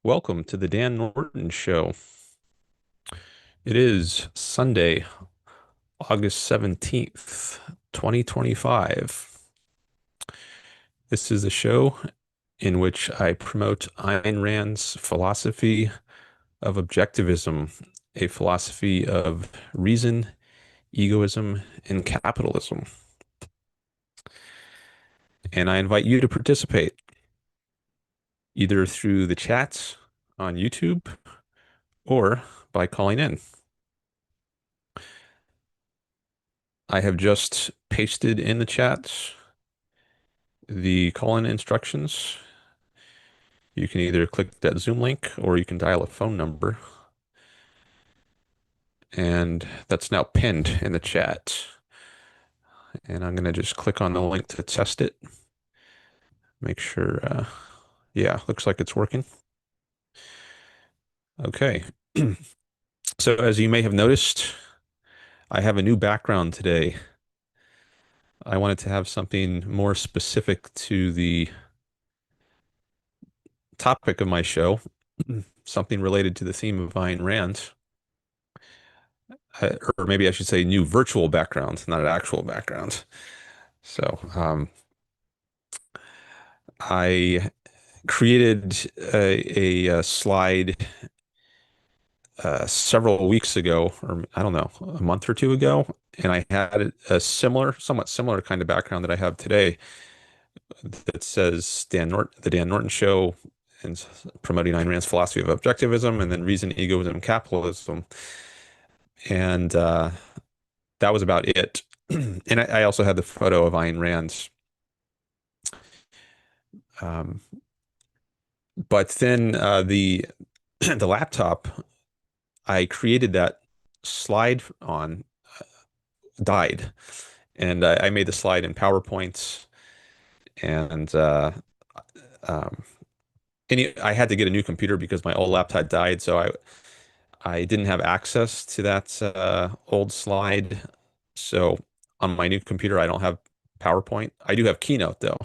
Welcome to the Dan Norton Show. It is Sunday, August 17th, 2025. This is a show in which I promote Ayn Rand's philosophy of objectivism, a philosophy of reason, egoism, and capitalism. And I invite you to participate either through the chats on YouTube or by calling in. I have just pasted in the chat the call-in instructions. You can either click that Zoom link or you can dial a phone number. And that's now pinned in the chat. And I'm going to just click on the link to test it. Make sure, yeah, looks like it's working. Okay. So as you may have noticed, I have a new background today. I wanted to have something more specific to the topic of my show, something related to the theme of Ayn Rand. Or maybe I should say new virtual background, not an actual background. So I created a slide several weeks ago, or I don't know, a month or two ago, and I had a similar, somewhat similar kind of background that I have today that says the Dan Norton Show, and promoting Ayn Rand's philosophy of objectivism, and then reason, egoism, capitalism, and that was about it. And I also had the photo of Ayn Rand. Um, but then the laptop I created that slide on died, and I made the slide in PowerPoint, and um, I had to get a new computer because my old laptop died, so I didn't have access to that old slide. So on my new computer, I don't have PowerPoint. I do have Keynote though.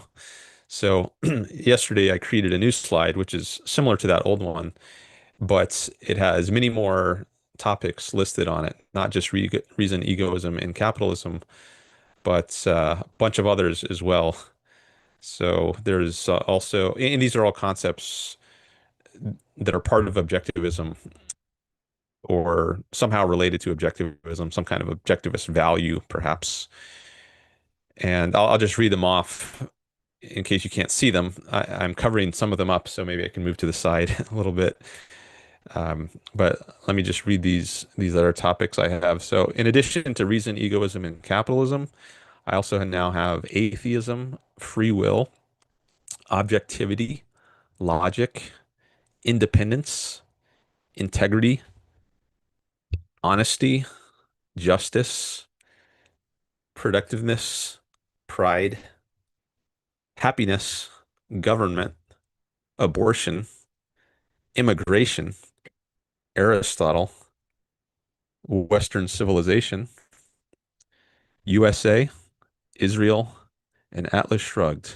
So yesterday I created a new slide, which is similar to that old one, but it has many more topics listed on it, not just reason, egoism, and capitalism, but a bunch of others as well. So there's also, and these are all concepts that are part of objectivism or somehow related to objectivism, some kind of objectivist value, perhaps. And I'll just read them off in case you can't see them. I'm covering some of them up, so maybe I can move to the side a little bit. But let me just read these other topics I have. So, in addition to reason, egoism, and capitalism, I also now have atheism, free will, objectivity, logic, independence, integrity, honesty, justice, productiveness, pride, happiness, government, abortion, immigration, Aristotle, Western civilization, USA, Israel, and Atlas Shrugged.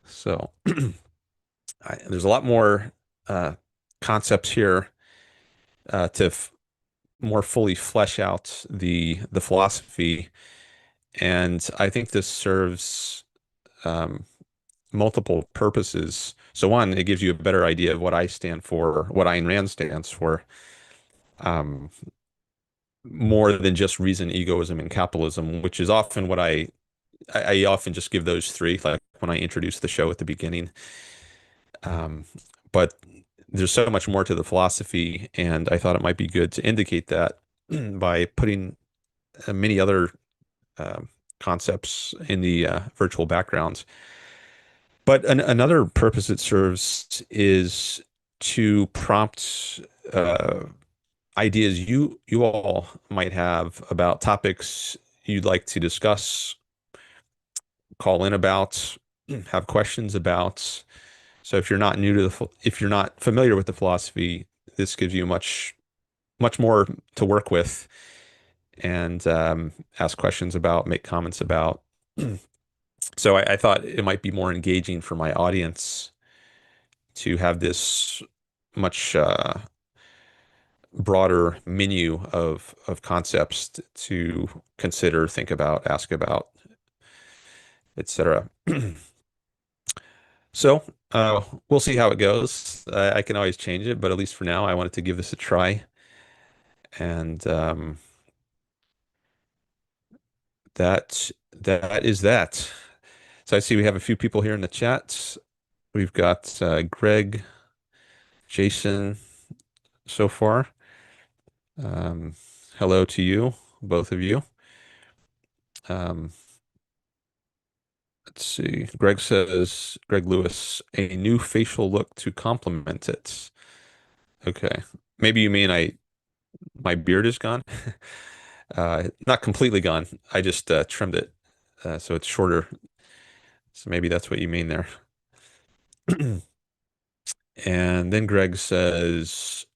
So there's a lot more uh, concepts here to more fully flesh out the philosophy, and I think this serves um, multiple purposes. So one, it gives you a better idea of what I stand for, what Ayn Rand stands for, um, more than just reason, egoism, and capitalism, which is often what I often just give those three, like when I introduce the show at the beginning. Um, but there's so much more to the philosophy, and I thought it might be good to indicate that by putting many other um concepts in the virtual backgrounds. But another purpose it serves is to prompt ideas you all might have about topics you'd like to discuss, call in about, have questions about. So if you're not new to if you're not familiar with the philosophy, this gives you much more to work with and ask questions about, make comments about. So I thought it might be more engaging for my audience to have this much broader menu of concepts to consider, think about, ask about, etc. So we'll see how it goes. I can always change it, but at least for now, I wanted to give this a try. And that is that. So I see we have a few people here in the chat. We've got Greg, Jason so far. Um, Hello to you, both of you. Um, let's see. Greg says, Greg Lewis, a new facial look to complement it. Okay. Maybe you mean my beard is gone? Not completely gone. I just trimmed it so it's shorter. So maybe that's what you mean there. And then Greg says,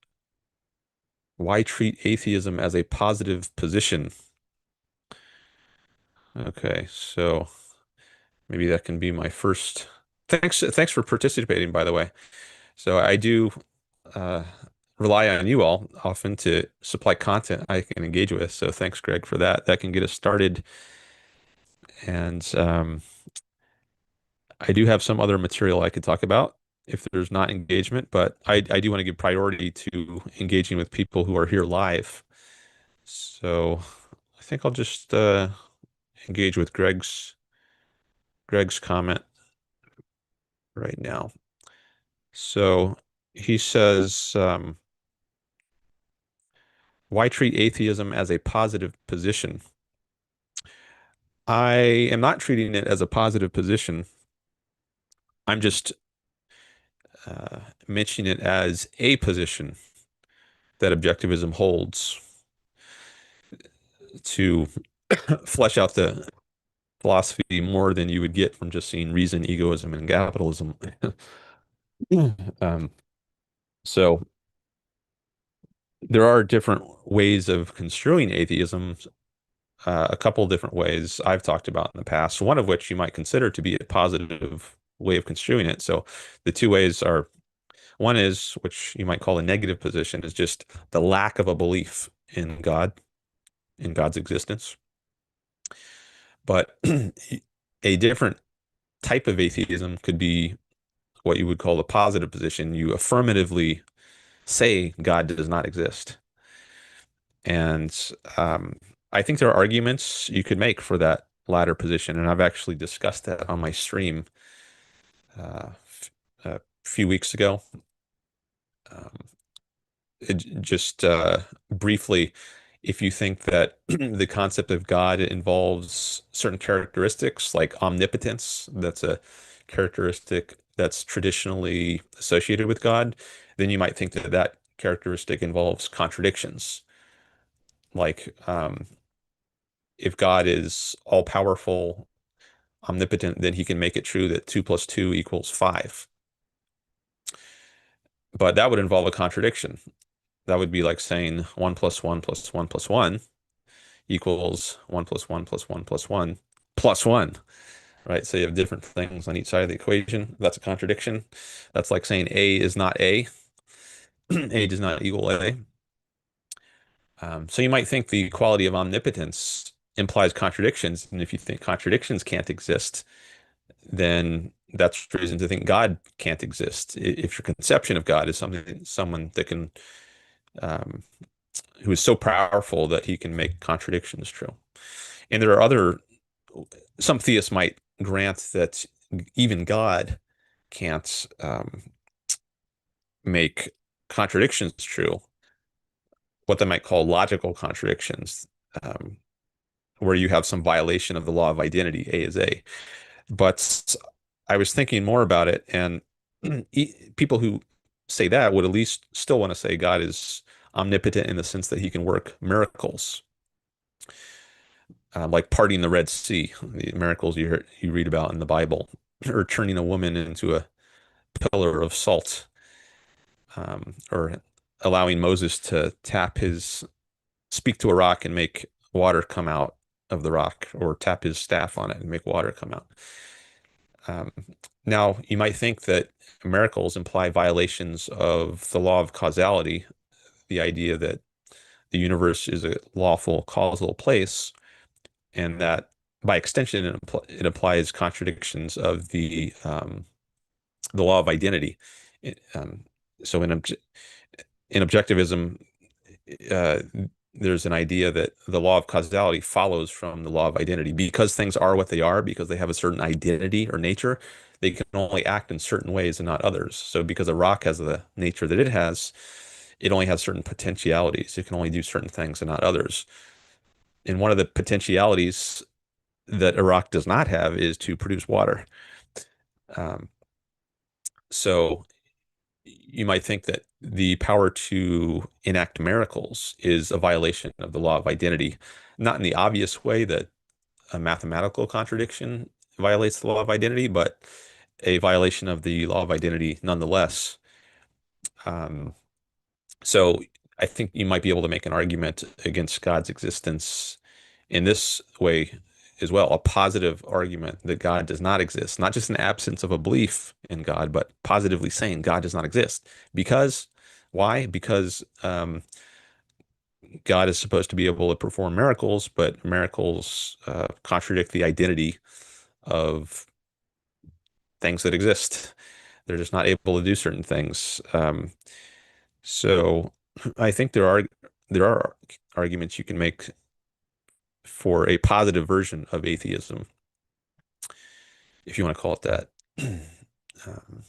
why treat atheism as a positive position? Okay, so maybe that can be my first. Thanks for participating, by the way. So I do uh, rely on you all often to supply content I can engage with. So thanks, Greg, for that. That can get us started. And I do have some other material I could talk about if there's not engagement, but I do want to give priority to engaging with people who are here live. So I think I'll just engage with Greg's comment right now. So he says, why treat atheism as a positive position? I am not treating it as a positive position. I'm just mentioning it as a position that objectivism holds to flesh out the philosophy more than you would get from just seeing reason, egoism, and capitalism. um, so there are different ways of construing atheism, a couple of different ways I've talked about in the past, one of which you might consider to be a positive way of construing it. So the two ways are one is, which you might call a negative position, is just the lack of a belief in God, in God's existence. But a different type of atheism could be what you would call a positive position. You affirmatively say God does not exist. And I think there are arguments you could make for that latter position. And I've actually discussed that on my stream a few weeks ago. Um, just briefly, if you think that the concept of God involves certain characteristics like omnipotence, that's a characteristic that's traditionally associated with God, then you might think that that characteristic involves contradictions. Like if God is all powerful, omnipotent, then he can make it true that 2 plus 2 equals 5. But that would involve a contradiction. That would be like saying 1 plus 1 plus 1 plus 1 equals 1 plus 1 plus 1 plus 1 plus 1, right? So you have different things on each side of the equation. That's a contradiction. That's like saying A is not A. A does not equal A. So you might think the quality of omnipotence implies contradictions. And if you think contradictions can't exist, then that's reason to think God can't exist. If your conception of God is someone that can, um, who is so powerful that he can make contradictions true. And there are some theists might grant that even God can't make contradictions true, what they might call logical contradictions, where you have some violation of the law of identity, A is A. But I was thinking more about it, and people who say that would at least still want to say God is omnipotent in the sense that he can work miracles, like parting the Red Sea, the miracles you read about in the Bible, or turning a woman into a pillar of salt, or allowing Moses to speak to a rock and make water come out of the rock, or tap his staff on it and make water come out. Um, Now, you might think that miracles imply violations of the law of causality, the idea that the universe is a lawful causal place, and that by extension it implies contradictions of the law of identity. So in objectivism, uh, there's an idea that the law of causality follows from the law of identity. Because things are what they are, because they have a certain identity or nature, they can only act in certain ways and not others. So because a rock has the nature that it has, it only has certain potentialities. It can only do certain things and not others. And one of the potentialities that a rock does not have is to produce water. Um, so you might think that the power to enact miracles is a violation of the law of identity, not in the obvious way that a mathematical contradiction violates the law of identity, but a violation of the law of identity nonetheless. Um, so I think you might be able to make an argument against God's existence in this way as well, a positive argument that God does not exist, not just an absence of a belief in God, but positively saying God does not exist. Because, why? Because God is supposed to be able to perform miracles, but miracles contradict the identity of things that exist. They're just not able to do certain things. So I think there are arguments you can make for a positive version of atheism, if you want to call it that. Um,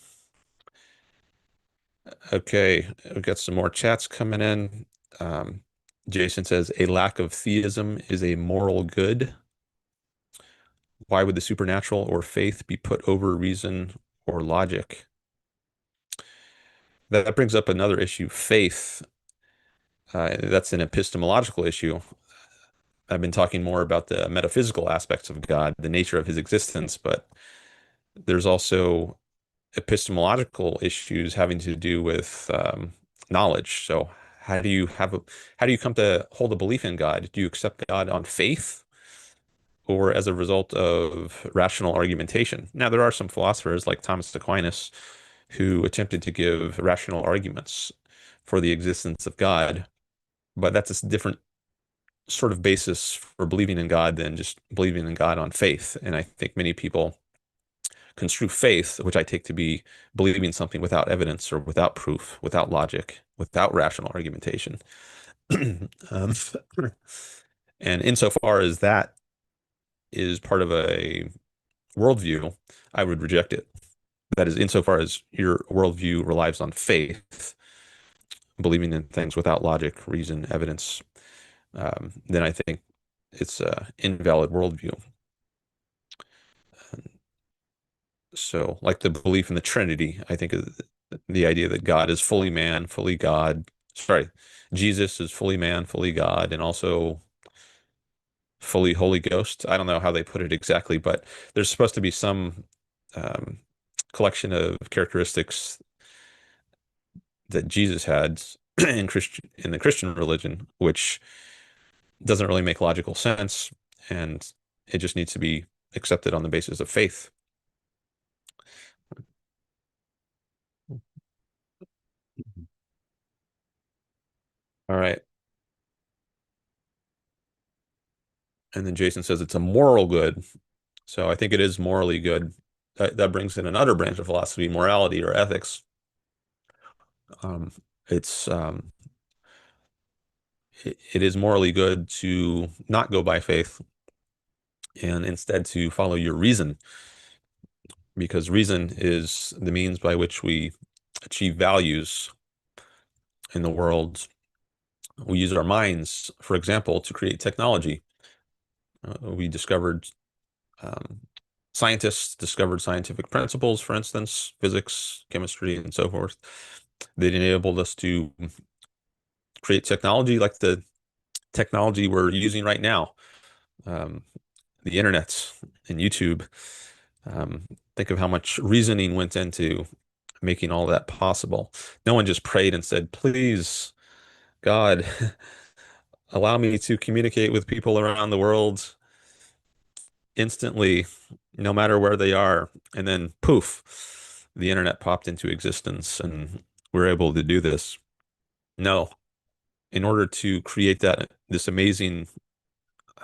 okay, we've got some more chats coming in. Um, Jason says a lack of theism is a moral good. Why would the supernatural or faith be put over reason or logic? That brings up another issue, faith. That's an epistemological issue. I've been talking more about the metaphysical aspects of God, the nature of his existence, but there's also epistemological issues having to do with knowledge. So how do you come to hold a belief in God? Do you accept God on faith or as a result of rational argumentation? Now, there are some philosophers like Thomas Aquinas who attempted to give rational arguments for the existence of God, but that's a different sort of basis for believing in God than just believing in God on faith. And I think many people construe faith, which I take to be believing something without evidence or without proof, without logic, without rational argumentation. um, and insofar as that is part of a worldview, I would reject it. That is, insofar as your worldview relies on faith, believing in things without logic, reason, evidence, then I think it's an invalid worldview. So, like the belief in the Trinity, I think is the idea that God is fully man, fully God. Sorry, Jesus is fully man, fully God, and also fully Holy Ghost. I don't know how they put it exactly, but there's supposed to be some um, collection of characteristics that Jesus had in the Christian religion, which doesn't really make logical sense, and it just needs to be accepted on the basis of faith. All right. And then Jason says it's a moral good. So I think it is morally good. That brings in another branch of philosophy, morality or ethics. Um, it's it is morally good to not go by faith and instead to follow your reason, because reason is the means by which we achieve values in the world. We use our minds, for example, to create technology. We discovered um, Scientists discovered scientific principles, for instance, physics, chemistry, and so forth. They enabled us to create technology like the technology we're using right now, um, the internet and YouTube. Um, think of how much reasoning went into making all that possible. No one just prayed and said, please, God, allow me to communicate with people around the world instantly. no matter where they are. And then poof, the internet popped into existence and we're able to do this. No, in order to create this amazing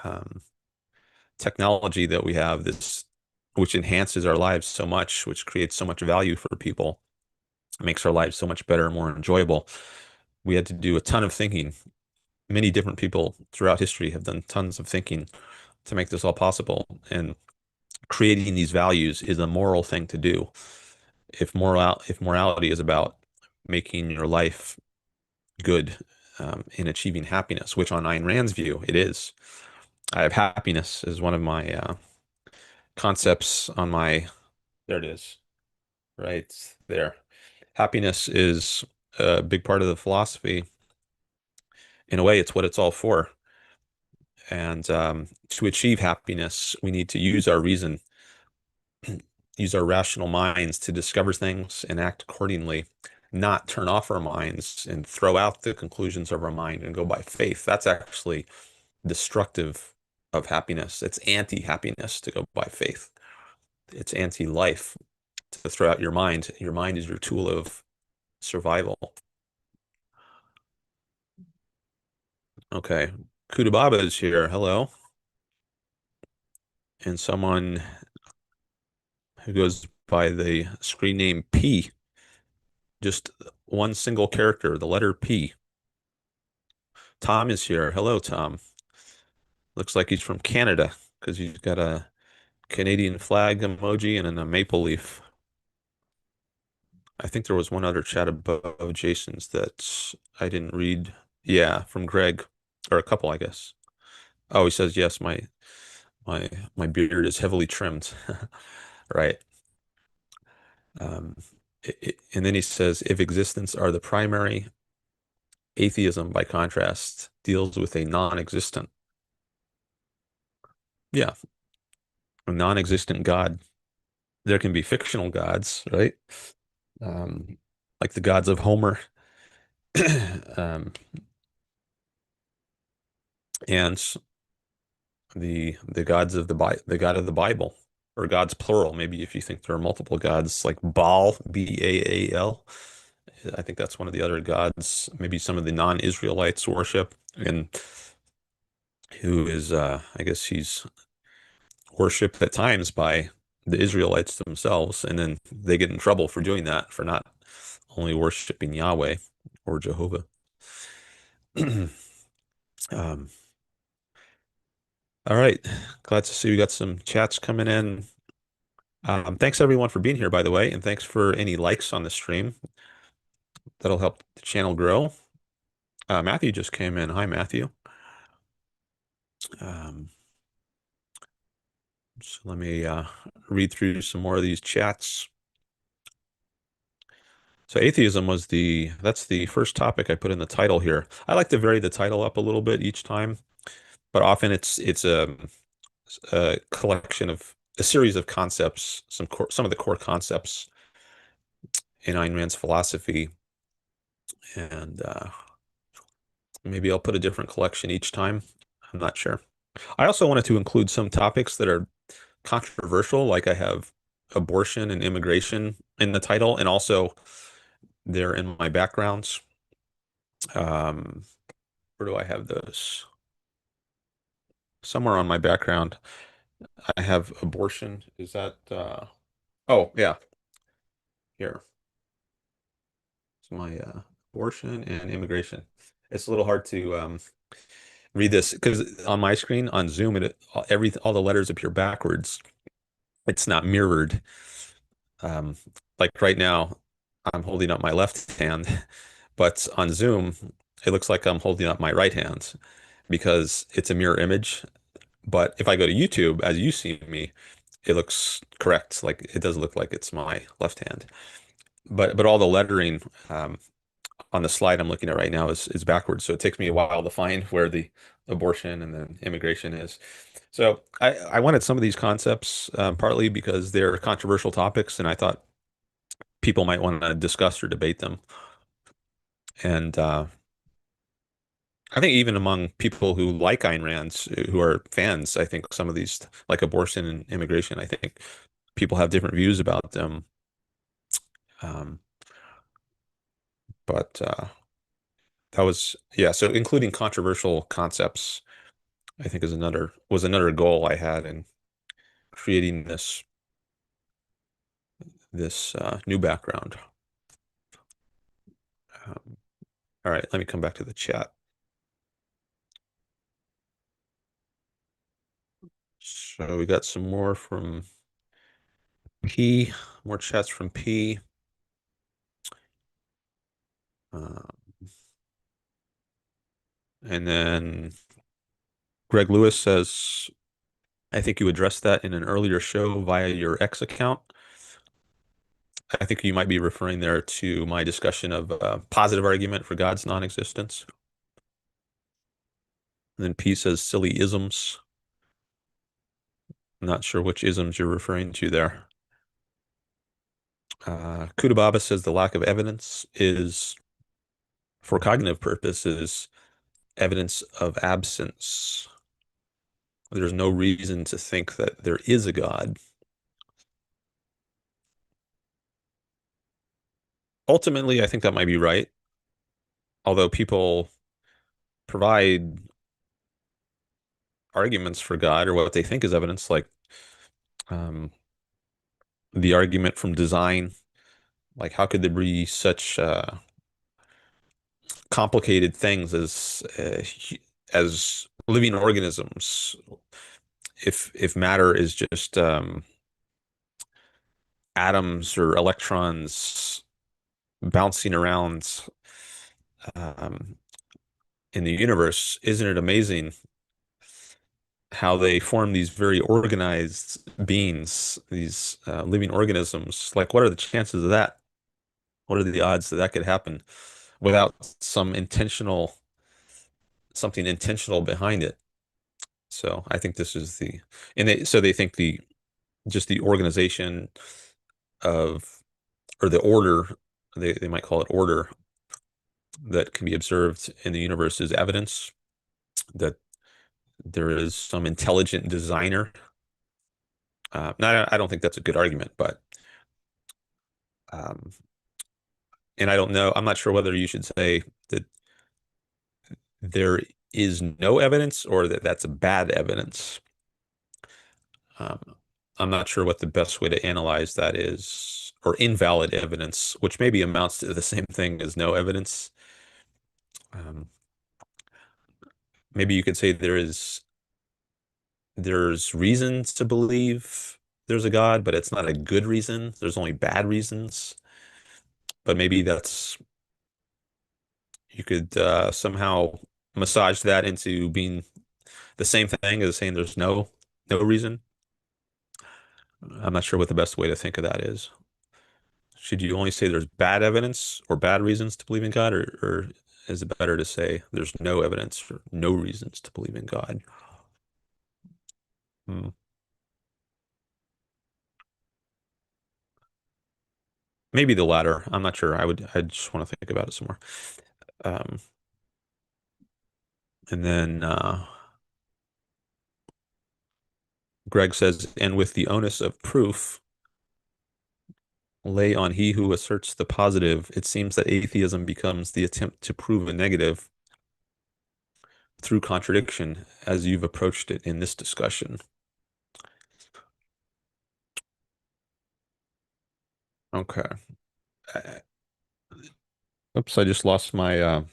um, technology that we have, this which enhances our lives so much, which creates so much value for people, makes our lives so much better and more enjoyable. We had to do a ton of thinking. Many different people throughout history have done tons of thinking to make this all possible. And creating these values is a moral thing to do. If morality is about making your life good, in achieving happiness, which on Ayn Rand's view, it is. I have happiness as one of my concepts on my, there it is, right there. Happiness is a big part of the philosophy. In a way, it's what it's all for. And to achieve happiness, we need to use our reason, use our rational minds to discover things and act accordingly, not turn off our minds and throw out the conclusions of our mind and go by faith. That's actually destructive of happiness. It's anti-happiness to go by faith. It's anti-life to throw out your mind. Your mind is your tool of survival. Okay. Kudababa is here. Hello. And someone who goes by the screen name P, just one single character, the letter P. Tom is here. Hello, Tom. Looks like he's from Canada because he's got a Canadian flag emoji and a maple leaf. I think there was one other chat above Jason's that I didn't read. Yeah, from Greg, or a couple, I guess. Oh, he says, yes, my beard is heavily trimmed. Right. Um, and then he says, if existence are the primary, atheism, by contrast, deals with a non-existent. Yeah, a non-existent God. There can be fictional gods, right? Um, like the gods of Homer. um, and the gods of the God of the Bible, or gods plural. Maybe if you think there are multiple gods, like Baal, Baal. I think that's one of the other gods. Maybe some of the non-Israelites worship, and who is, I guess he's worshipped at times by the Israelites themselves, and then they get in trouble for doing that, for not only worshiping Yahweh or Jehovah. Um, all right, glad to see we got some chats coming in. Thanks everyone for being here, by the way, and thanks for any likes on the stream. That'll help the channel grow. Matthew just came in. Hi, Matthew. Um, so let me read through some more of these chats. So atheism was that's the first topic I put in the title here. I like to vary the title up a little bit each time, but often it's a collection of a series of concepts, some of the core concepts in Ayn Rand's philosophy, and maybe I'll put a different collection each time. I'm not sure. I also wanted to include some topics that are controversial, like I have abortion and immigration in the title, and also they're in my backgrounds. Um, where do I have those? Somewhere on my background, I have abortion. Is that, oh, yeah, here. It's my abortion and immigration. It's a little hard to read this because on my screen on Zoom, all the letters appear backwards. It's not mirrored. Um, like right now, I'm holding up my left hand, but on Zoom, it looks like I'm holding up my right hand because it's a mirror image. But if I go to YouTube, as you see me, it looks correct. Like it does look like it's my left hand. But all the lettering on the slide I'm looking at right now is backwards. So it takes me a while to find where the abortion and then immigration is. So I wanted some of these concepts partly because they're controversial topics, and I thought people might want to discuss or debate them. And I think even among people who like Ayn Rand's, who are fans, I think some of these, like abortion and immigration, I think people have different views about them. Um, but that was, yeah. So including controversial concepts, I think was another goal I had in creating this new background. Um, all right, let me come back to the chat. So we got some more from P, more chats from P. Uh, and then Greg Lewis says, I think you addressed that in an earlier show via your X account. I think you might be referring there to my discussion of positive argument for God's non-existence. And then P says silly isms. I'm not sure which isms you're referring to there. Kudababa says the lack of evidence is, for cognitive purposes, evidence of absence. There's no reason to think that there is a God. Ultimately, I think that might be right, although people provide arguments for God or what they think is evidence, like um, the argument from design. Like, how could there be such complicated things as living organisms if matter is just atoms or electrons bouncing around um, in the universe? Isn't it amazing how they form these very organized beings, these living organisms? Like, what are the chances of that? What are the odds that that could happen without something intentional behind it? So I think this is so they think just the organization of, or the order, they might call it order, that can be observed in the universe is evidence that there is some intelligent designer. Now, I don't think that's a good argument, but um, and I don't know, I'm not sure whether you should say that there is no evidence or that that's a bad evidence. Um, I'm not sure what the best way to analyze that is, or invalid evidence, which maybe amounts to the same thing as no evidence. Um, Maybe you could say there's reasons to believe there's a God, but it's not a good reason. There's only bad reasons. But maybe you could somehow massage that into being the same thing as saying there's no reason. I'm not sure what the best way to think of that is. Should you only say there's bad evidence or bad reasons to believe in God, or is it better to say there's no evidence or no reasons to believe in God? Hmm. Maybe the latter. I'm not sure. I just want to think about it some more. Um, and then Greg says, and with the onus of proof lay on he who asserts the positive, it seems that atheism becomes the attempt to prove a negative through contradiction, as you've approached it in this discussion. Okay. Uh, Oops, I just lost my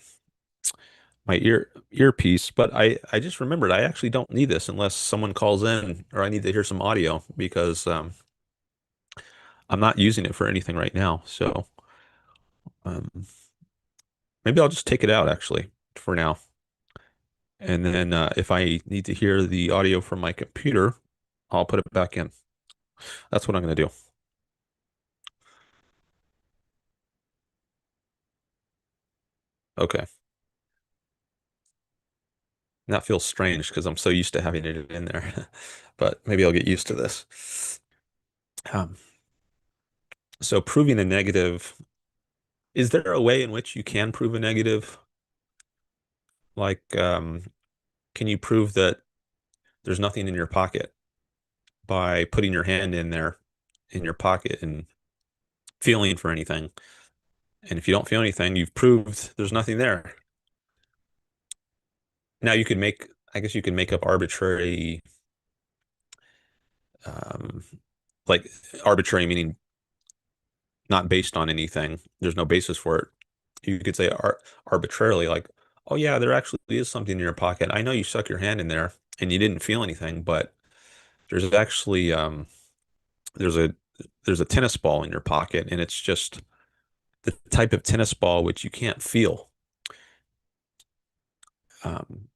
earpiece, but I just remembered I actually don't need this unless someone calls in or I need to hear some audio because I'm not using it for anything right now. So um, maybe I'll just take it out actually for now. And then if I need to hear the audio from my computer, I'll put it back in. That's what I'm going to do. Okay. And that feels strange because I'm so used to having it in there, but maybe I'll get used to this. Um, so proving a negative, is there a way in which you can prove a negative? Like, can you prove that there's nothing in your pocket by putting your hand in there in your pocket and feeling for anything? And if you don't feel anything, you've proved there's nothing there. Now you could make, I guess you could make up arbitrary, um, like arbitrary meaning not based on anything. There's no basis for it. You could say arbitrarily, like, oh yeah, there actually is something in your pocket. I know you stuck your hand in there and you didn't feel anything, but there's actually there's a there's a tennis ball in your pocket, and it's just the type of tennis ball which you can't feel.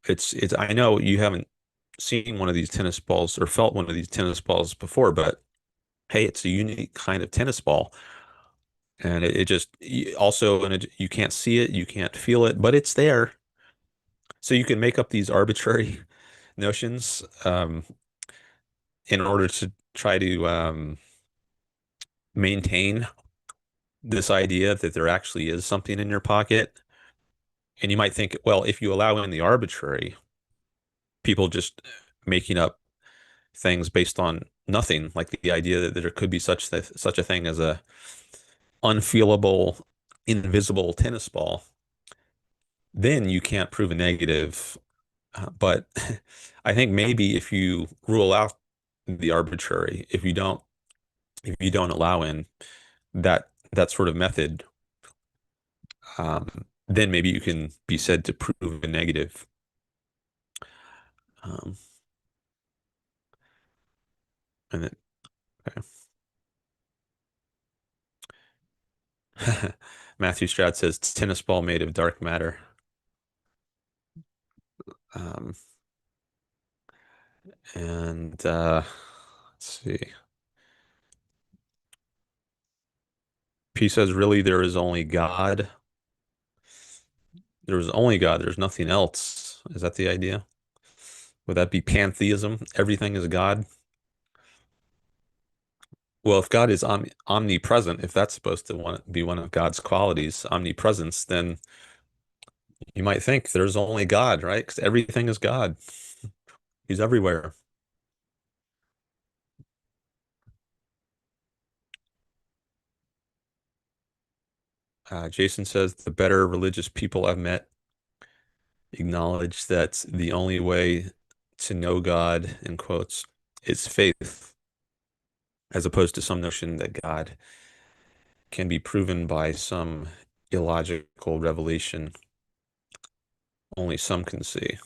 It's I know you haven't seen one of these tennis balls or felt one of these tennis balls before, but hey, it's a unique kind of tennis ball. And it just also, and you can't see it, you can't feel it, but it's there. So you can make up these arbitrary notions in order to try to maintain this idea that there actually is something in your pocket. And you might think, well, if you allow in the arbitrary, people just making up things based on nothing, like the idea that there could be such a thing as a unfeelable, invisible tennis ball, then you can't prove a negative. But I think maybe if you rule out the arbitrary, if you don't allow in that sort of method, then maybe you can be said to prove a negative. Um, and then, okay. Matthew Stroud says tennis ball made of dark matter. Um, and let's see. P says, really, there is only God. There is only God. There's nothing else. Is that the idea? Would that be pantheism? Everything is God? Well, if God is omnipresent, if that's supposed to be one of God's qualities, omnipresence, then you might think there's only God, right? Because everything is God. He's everywhere. Jason says the better religious people I've met acknowledge that the only way to know God, in quotes, is faith, as opposed to some notion that God can be proven by some illogical revelation only some can see.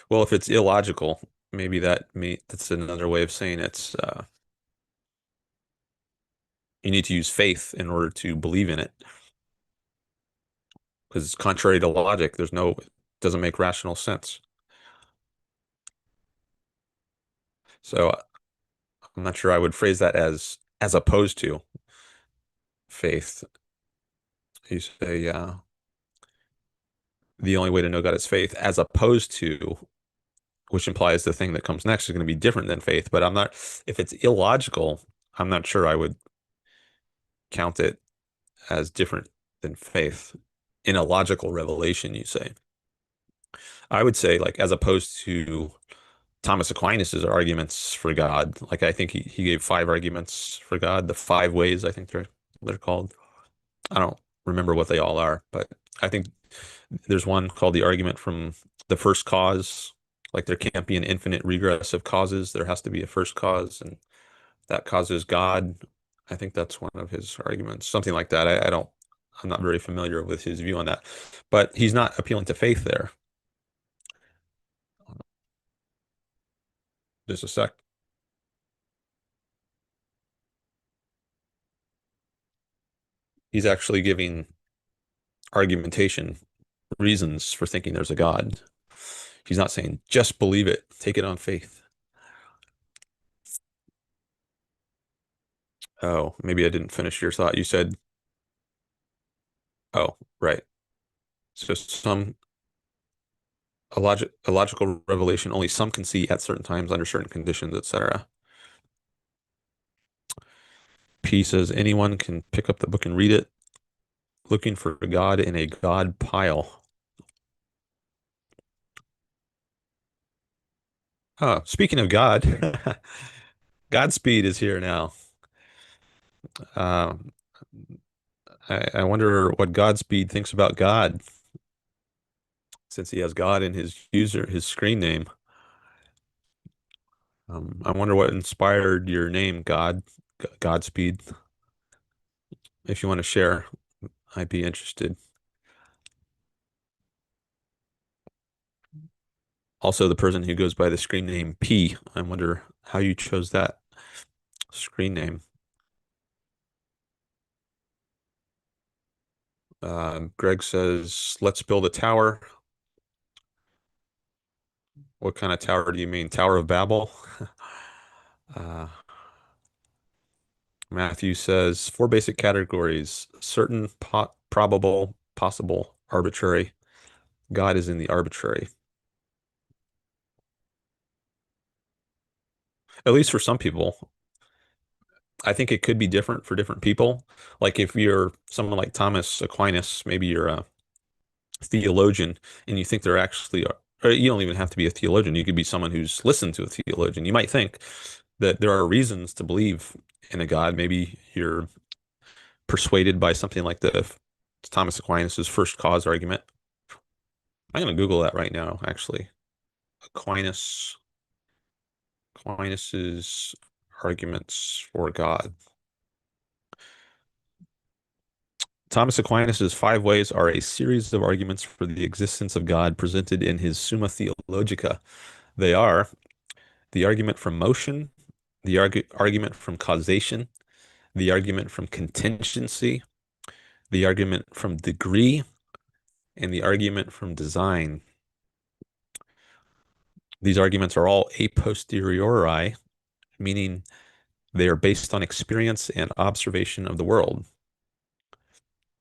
Well, if it's illogical, maybe that's another way of saying it's you need to use faith in order to believe in it because it's contrary to logic. It doesn't make rational sense. So I'm not sure I would phrase that as opposed to faith. You say the only way to know God is faith, as opposed to, which implies the thing that comes next is going to be different than faith. But I'm not, if it's illogical, I'm not sure I would count it as different than faith in a logical revelation, you say. I would say, like, as opposed to Thomas Aquinas's arguments for God. Like, I think he gave five arguments for God, the five ways, I think they're called. I don't remember what they all are, but I think there's one called the argument from the first cause. Like, there can't be an infinite regress of causes. There has to be a first cause, and that causes God. I think that's one of his arguments, something like that. I'm not very familiar with his view on that, but he's not appealing to faith there. Just a sec. He's actually giving argumentation, reasons for thinking there's a God. He's not saying just believe it, take it on faith. Oh, maybe I didn't finish your thought. You said, oh, right. So a logical revelation only some can see at certain times under certain conditions, etc. P says anyone can pick up the book and read it. Looking for God in a God pile. Oh, speaking of God, Godspeed is here now. Um, I wonder what Godspeed thinks about God, since he has God in his screen name. I wonder what inspired your name, Godspeed. If you want to share, I'd be interested. Also, the person who goes by the screen name P, I wonder how you chose that screen name. Greg says, let's build a tower. What kind of tower do you mean? Tower of Babel? Uh, Matthew says, four basic categories: certain, probable, possible, arbitrary. God is in the arbitrary. At least for some people. I think it could be different for different people. Like if you're someone like Thomas Aquinas, maybe you're a theologian and you think they're actually, or you don't even have to be a theologian. You could be someone who's listened to a theologian. You might think that there are reasons to believe in a God. Maybe you're persuaded by something like the Thomas Aquinas's first cause argument. I'm going to Google that right now, actually. Aquinas, Aquinas's arguments for God. Thomas Aquinas's five ways are a series of arguments for the existence of God presented in his Summa Theologica. They are the argument from motion, the argument from causation, the argument from contingency, the argument from degree, and the argument from design. These arguments are all a posteriori, meaning they are based on experience and observation of the world.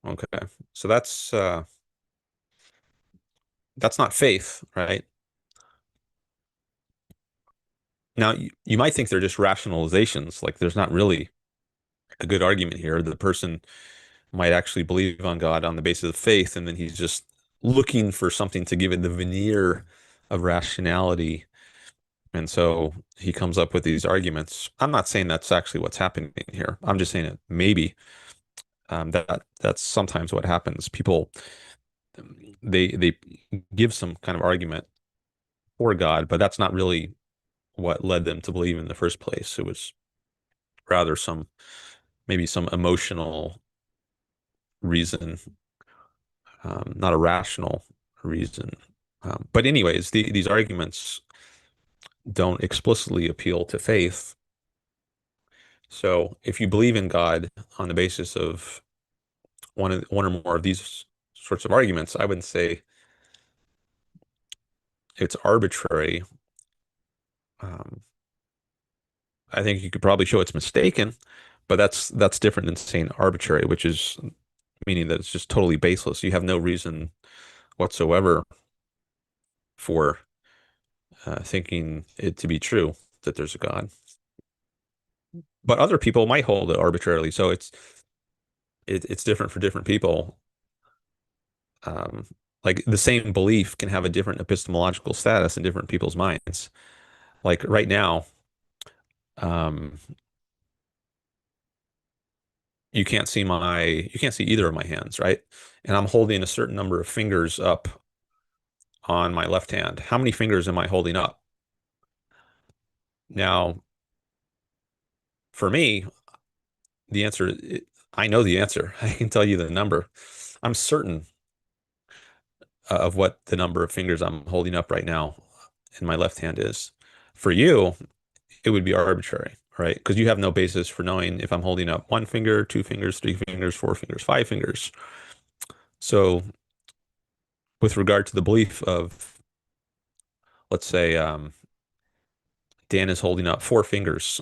Okay, so that's not faith, right? Now, you might think they're just rationalizations, like there's not really a good argument here. The person might actually believe on God on the basis of faith, and then he's just looking for something to give it the veneer of rationality. And so he comes up with these arguments. I'm not saying that's actually what's happening here. I'm just saying it maybe that's sometimes what happens. People they give some kind of argument for God, but that's not really what led them to believe in the first place. It was rather maybe some emotional reason, not a rational reason. But anyways, these arguments don't explicitly appeal to faith. So if you believe in God on the basis of one or more of these sorts of arguments, I wouldn't say it's arbitrary. Um, I think you could probably show it's mistaken, but that's different than saying arbitrary, which is meaning that it's just totally baseless. You have no reason whatsoever for thinking it to be true that there's a God. But other people might hold it arbitrarily, so it's different for different people. Um, like the same belief can have a different epistemological status in different people's minds. Like right now, um, you can't see either of my hands, right? And I'm holding a certain number of fingers up on my left hand. How many fingers am I holding up? Now, for me, the answer, I know the answer. I can tell you the number. I'm certain of what the number of fingers I'm holding up right now in my left hand is. For you, it would be arbitrary, right? Because you have no basis for knowing if I'm holding up one finger, two fingers, three fingers, four fingers, five fingers. So, with regard to the belief of, let's say, Dan is holding up four fingers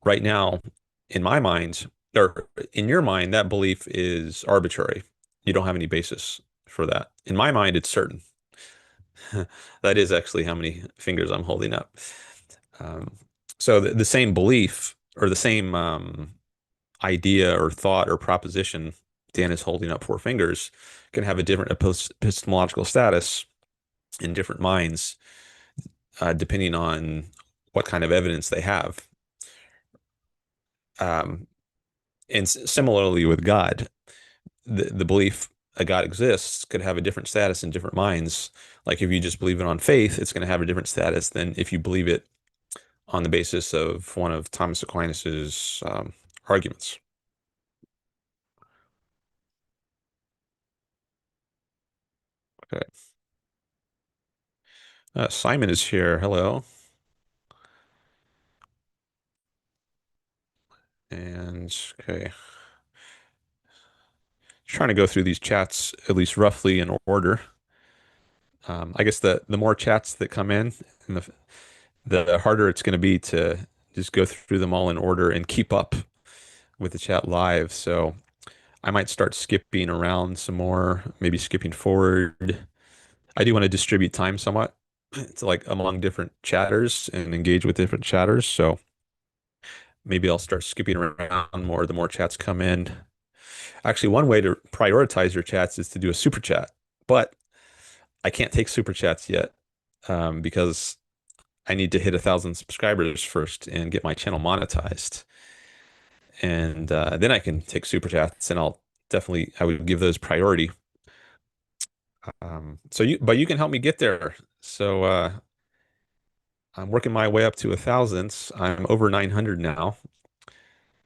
right now, in my mind, or in your mind, that belief is arbitrary. You don't have any basis for that. In my mind, it's certain. That is actually how many fingers I'm holding up. Um, so the same belief or the same idea or thought or proposition, Dan is holding up four fingers, can have a different epistemological status in different minds, depending on what kind of evidence they have. Um, and similarly with God, the belief a God exists could have a different status in different minds. Like if you just believe it on faith, it's going to have a different status than if you believe it on the basis of one of Thomas Aquinas's arguments. Okay. Simon is here. Hello. And okay, trying to go through these chats at least roughly in order. I guess the more chats that come in, and the harder it's going to be to just go through them all in order and keep up with the chat live. So I might start skipping around some more, maybe skipping forward. I do want to distribute time somewhat to like among different chatters and engage with different chatters. So maybe I'll start skipping around more the more chats come in. Actually, one way to prioritize your chats is to do a super chat, but I can't take super chats yet because I need to hit 1,000 subscribers first and get my channel monetized. And then I can take super chats, and I would give those priority. But you can help me get there. So I'm working my way up to 1,000. I'm over 900 now.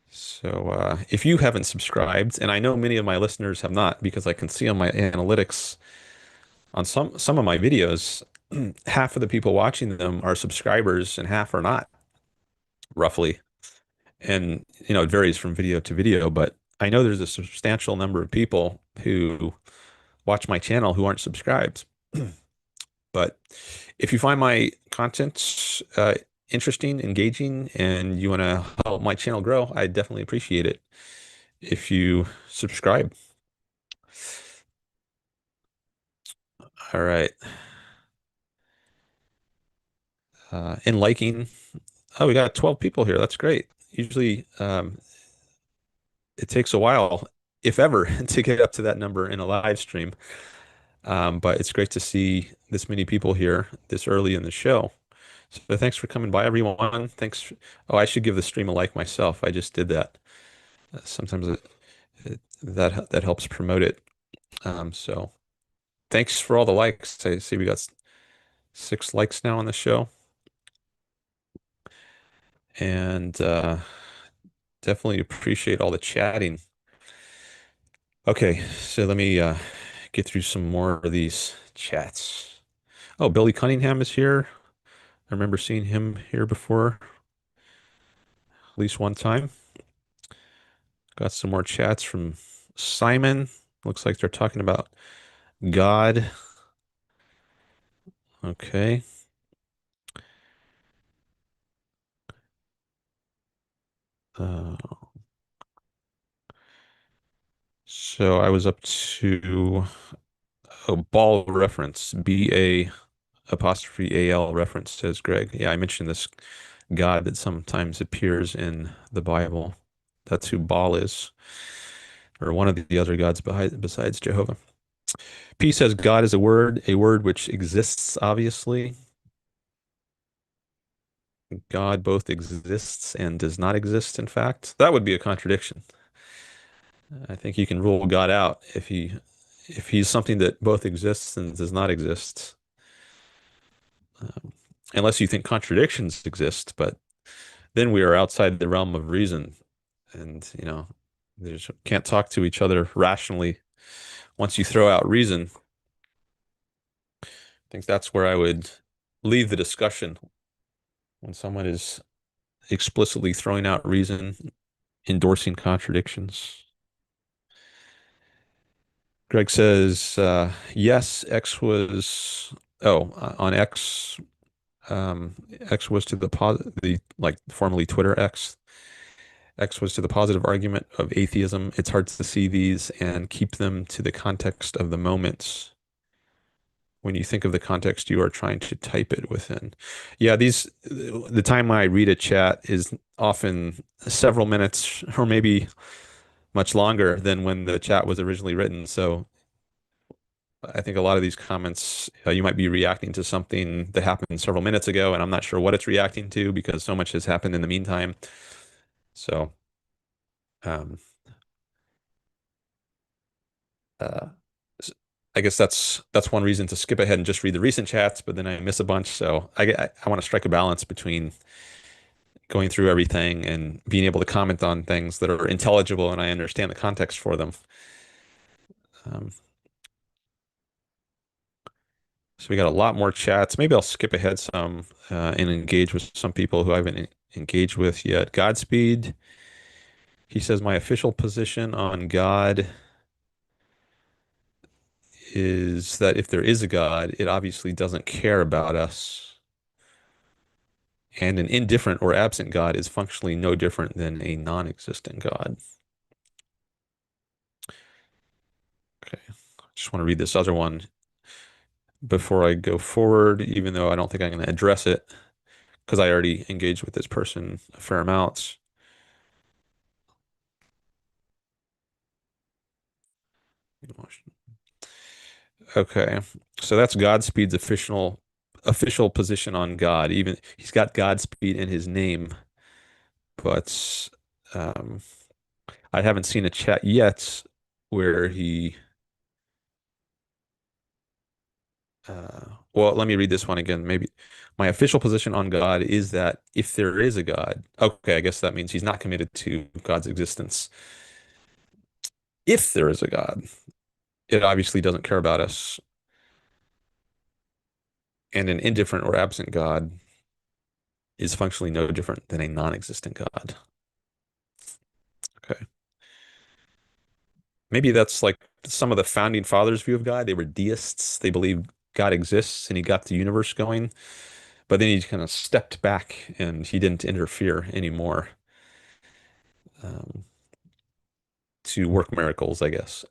So if you haven't subscribed, and I know many of my listeners have not, because I can see on my analytics on some of my videos, half of the people watching them are subscribers and half are not, roughly. And it varies from video to video, but I know there's a substantial number of people who watch my channel who aren't subscribed. But if you find my content interesting, engaging, and you want to help my channel grow, I definitely appreciate it if you subscribe. All right. And liking. Oh, we got 12 people here. That's great. Usually it takes a while, if ever, to get up to that number in a live stream. But it's great to see this many people here this early in the show. So thanks for coming by, everyone. Thanks. Oh, I should give the stream a like myself. I just did that. Sometimes that helps promote it. So thanks for all the likes. I see we got 6 likes now on the show, and definitely appreciate all the chatting. Okay, so let me get through some more of these chats. Oh, Billy Cunningham is here. I remember seeing him here before, at least one time. Got some more chats from Simon. Looks like they're talking about God. Okay. Uh, so I was up to a ball reference, B-A apostrophe A-L reference, says Greg. Yeah, I mentioned this God that sometimes appears in the Bible. That's who Baal is, or one of the other gods besides Jehovah. P says God is a word which exists, obviously. God both exists and does not exist, in fact. That would be a contradiction. I think you can rule God out if he's something that both exists and does not exist. Unless you think contradictions exist, but then we are outside the realm of reason, and they just can't talk to each other rationally. Once you throw out reason, I think that's where I would leave the discussion, when someone is explicitly throwing out reason, endorsing contradictions. Greg says, yes, X was, on X, X was to the like formerly Twitter X. X was to the positive argument of atheism. It's hard to see these and keep them to the context of the moments. when you think of the context you are trying to type it within. Yeah, the time I read a chat is often several minutes or maybe much longer than when the chat was originally written. So I think a lot of these comments, you might be reacting to something that happened several minutes ago, and I'm not sure what it's reacting to because so much has happened in the meantime. So, um, uh, s- I guess that's one reason to skip ahead and just read the recent chats, but then I miss a bunch. So I want to strike a balance between going through everything and being able to comment on things that are intelligible and I understand the context for them. Um, so we got a lot more chats. Maybe I'll skip ahead some and engage with some people who I haven't engaged with yet. Godspeed. He says, my official position on God is that if there is a God, it obviously doesn't care about us. And an indifferent or absent God is functionally no different than a non-existent God. Okay. I just want to read this other one before I go forward, even though I don't think I'm going to address it because I already engaged with this person a fair amount. Okay, so that's Godspeed's official position on God. Even he's got Godspeed in his name, but um, I haven't seen a chat yet where he. Well, let me read this one again. Maybe my official position on God is that if there is a God, okay, I guess that means he's not committed to God's existence. If there is a God, it obviously doesn't care about us. And an indifferent or absent God is functionally no different than a non-existent God. Okay. Maybe that's like some of the founding fathers' view of God. They were deists. They believed God exists and he got the universe going. But then he kind of stepped back and he didn't interfere anymore um, to work miracles, I guess.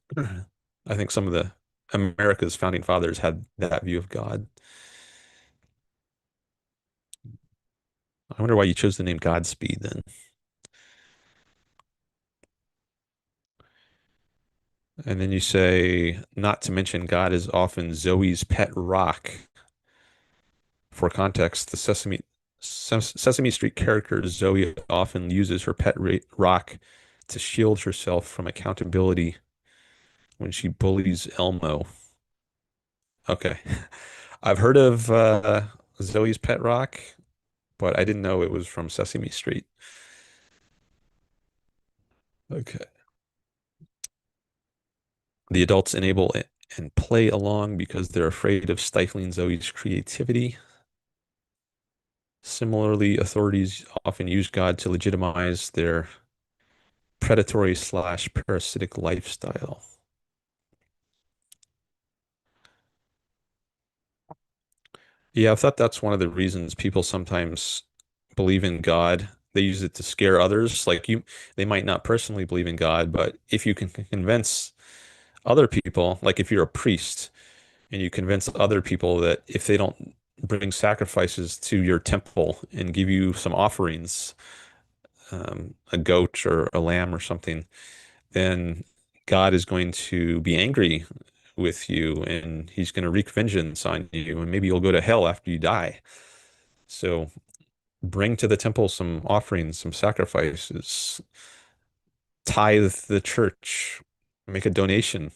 I think some of the America's founding fathers had that view of God. I wonder why you chose the name Godspeed then. And then you say, not to mention God is often Zoe's pet rock. For context, the Sesame Street character Zoe often uses her pet rock to shield herself from accountability when she bullies Elmo. Okay. I've heard of Zoe's pet rock, but I didn't know it was from Sesame Street. Okay. The adults enable it and play along because they're afraid of stifling Zoe's creativity. Similarly, authorities often use God to legitimize their predatory slash parasitic lifestyle. Yeah, I thought that's one of the reasons people sometimes believe in God. They use it to scare others. Like they might not personally believe in God, but if you can convince other people, like if you're a priest and you convince other people that if they don't bring sacrifices to your temple and give you some offerings, a goat or a lamb or something, then God is going to be angry with you and he's going to wreak vengeance on you and maybe you'll go to hell after you die. So bring to the temple some offerings, some sacrifices, tithe the church, make a donation,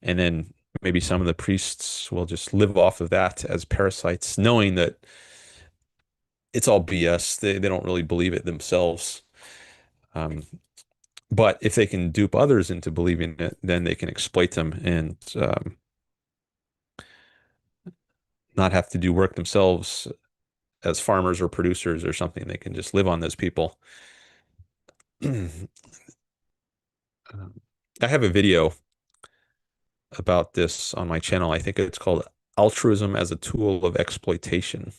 and then maybe some of the priests will just live off of that as parasites, knowing that it's all BS. They don't really believe it themselves. Um, but if they can dupe others into believing it, then they can exploit them and not have to do work themselves as farmers or producers or something. They can just live on those people. I have a video about this on my channel. I think it's called Altruism as a Tool of Exploitation.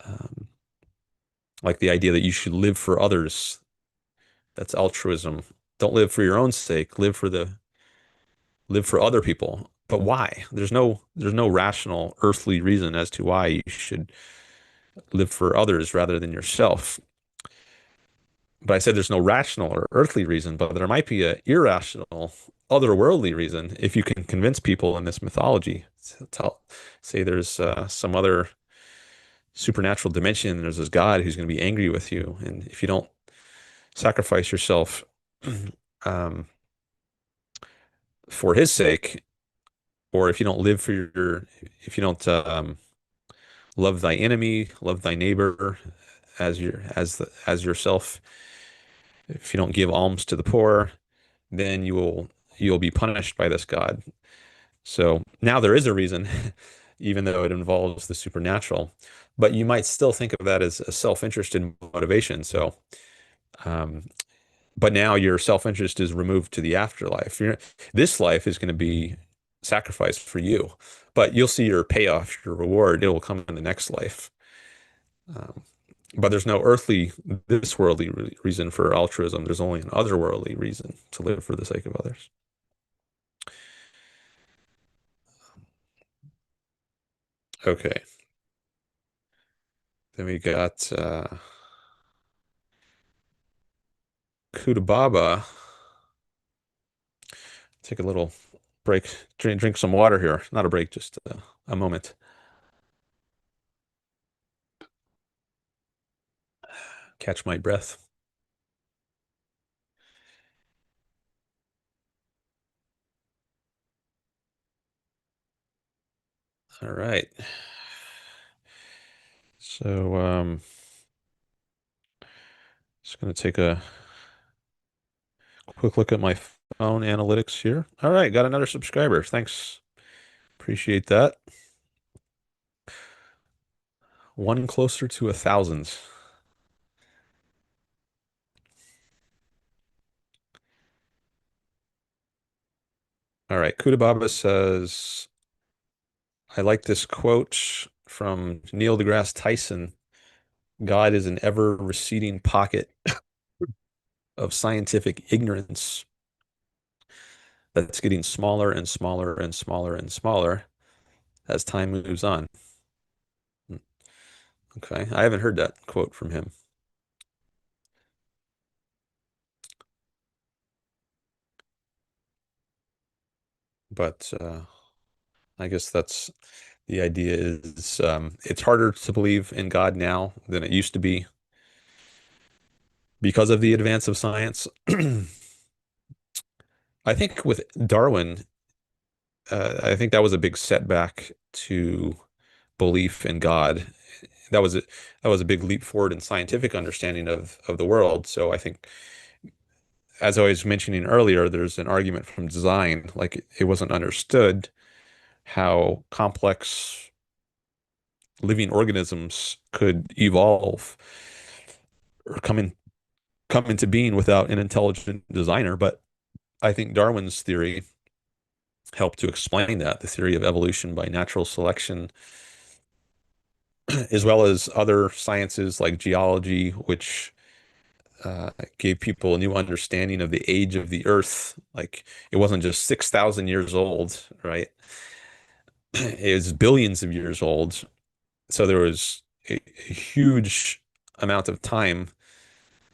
Um, like the idea that you should live for others. That's altruism. Don't live for your own sake. Live for other people. But why? There's no rational earthly reason as to why you should live for others rather than yourself. But I said there's no rational or earthly reason, but there might be a irrational, otherworldly reason if you can convince people in this mythology. Say there's some other supernatural dimension, there's this God who's going to be angry with you, and if you don't sacrifice yourself um, for his sake, or if you don't live for if you don't love thy enemy, love thy neighbor as yourself, if you don't give alms to the poor, then you'll be punished by this God. So now there is a reason, even though it involves the supernatural, but you might still think of that as a self-interested motivation. So, um, but now your self-interest is removed to the afterlife. This life is going to be sacrificed for you, but you'll see your payoff, your reward. It will come in the next life. Um, but there's no earthly, this worldly reason for altruism. There's only an otherworldly reason to live for the sake of others. Okay. Then we got Kuda Baba. Take a little break, drink some water here. Not a break, just a moment. Catch my breath. All right. So, just going to take a quick look at my phone analytics here. All right, got another subscriber. Thanks. Appreciate that. One closer to 1,000. All right, Kuda Baba says, I like this quote from Neil deGrasse Tyson. God is an ever receding pocket of scientific ignorance that's getting smaller and smaller and smaller and smaller as time moves on. Okay, I haven't heard that quote from him, but I guess that's the idea is it's harder to believe in God now than it used to be because of the advance of science. I think with Darwin, I think that was a big setback to belief in God. That was a, that was a big leap forward in scientific understanding of the world. So I think, as I was mentioning earlier, there's an argument from design, like it wasn't understood how complex living organisms could evolve or come into being without an intelligent designer. But I think Darwin's theory helped to explain that, the theory of evolution by natural selection, as well as other sciences like geology, which gave people a new understanding of the age of the Earth. Like it wasn't just 6,000 years old, right? It was billions of years old. So there was a huge amount of time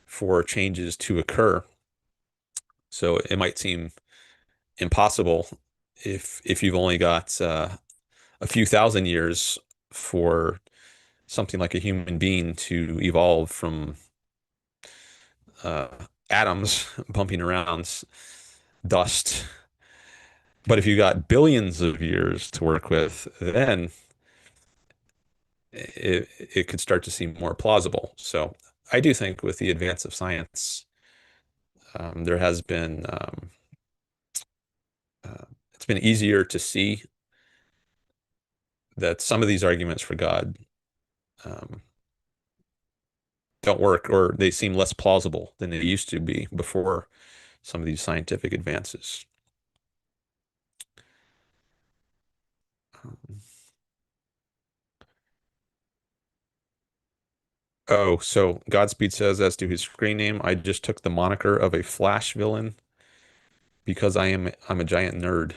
for changes to occur. So it might seem impossible if you've only got a few thousand years for something like a human being to evolve from uh, atoms bumping around dust. But if you got billions of years to work with, then it could start to seem more plausible. So I do think with the advance of science, there has been uh, it's been easier to see that some of these arguments for God um, don't work, or they seem less plausible than they used to be before some of these scientific advances. Um, oh, so Godspeed says, as to his screen name, I just took the moniker of a Flash villain because I'm a giant nerd.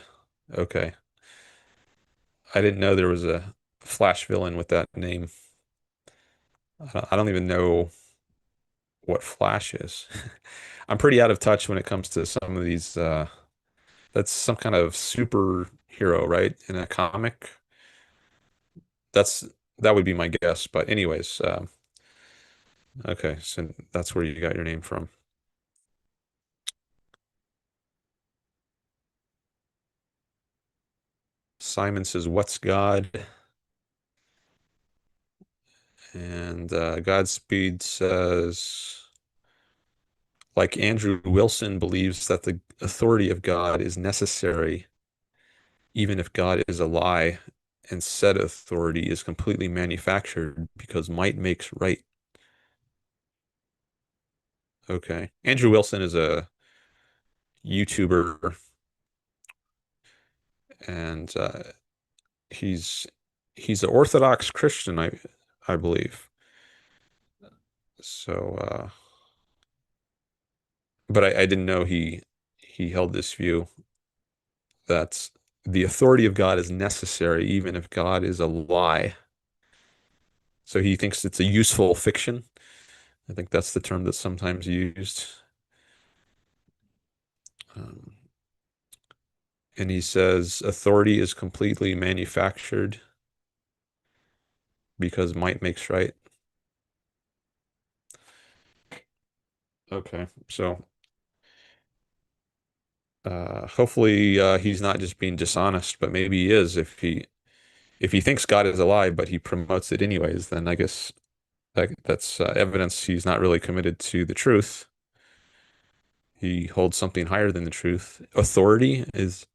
Okay. I didn't know there was a Flash villain with that name. I don't even know what Flash is. I'm pretty out of touch when it comes to some of these. That's some kind of superhero, right? In a comic. That's that would be my guess. But anyways, okay, so that's where you got your name from. Simon says, "What's God?" And Godspeed says, like Andrew Wilson believes that the authority of God is necessary, even if God is a lie, and said authority is completely manufactured because might makes right. Okay. Andrew Wilson is a YouTuber, and he's he's an Orthodox Christian, I believe. So, but I didn't know he held this view that the authority of God is necessary, even if God is a lie. So he thinks it's a useful fiction. I think that's the term that's sometimes used. Um, and he says authority is completely manufactured because might makes right. Okay, so hopefully he's not just being dishonest, but maybe he is. If he thinks God is a lie, but he promotes it anyways, then I guess that's evidence he's not really committed to the truth. He holds something higher than the truth. Authority is,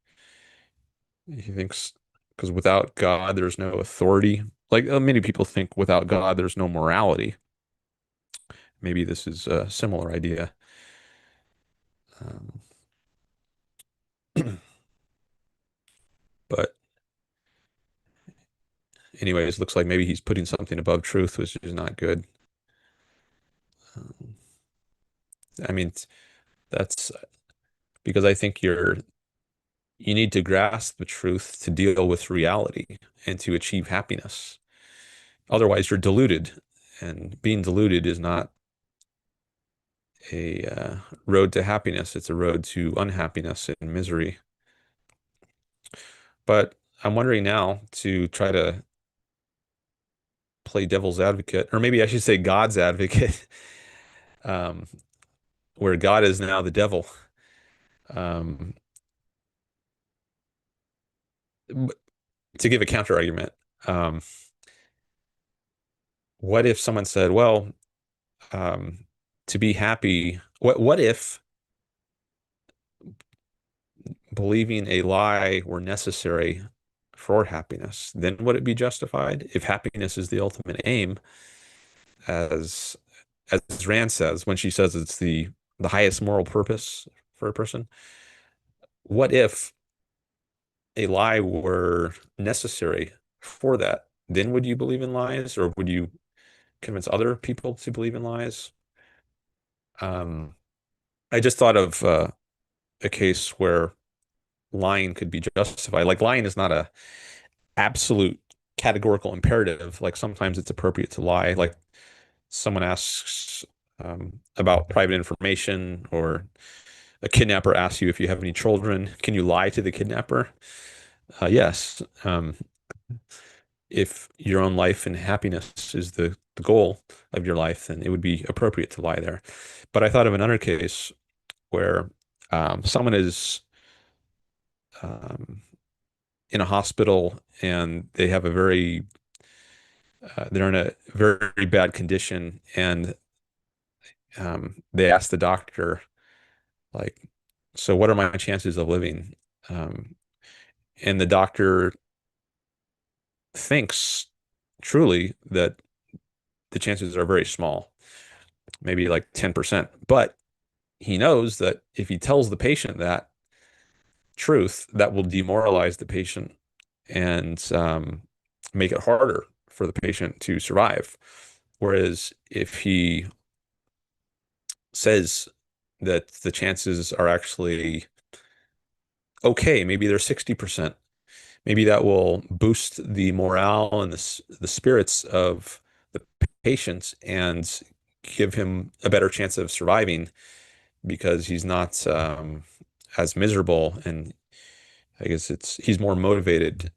he thinks, because without God, there's no authority. Like many people think without God, there's no morality. Maybe this is a similar idea. Um, but anyways, looks like maybe he's putting something above truth, which is not good. Um, I mean, that's because I think you need to grasp the truth to deal with reality and to achieve happiness. Otherwise, you're deluded, and being deluded is not a road to happiness. It's a road to unhappiness and misery. But I'm wondering now to try to play devil's advocate, or maybe I should say God's advocate, um, where God is now the devil. Um, to give a counter argument, um, what if someone said, well, um, to be happy, what if believing a lie were necessary for happiness? Then would it be justified? If happiness is the ultimate aim, as as Rand says, when she says it's the highest moral purpose for a person, what if a lie were necessary for that? Then would you believe in lies, or would you convince other people to believe in lies? Um, I just thought of a case where lying could be justified. Like lying is not a absolute categorical imperative. Like sometimes it's appropriate to lie. Like someone asks about private information, or a kidnapper asks you if you have any children. Can you lie to the kidnapper? Yes. If your own life and happiness is the goal of your life, then it would be appropriate to lie there. But I thought of another case where someone is um, in a hospital and they have a they're in a very bad condition, and they ask the doctor, like, so what are my chances of living? Um, and the doctor thinks truly that the chances are very small, maybe like 10%. But he knows that if he tells the patient that truth, that will demoralize the patient and make it harder for the patient to survive. Whereas if he says that the chances are actually okay, maybe they're 60%, maybe that will boost the morale and the spirits of the patient and give him a better chance of surviving because he's not as miserable, and I guess he's more motivated.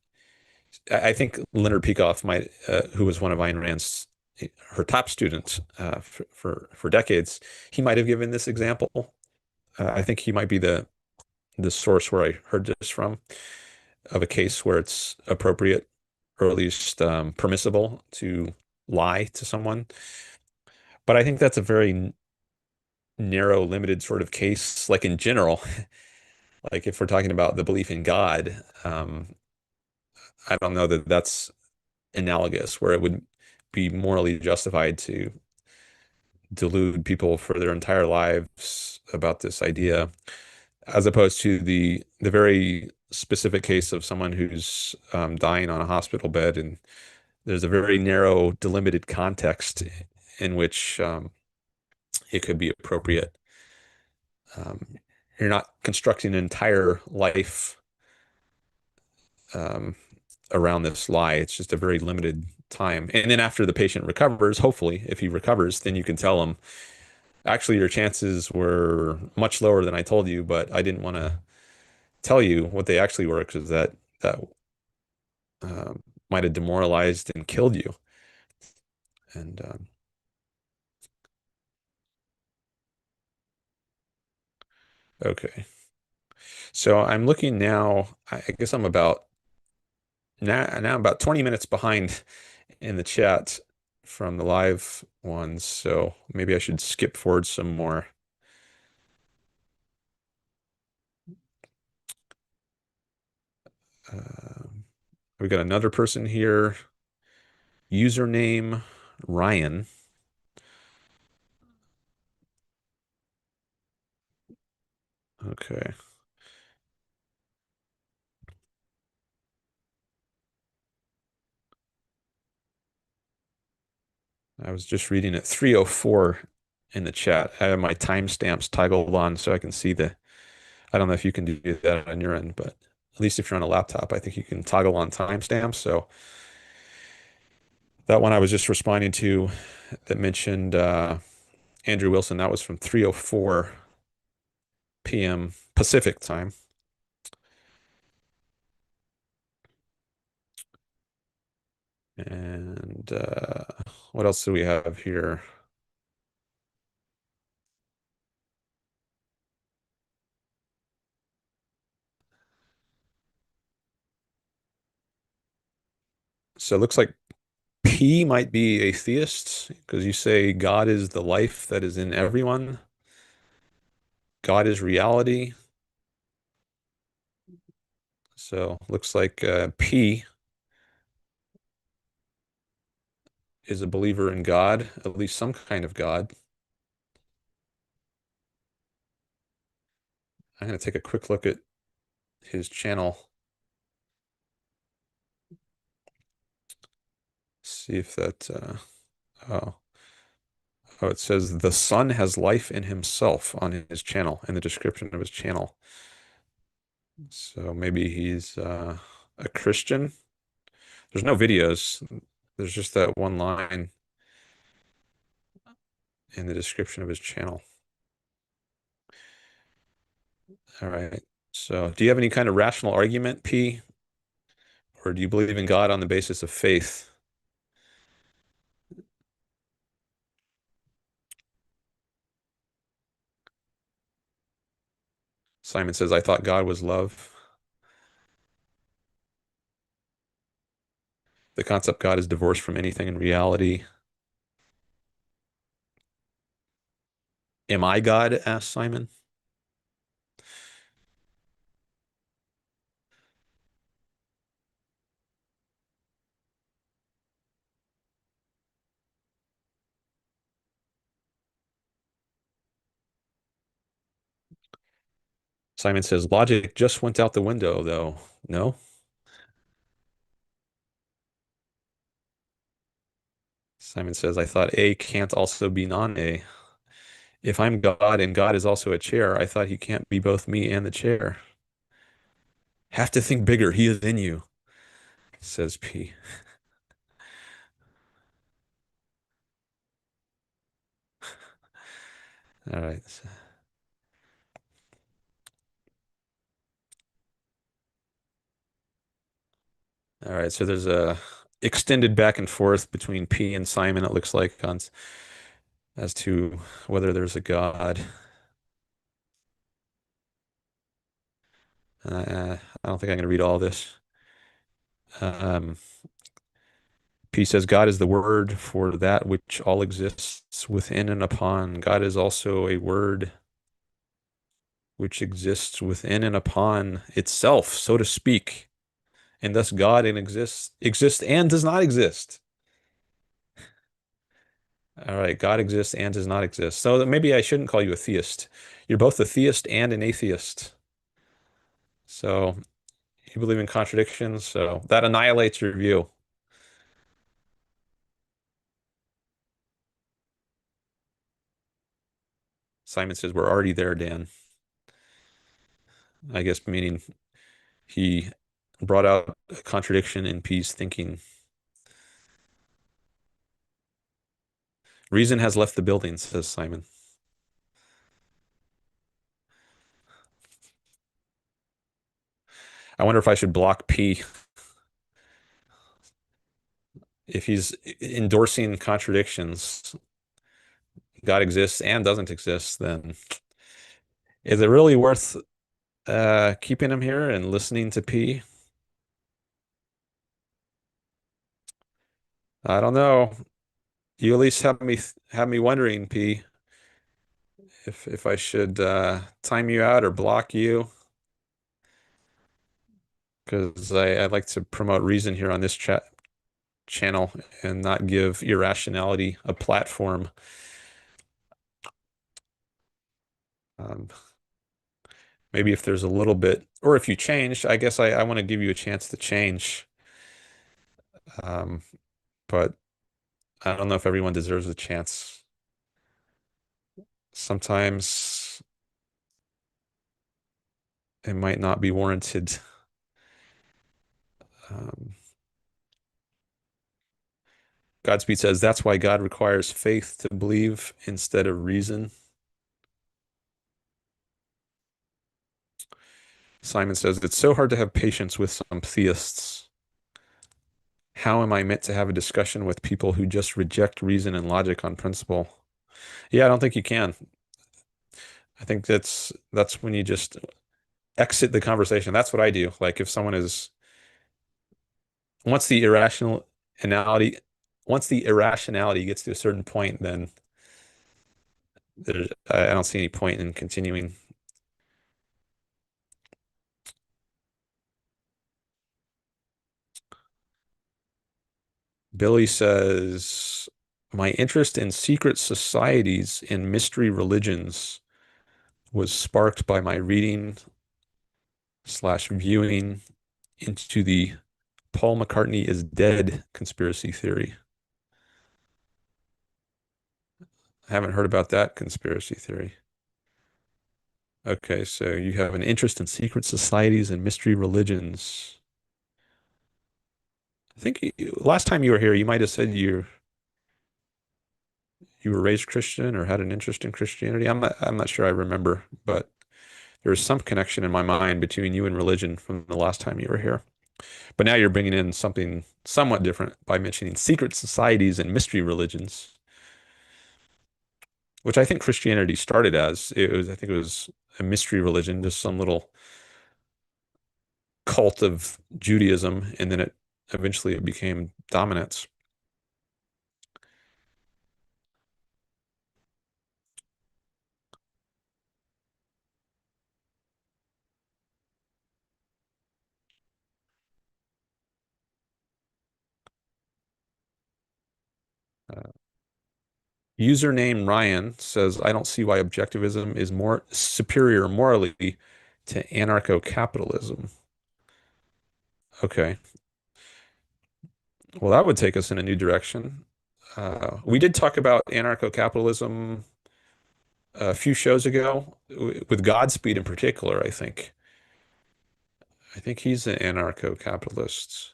I think Leonard Peikoff might, who was one of Ayn Rand's her top student for decades, he might have given this example. I think he might be the source where I heard this from of a case where it's appropriate or at least permissible to lie to someone. But I think that's a very narrow, limited sort of case. Like in general, like if we're talking about the belief in God, I don't know that that's analogous, where it would be morally justified to delude people for their entire lives about this idea, as opposed to the very specific case of someone who's dying on a hospital bed, and there's a very narrow, delimited context in which it could be appropriate. Um, you're not constructing an entire life um, around this lie. It's just a very limited time. And then after the patient recovers, hopefully, if he recovers, then you can tell him, actually, your chances were much lower than I told you, but I didn't want to tell you what they actually were because that um, might have demoralized and killed you. And okay, so I'm looking now. I guess I'm about now about 20 minutes behind in the chat from the live ones, so maybe I should skip forward some more. Um, we got another person here. Username Ryan. Okay. I was just reading at 3:04 in the chat. I have my timestamps toggled on so I can see I don't know if you can do that on your end, but at least if you're on a laptop, I think you can toggle on timestamps. So that one I was just responding to that mentioned Andrew Wilson, that was from 3:04 p.m. Pacific time. And what else do we have here? So it looks like P might be atheist because you say God is the life that is in everyone. God is reality. So looks like P is a believer in God, at least some kind of God. I'm going to take a quick look at his channel. See if that, oh, oh, it says the Son has life in himself on his channel, in the description of his channel. So maybe he's a Christian. There's no videos. There's just that one line in the description of his channel. All right. So do you have any kind of rational argument, P? Or do you believe in God on the basis of faith? Simon says, I thought God was love. The concept God is divorced from anything in reality. Am I God? Asked Simon. Simon says, logic just went out the window, though. No? Simon says, I thought A can't also be non-A. If I'm God and God is also a chair, I thought he can't be both me and the chair. Have to think bigger. He is in you. says P. All right. All right. So there's a extended back and forth between P and Simon, it looks like, on as to whether there's a God. I don't think I'm going to read all this. Um, P says, God is the word for that which all exists within and upon. God is also a word which exists within and upon itself, so to speak. And thus God and exists and does not exist. All right, God exists and does not exist. So maybe I shouldn't call you a theist. You're both a theist and an atheist. So you believe in contradictions, so that annihilates your view. Simon says, we're already there, Dan. I guess meaning he brought out a contradiction in P's thinking. Reason has left the building, says Simon. I wonder if I should block P. If he's endorsing contradictions, God exists and doesn't exist, then is it really worth keeping him here and listening to P? I don't know. You at least have me wondering, P, if I should time you out or block you, because I like to promote reason here on this channel and not give irrationality a platform. Um, maybe if there's a little bit, or if you change, I guess I want to give you a chance to change. Um, but I don't know if everyone deserves a chance. Sometimes it might not be warranted. Um, Godspeed says that's why God requires faith to believe instead of reason. Simon says it's so hard to have patience with some theists. How am I meant to have a discussion with people who just reject reason and logic on principle? Yeah, I don't think you can. I think that's when you just exit the conversation. That's what I do. Like if someone is once the irrationality once the irrationality gets to a certain point, then I don't see any point in continuing. Billy says, my interest in secret societies and mystery religions was sparked by my reading slash viewing into the Paul McCartney is dead conspiracy theory. I haven't heard about that conspiracy theory. Okay, so you have an interest in secret societies and mystery religions. I think last time you were here, you might have said you were raised Christian or had an interest in Christianity. I'm not sure I remember, but there's some connection in my mind between you and religion from the last time you were here. But now you're bringing in something somewhat different by mentioning secret societies and mystery religions, which I think Christianity started as. I think it was a mystery religion, just some little cult of Judaism, and then it eventually it became dominance. Uh, Username Ryan says, I don't see why objectivism is more superior morally to anarcho-capitalism. Okay. Well, that would take us in a new direction. We did talk about anarcho-capitalism a few shows ago with Godspeed in particular, I think. I think he's an anarcho-capitalist.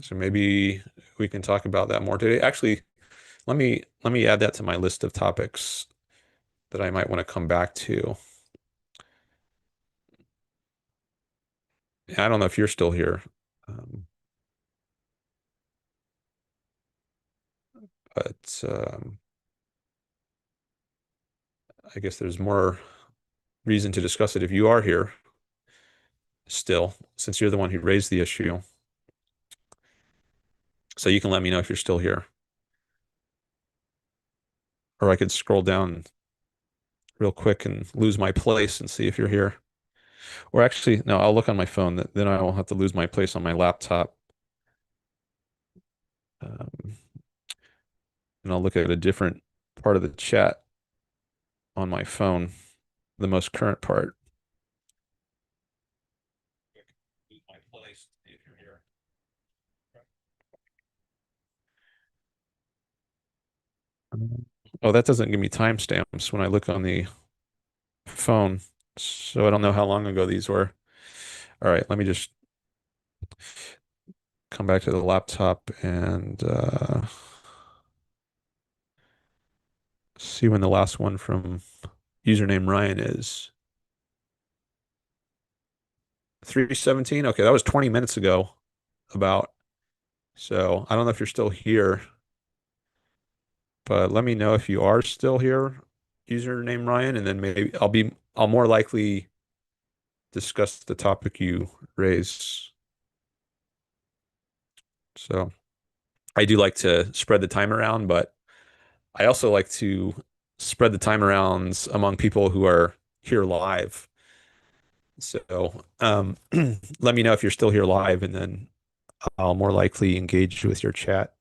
So maybe we can talk about that more today. Actually, let me add that to my list of topics that I might want to come back to. I don't know if you're still here, um, but I guess there's more reason to discuss it if you are here still, since you're the one who raised the issue. So you can let me know if you're still here, or I could scroll down real quick and lose my place and see if you're here. Or actually, no, I'll look on my phone. Then I won't have to lose my place on my laptop. Um, and I'll look at a different part of the chat on my phone, the most current part. Lose my place, see if you're here. Oh, that doesn't give me timestamps when I look on the phone. So I don't know how long ago these were. All right, let me just come back to the laptop and see when the last one from username Ryan is. 3:17. Okay, that was 20 minutes ago about. So I don't know if you're still here, but let me know if you are still here, username Ryan, and then maybe I'll more likely discuss the topic you raise. So I do like to spread the time around, but I also like to spread the time around among people who are here live. So let me know if you're still here live, and then I'll more likely engage with your chat.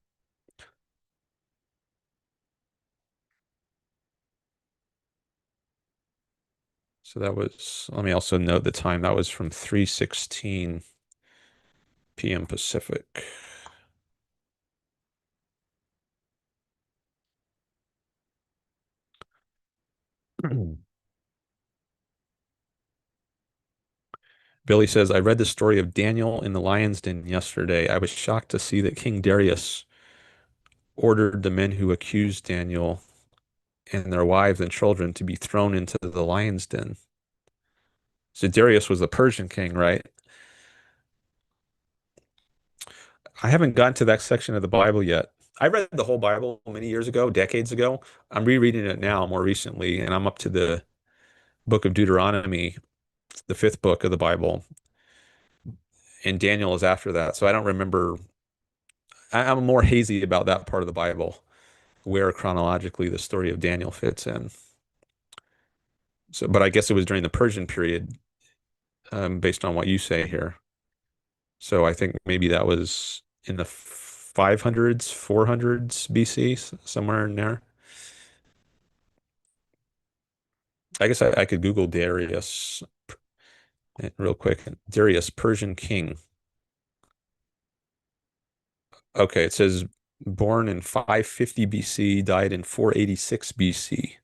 So that was, let me also note the time. That was from 3:16 p.m. Pacific. Billy says, I read the story of Daniel in the lion's den yesterday. I was shocked to see that King Darius ordered the men who accused Daniel and their wives and children to be thrown into the lion's den. So Darius was the Persian king, right? I haven't gotten to that section of the Bible yet. I read the whole Bible many years ago, decades ago. I'm rereading it now more recently, and I'm up to the book of Deuteronomy, the fifth book of the Bible, and Daniel is after that. So I don't remember. I'm more hazy about that part of the Bible, where chronologically the story of Daniel fits in. So, but I guess it was during the Persian period, based on what you say here. So I think maybe that was in the 500s, 400s BC, somewhere in there. I guess I could Google Darius real quick. Darius, Persian king. Okay, it says born in 550 BC, died in 486 BC.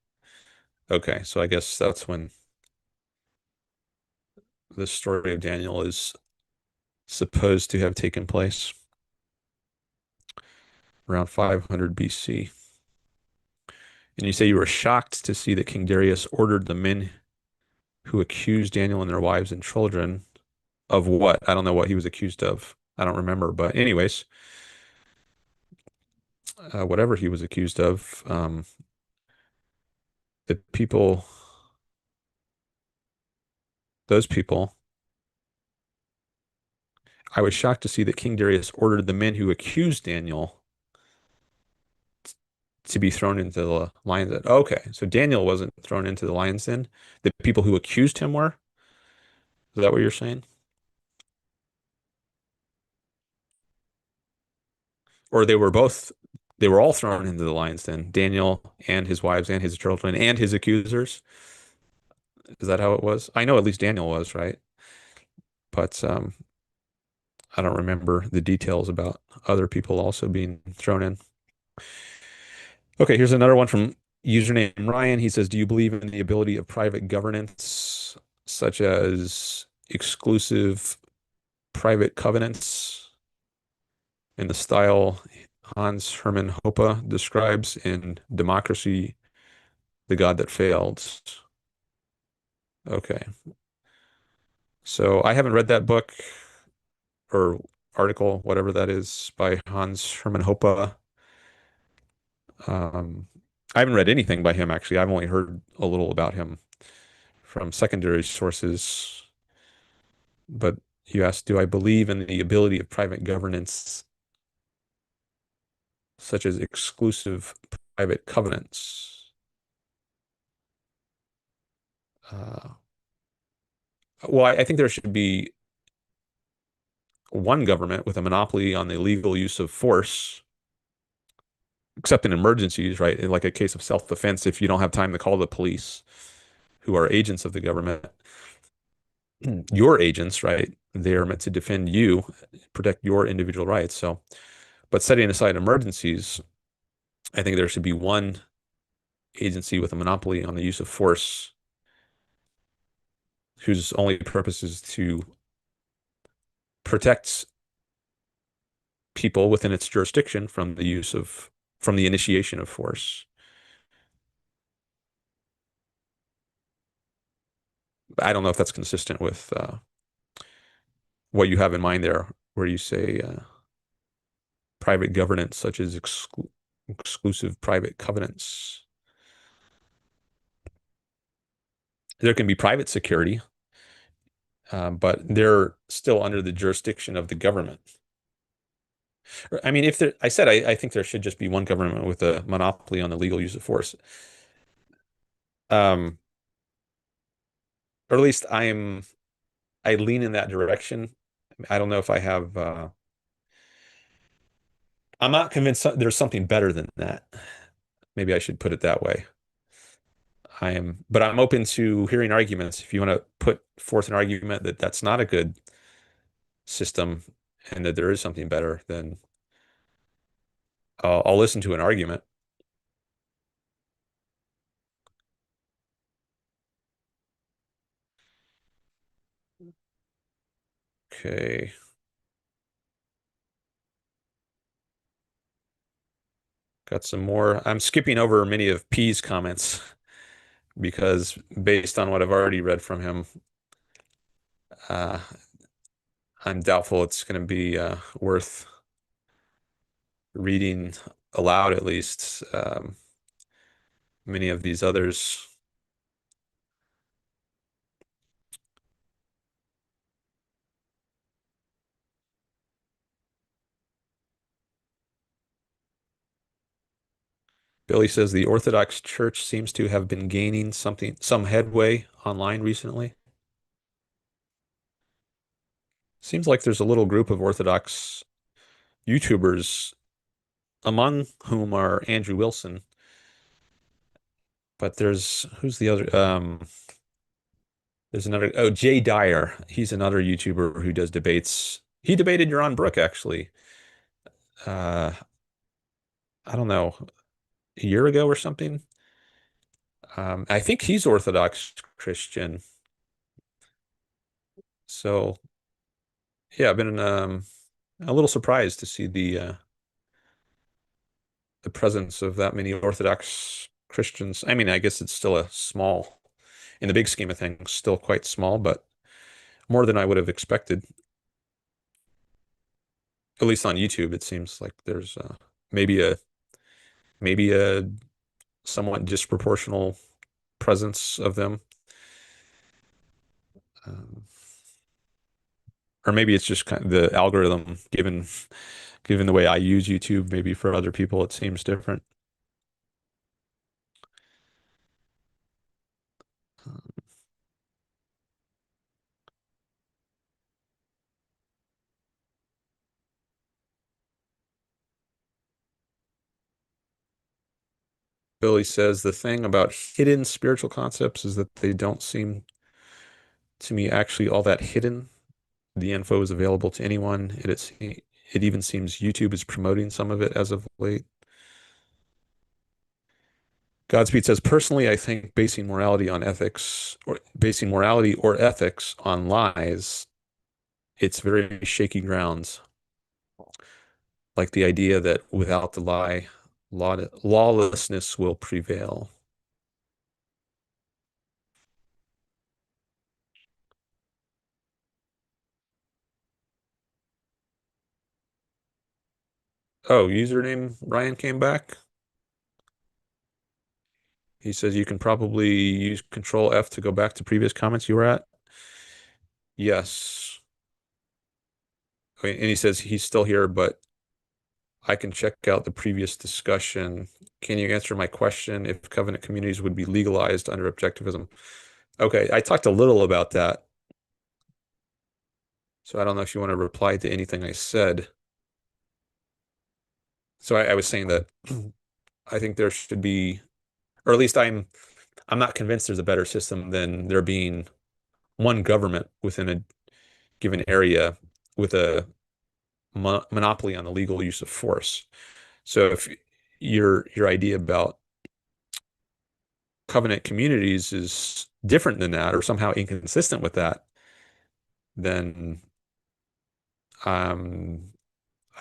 Okay, so I guess that's when the story of Daniel is supposed to have taken place, around 500 BC. And you say you were shocked to see that King Darius ordered the men who accused Daniel and their wives and children of what? I don't know what he was accused of. I don't remember. But anyways, whatever he was accused of, the people, those people, I was shocked to see that King Darius ordered the men who accused Daniel to be thrown into the lion's den. Okay, so Daniel wasn't thrown into the lion's den. The people who accused him were? Is that what you're saying? Or they were all thrown into the lion's den, Daniel and his wives and his children and his accusers. Is that how it was? I know at least Daniel was, right? But I don't remember the details about other people also being thrown in. Okay, here's another one from username Ryan. He says, do you believe in the ability of private governance, such as exclusive private covenants? in the style Hans Hermann Hoppe describes in Democracy, the God That Failed. Okay. So I haven't read that book or article, whatever that is, by Hans Hermann Hoppe. Um, I haven't read anything by him, actually. I've only heard a little about him from secondary sources. But you asked, do I believe in the ability of private governance, such as exclusive private covenants? Uh, well, I think there should be one government with a monopoly on the legal use of force, except in emergencies, right? In like a case of self-defense, if you don't have time to call the police, who are agents of the government, your agents, right? They're meant to defend you, protect your individual rights. So, but setting aside emergencies, I think there should be one agency with a monopoly on the use of force whose only purpose is to protect people within its jurisdiction from from the initiation of force. I don't know if that's consistent with what you have in mind there, where you say private governance, such as exclusive private covenants. There can be private security, but they're still under the jurisdiction of the government. I mean, if there, I said I think there should just be one government with a monopoly on the legal use of force. Um, or at least I lean in that direction. I don't know if I have. I'm not convinced there's something better than that. Maybe I should put it that way. But I'm open to hearing arguments. If you want to put forth an argument that that's not a good system and that there is something better, then I'll listen to an argument. Okay, got some more. I'm skipping over many of P's comments because based on what I've already read from him, uh, I'm doubtful it's going to be worth reading aloud, at least. Many of these others. Billy says the Orthodox Church seems to have been gaining some headway online recently. Seems like there's a little group of Orthodox YouTubers, among whom are Andrew Wilson, but who's the other? There's another, oh, Jay Dyer. He's another YouTuber who does debates. He debated Yaron Brook, actually. Uh, I don't know, a year ago or something. I think he's Orthodox Christian. So yeah, I've been a little surprised to see the presence of that many Orthodox Christians. I mean, I guess it's still in the big scheme of things, still quite small, but more than I would have expected. At least on YouTube, it seems like there's maybe a maybe a somewhat disproportional presence of them. Um, or maybe it's just kind of the algorithm given the way I use YouTube, maybe for other people it seems different. Billy says the thing about hidden spiritual concepts is that they don't seem to me actually all that hidden. The info is available to anyone. It even seems YouTube is promoting some of it as of late. Godspeed says, personally, I think basing morality or ethics on lies, it's very shaky grounds. like the idea that without the lie, lawlessness will prevail. Oh, username Ryan came back. He says you can probably use Control F to go back to previous comments you were at. Yes. Okay, and he says he's still here, but I can check out the previous discussion. Can you answer my question if covenant communities would be legalized under objectivism? Okay, I talked a little about that, so I don't know if you want to reply to anything I said. So I was saying that I think there should be, or at least I'm not convinced there's a better system than there being one government within a given area with a monopoly on the legal use of force. So if your idea about covenant communities is different than that or somehow inconsistent with that, then um,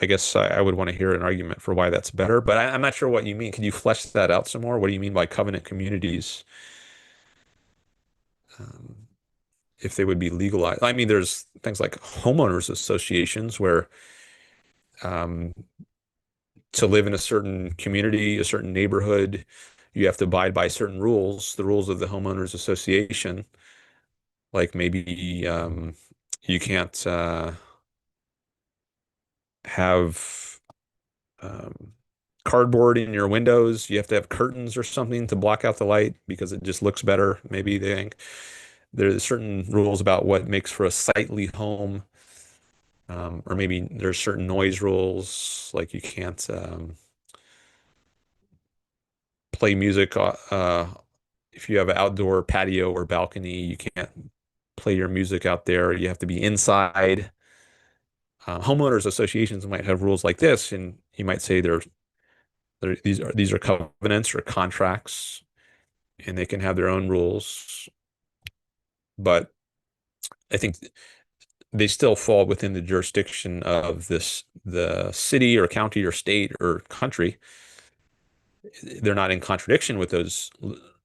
I guess I would want to hear an argument for why that's better. But I'm not sure what you mean. Can you flesh that out some more? What do you mean by covenant communities? Um, if they would be legalized. I mean, there's things like homeowners associations where um, to live in a certain community, a certain neighborhood, you have to abide by certain rules, the rules of the homeowners association. Like maybe you can't have um, cardboard in your windows. You have to have curtains or something to block out the light because it just looks better. Maybe they think there's certain rules about what makes for a sightly home. Or maybe there's certain noise rules, like you can't play music if you have an outdoor patio or balcony, you can't play your music out there. You have to be inside. Homeowners associations might have rules like this, and you might say these are covenants or contracts, and they can have their own rules. But I think they still fall within the jurisdiction of the city or county or state or country. They're not in contradiction with those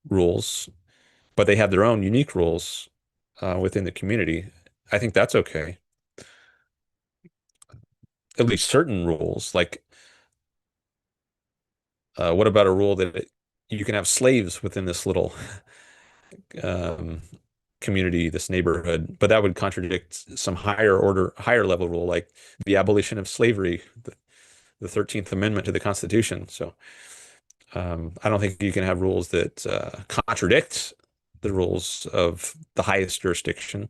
rules, but they have their own unique rules within the community. I think that's okay. At least certain rules, like what about a rule that you can have slaves within this little um, community, this neighborhood, but that would contradict some higher order, higher level rule, like the abolition of slavery, the 13th Amendment to the Constitution. So I don't think you can have rules that contradict the rules of the highest jurisdiction.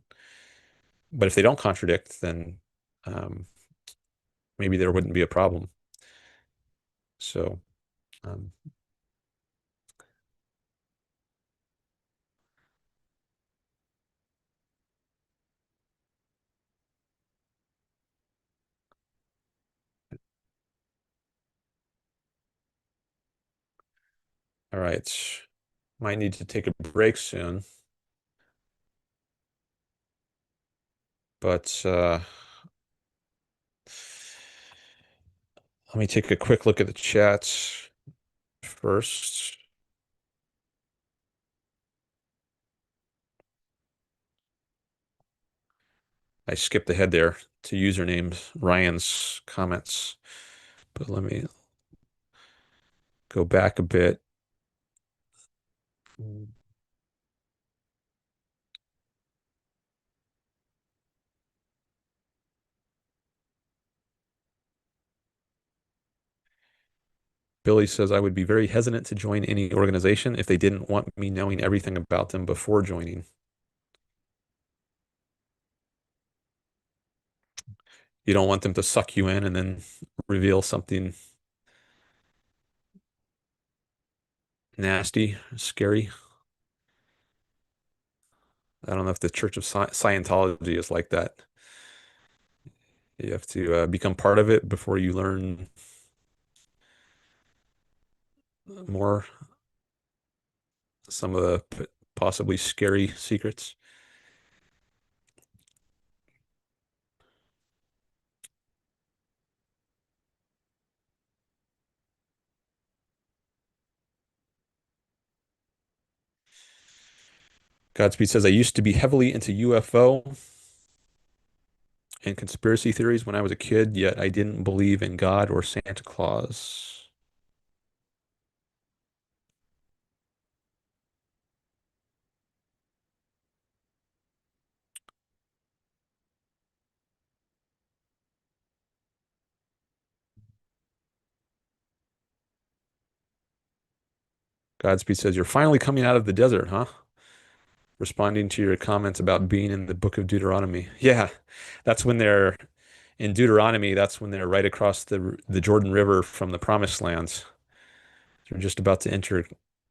But if they don't contradict, then um, maybe there wouldn't be a problem. So, um, all right. Might need to take a break soon, but let me take a quick look at the chats first. I skipped ahead there to username Ryan's comments, but let me go back a bit. Billy says I would be very hesitant to join any organization if they didn't want me knowing everything about them before joining. You don't want them to suck you in and then reveal something nasty, scary. I don't know if the Church of Scientology is like that. You have to become part of it before you learn more, some of the possibly scary secrets. Godspeed says, I used to be heavily into UFO and conspiracy theories when I was a kid, yet I didn't believe in God or Santa Claus. Godspeed says, you're finally coming out of the desert, huh? Responding to your comments about being in the book of Deuteronomy. Yeah, that's when they're in Deuteronomy, that's when they're right across the Jordan River from the Promised Lands. They're just about to enter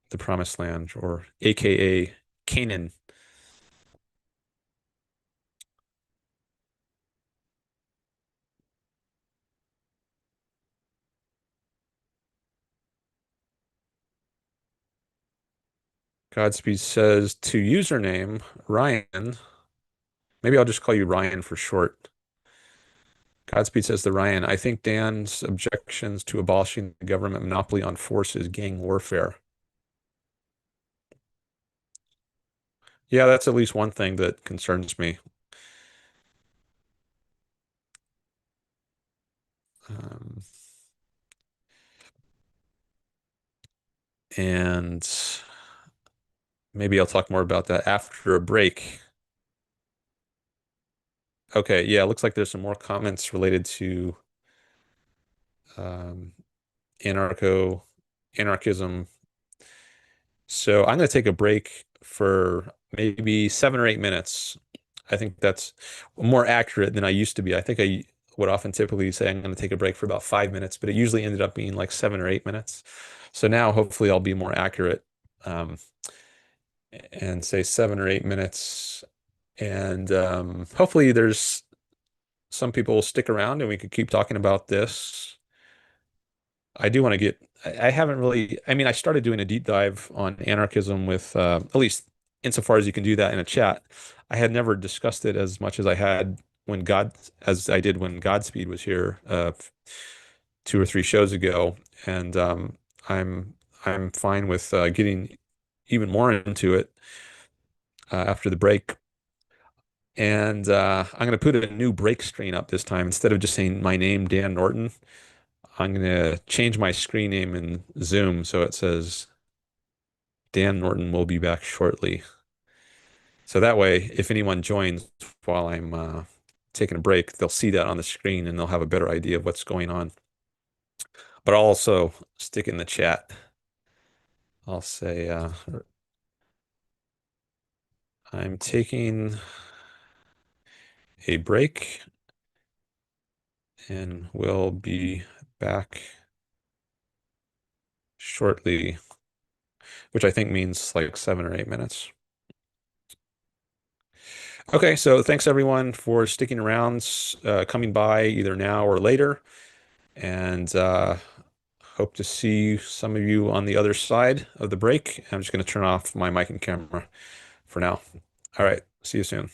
the Promised Land, or AKA Canaan. Godspeed says to username Ryan. Maybe I'll just call you Ryan for short. Godspeed says to Ryan, I think Dan's objections to abolishing the government monopoly on force is gang warfare. Yeah, that's at least one thing that concerns me. Um, and maybe I'll talk more about that after a break. Okay, yeah, it looks like there's some more comments related to um, anarcho anarchism. So I'm going to take a break for maybe 7 or 8 minutes. I think that's more accurate than I used to be. I think I would often typically say I'm going to take a break for about 5 minutes, but it usually ended up being like 7 or 8 minutes. So now hopefully I'll be more accurate, um, and say 7 or 8 minutes. And hopefully there's some people will stick around and we could keep talking about this. I do want to get, I haven't really, I mean, I started doing a deep dive on anarchism with, at least insofar as you can do that in a chat. I had never discussed it as much as I had as I did when Godspeed was here, 2 or 3 shows ago. And I'm, I'm fine with getting even more into it after the break. And I'm going to put a new break screen up this time. Instead of just saying my name, Dan Norton, I'm going to change my screen name in Zoom so it says Dan Norton will be back shortly. So that way, if anyone joins while I'm taking a break, they'll see that on the screen and they'll have a better idea of what's going on. But I'll also stick in the chat. I'll say, I'm taking a break and will be back shortly, which I think means like 7 or 8 minutes. Okay, so thanks everyone for sticking around, coming by either now or later, and hope to see some of you on the other side of the break. I'm just going to turn off my mic and camera for now. All right, see you soon.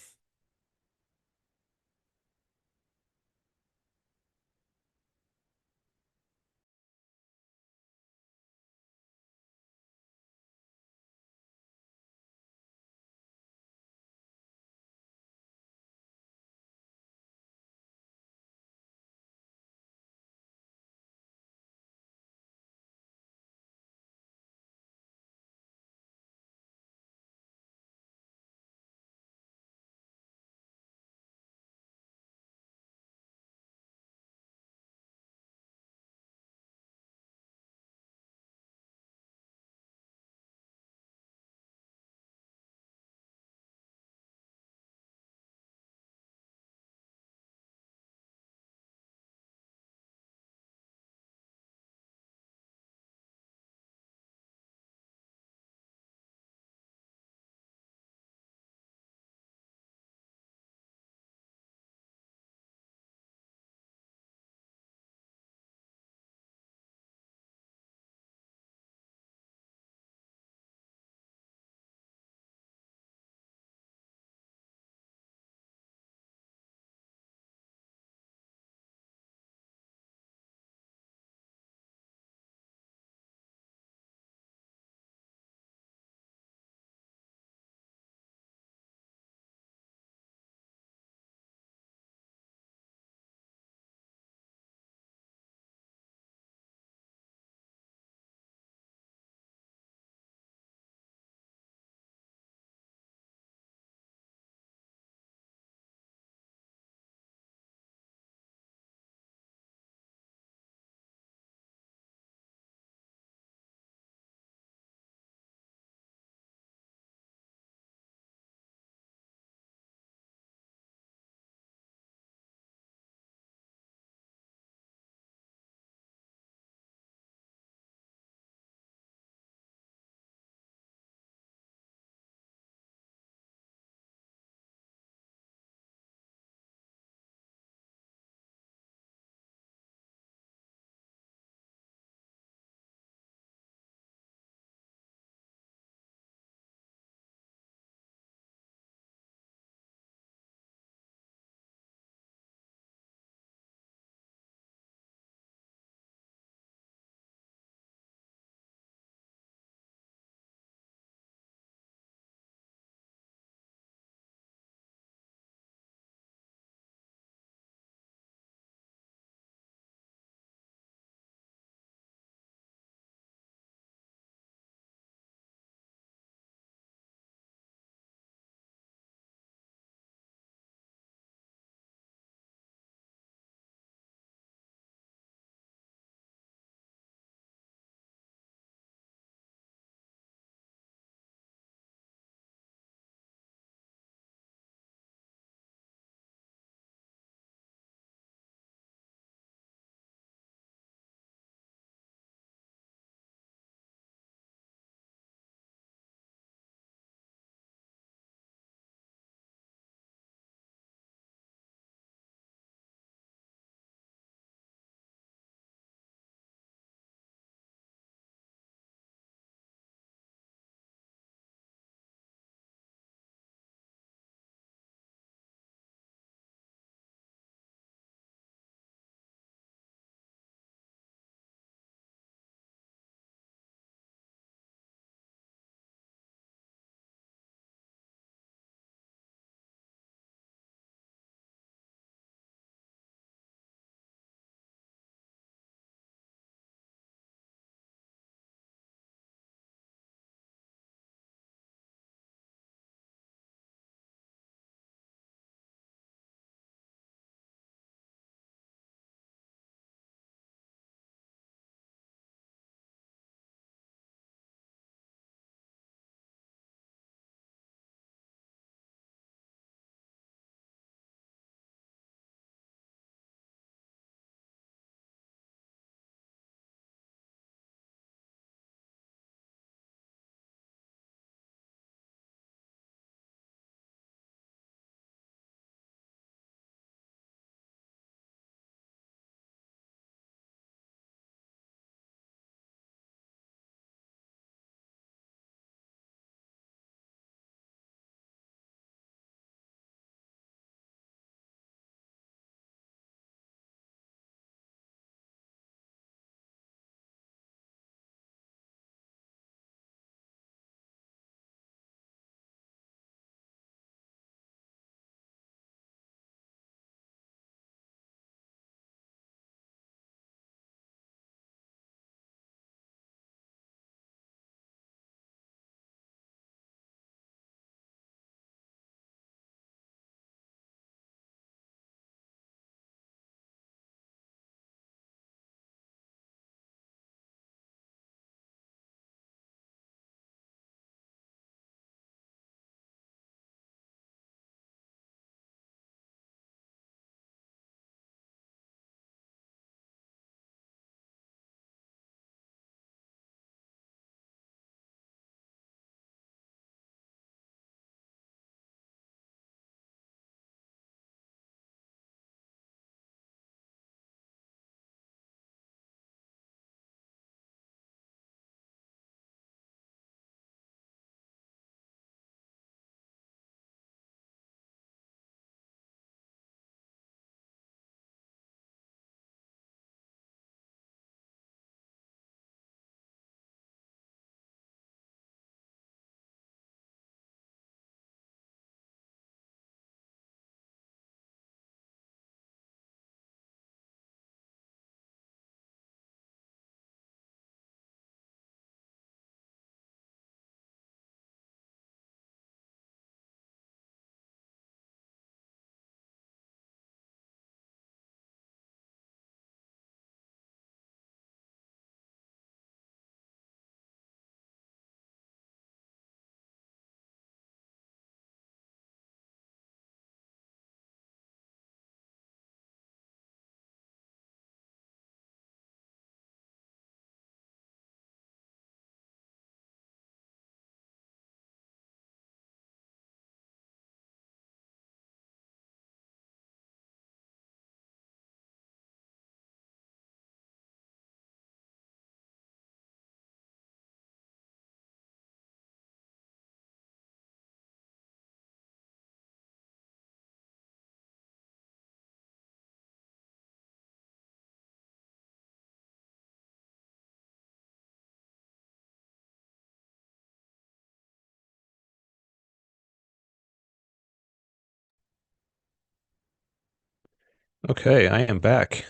Okay, I am back.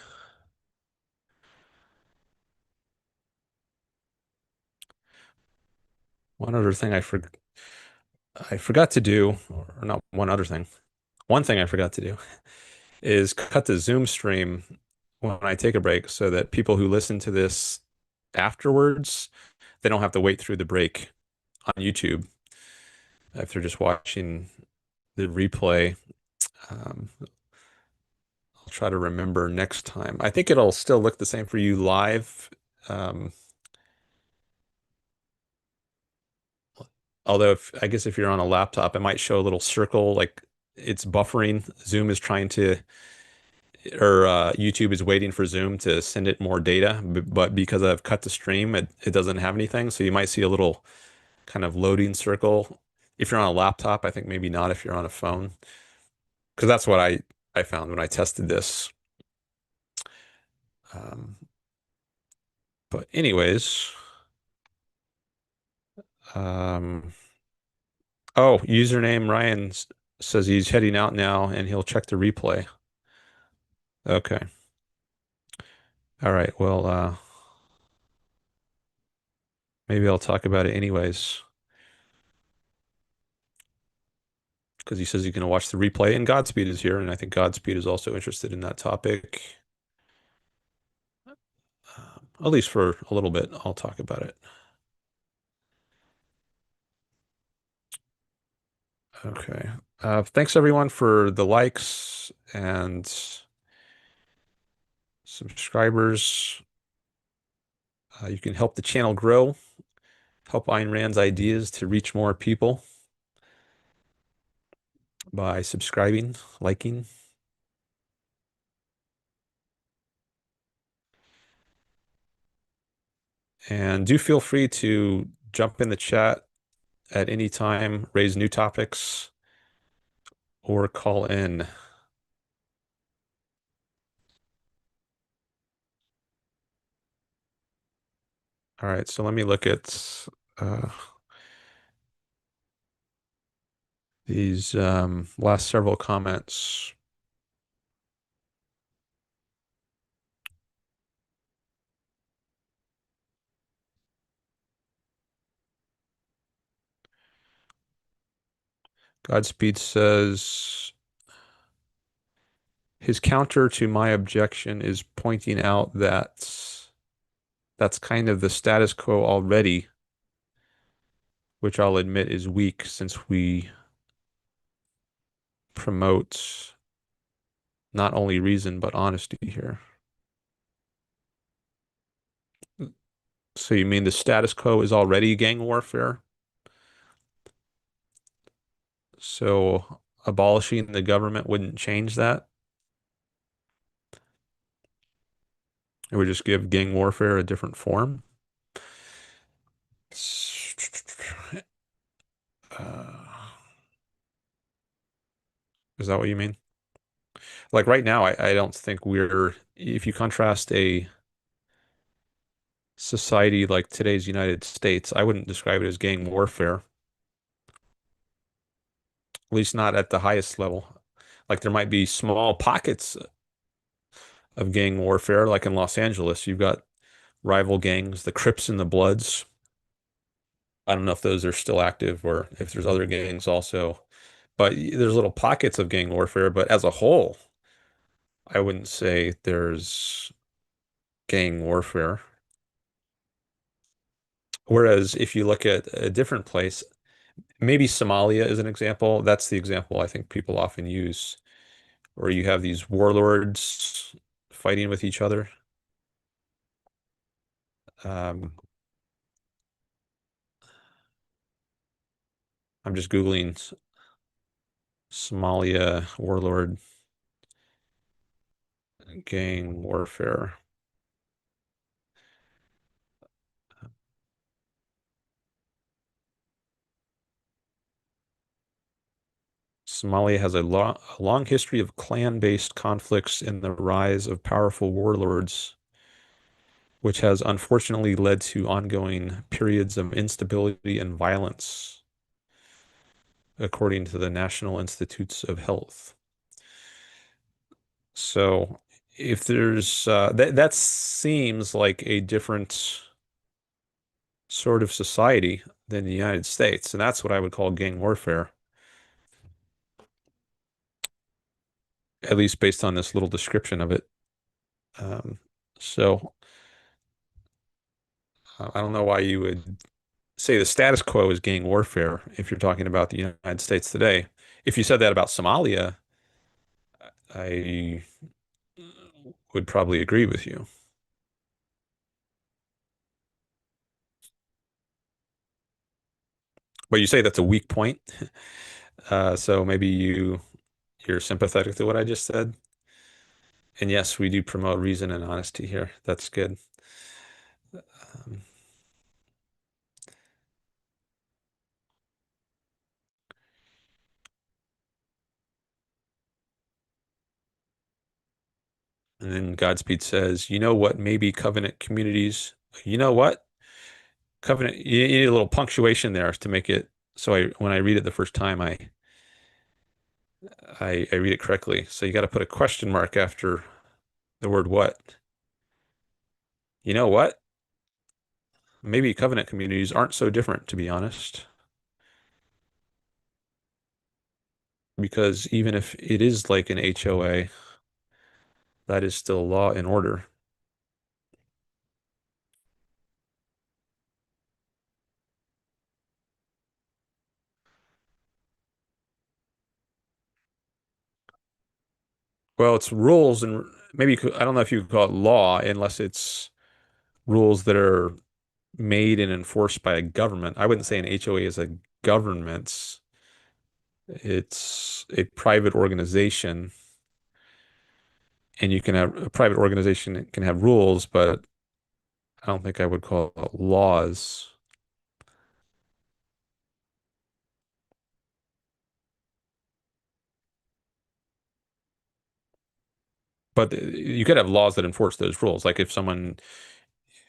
One other thing I forgot to do, or not one other thing. One thing I forgot to do is cut the Zoom stream when I take a break so that people who listen to this afterwards, they don't have to wait through the break on YouTube if they're just watching the replay. I'll try to remember next time. I think it'll still look the same for you live. Um, Although I guess if you're on a laptop, it might show a little circle like it's buffering. Zoom is trying to, or YouTube is waiting for Zoom to send it more data. But because I've cut the stream, it doesn't have anything. So you might see a little kind of loading circle. If you're on a laptop, I think maybe not if you're on a phone. Because that's what I found when I tested this. Um, but anyways, um, oh, username Ryan says he's heading out now and he'll check the replay. Okay. All right. Well, maybe I'll talk about it anyways, because he says he's going to watch the replay, and Godspeed is here, and I think Godspeed is also interested in that topic. At least for a little bit, I'll talk about it. Okay. Thanks everyone for the likes and subscribers. You can help the channel grow, help Ayn Rand's ideas to reach more people by subscribing, liking, and do feel free to jump in the chat at any time, raise new topics, or call in. All right, so let me look at uh, these last several comments. Godspeed says his counter to my objection is pointing out that that's kind of the status quo already, which I'll admit is weak since we promote not only reason but honesty here. So you mean the status quo is already gang warfare? So abolishing the government wouldn't change that? It would just give gang warfare a different form? Uh, is that what you mean? Like right now, I don't think if you contrast a society like today's United States, I wouldn't describe it as gang warfare, at least not at the highest level. Like there might be small pockets of gang warfare, like in Los Angeles, you've got rival gangs, the Crips and the Bloods. I don't know if those are still active or if there's other gangs also, but there's little pockets of gang warfare. But as a whole, I wouldn't say there's gang warfare. Whereas if you look at a different place, maybe Somalia is an example. That's the example I think people often use, where you have these warlords fighting with each other. Um, I'm just Googling Somalia warlord gang warfare. Somalia has a long history of clan-based conflicts and the rise of powerful warlords, which has unfortunately led to ongoing periods of instability and violence, according to the National Institutes of Health. So if there's that seems like a different sort of society than the United States, and that's what I would call gang warfare, at least based on this little description of it. Um, so I don't know why you would say the status quo is gang warfare if you're talking about the United States today. If you said that about Somalia, I would probably agree with you. But you say that's a weak point. So maybe you're sympathetic to what I just said. And yes, we do promote reason and honesty here. That's good. Um, and then Godspeed says, you know what? Maybe covenant communities. You know what? Covenant. You need a little punctuation there to make it so when I read it the first time, I read it correctly. So you got to put a question mark after the word what. You know what? Maybe covenant communities aren't so different, to be honest, because even if it is like an HOA, that is still law and order. Well, it's rules and maybe I don't know if you could call it law unless it's rules that are made and enforced by a government. I wouldn't say an HOA is a government. It's a private organization, and you can have a private organization that can have rules, but I don't think I would call it laws. But you could have laws that enforce those rules. Like if someone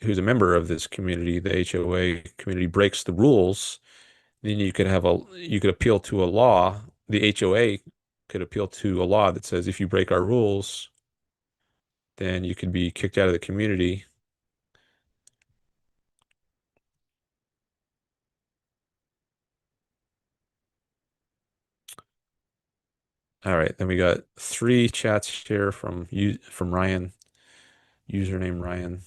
who's a member of this community, the HOA community, breaks the rules, then you could appeal to a law. The HOA could appeal to a law that says if you break our rules, then you could be kicked out of the community. All right, then we got three chats here from Ryan, username Ryan.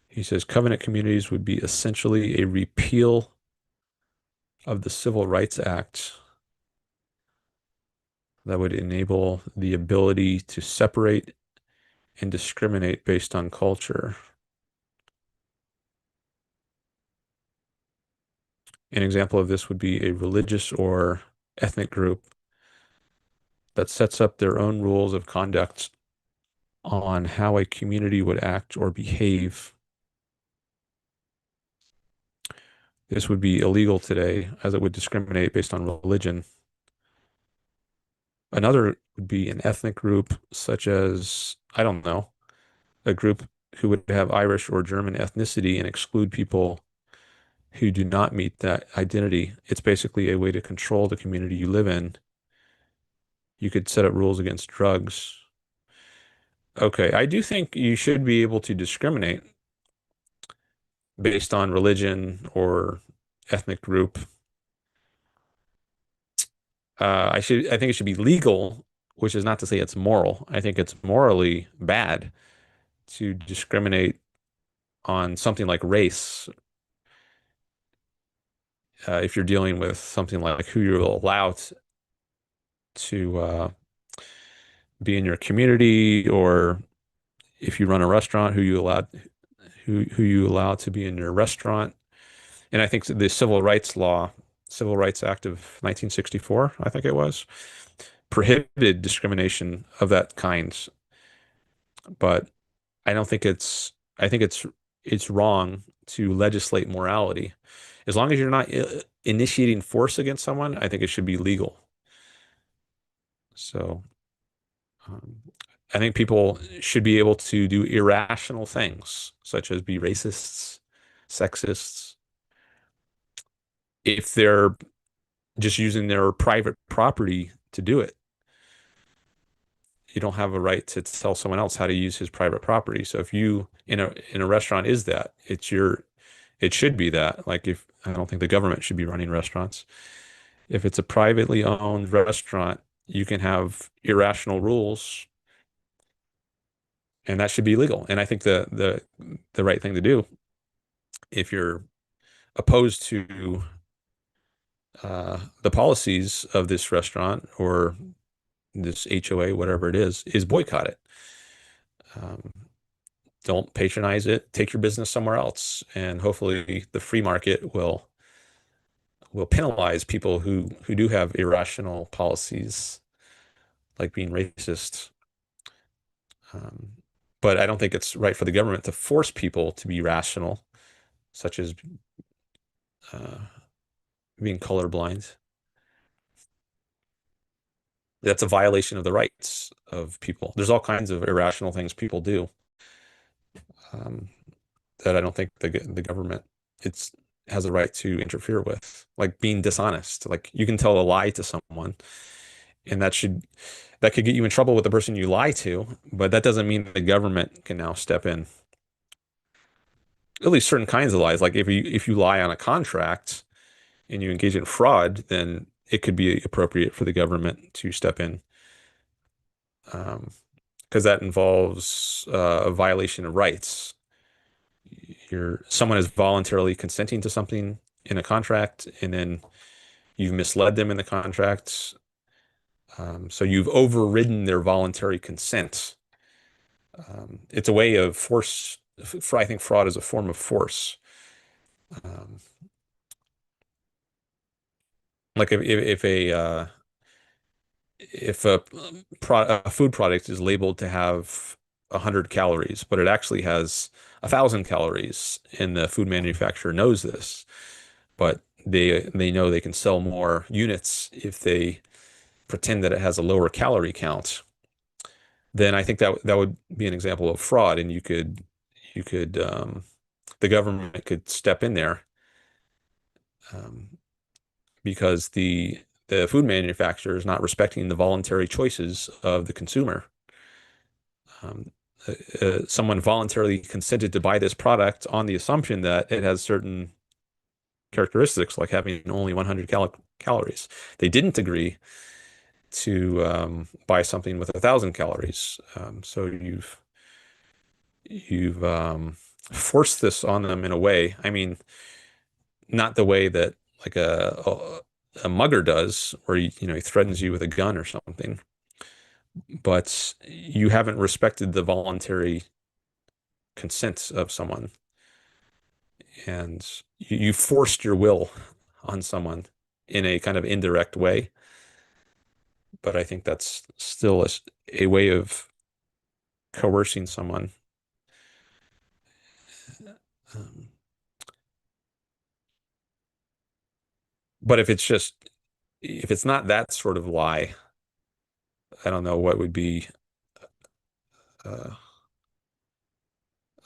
He says covenant communities would be essentially a repeal of the Civil Rights Act that would enable the ability to separate and discriminate based on culture. An example of this would be a religious or ethnic group that sets up their own rules of conduct on how a community would act or behave. This would be illegal today as it would discriminate based on religion. Another would be an ethnic group such as, I don't know, a group who would have Irish or German ethnicity and exclude people who do not meet that identity. It's basically a way to control the community you live in. You could set up rules against drugs. Okay, I do think you should be able to discriminate based on religion or ethnic group. I think it should be legal, which is not to say it's moral. I think it's morally bad to discriminate on something like race, if you're dealing with something like who you're allowed to be in your community, or if you run a restaurant, who you allow to be in your restaurant. And I think the Civil Rights Act of 1964, I think it was, prohibited discrimination of that kind. But I don't think I think it's wrong to legislate morality. As long as you're not initiating force against someone, I think it should be legal. So um, I think people should be able to do irrational things, such as be racists, sexists, if they're just using their private property to do it. you don't have a right to tell someone else how to use his private property. So if you in a restaurant is that, it should be that. Like if I don't think the government should be running restaurants. If it's a privately owned restaurant, you can have irrational rules and that should be legal. And I think the right thing to do if you're opposed to the policies of this restaurant or this HOA, whatever it is boycott it. Um, don't patronize it. Take your business somewhere else, and hopefully the free market will penalize people who do have irrational policies, like being racist. Um, but I don't think it's right for the government to force people to be rational, such as uh, being colorblind. That's a violation of the rights of people. There's all kinds of irrational things people do um, that I don't think the government it's has a right to interfere with, like being dishonest. Like you can tell a lie to someone, and that could get you in trouble with the person you lie to, but that doesn't mean the government can now step in. At least certain kinds of lies, like if you lie on a contract and you engage in fraud, then it could be appropriate for the government to step in. Um, because that involves a violation of rights. Someone is voluntarily consenting to something in a contract, and then you've misled them in the contract. So you've overridden their voluntary consent. It's a way of force. I think fraud is a form of force. Um, like if a food product is labeled to have 100 calories, but it actually has 1,000 calories, and the food manufacturer knows this, but they know they can sell more units if they pretend that it has a lower calorie count, then I think that would be an example of fraud, and you could the government could step in there um, because the food manufacturer is not respecting the voluntary choices of the consumer. Um, Someone voluntarily consented to buy this product on the assumption that it has certain characteristics, like having only 100 calories. They didn't agree to buy something with 1,000 calories. So you've forced this on them in a way. I mean, not the way that like a mugger does, where he threatens you with a gun or something, but you haven't respected the voluntary consent of someone, and you forced your will on someone in a kind of indirect way. But I think that's still a way of coercing someone. Um, but if it's not that sort of lie, I don't know what would be. Uh,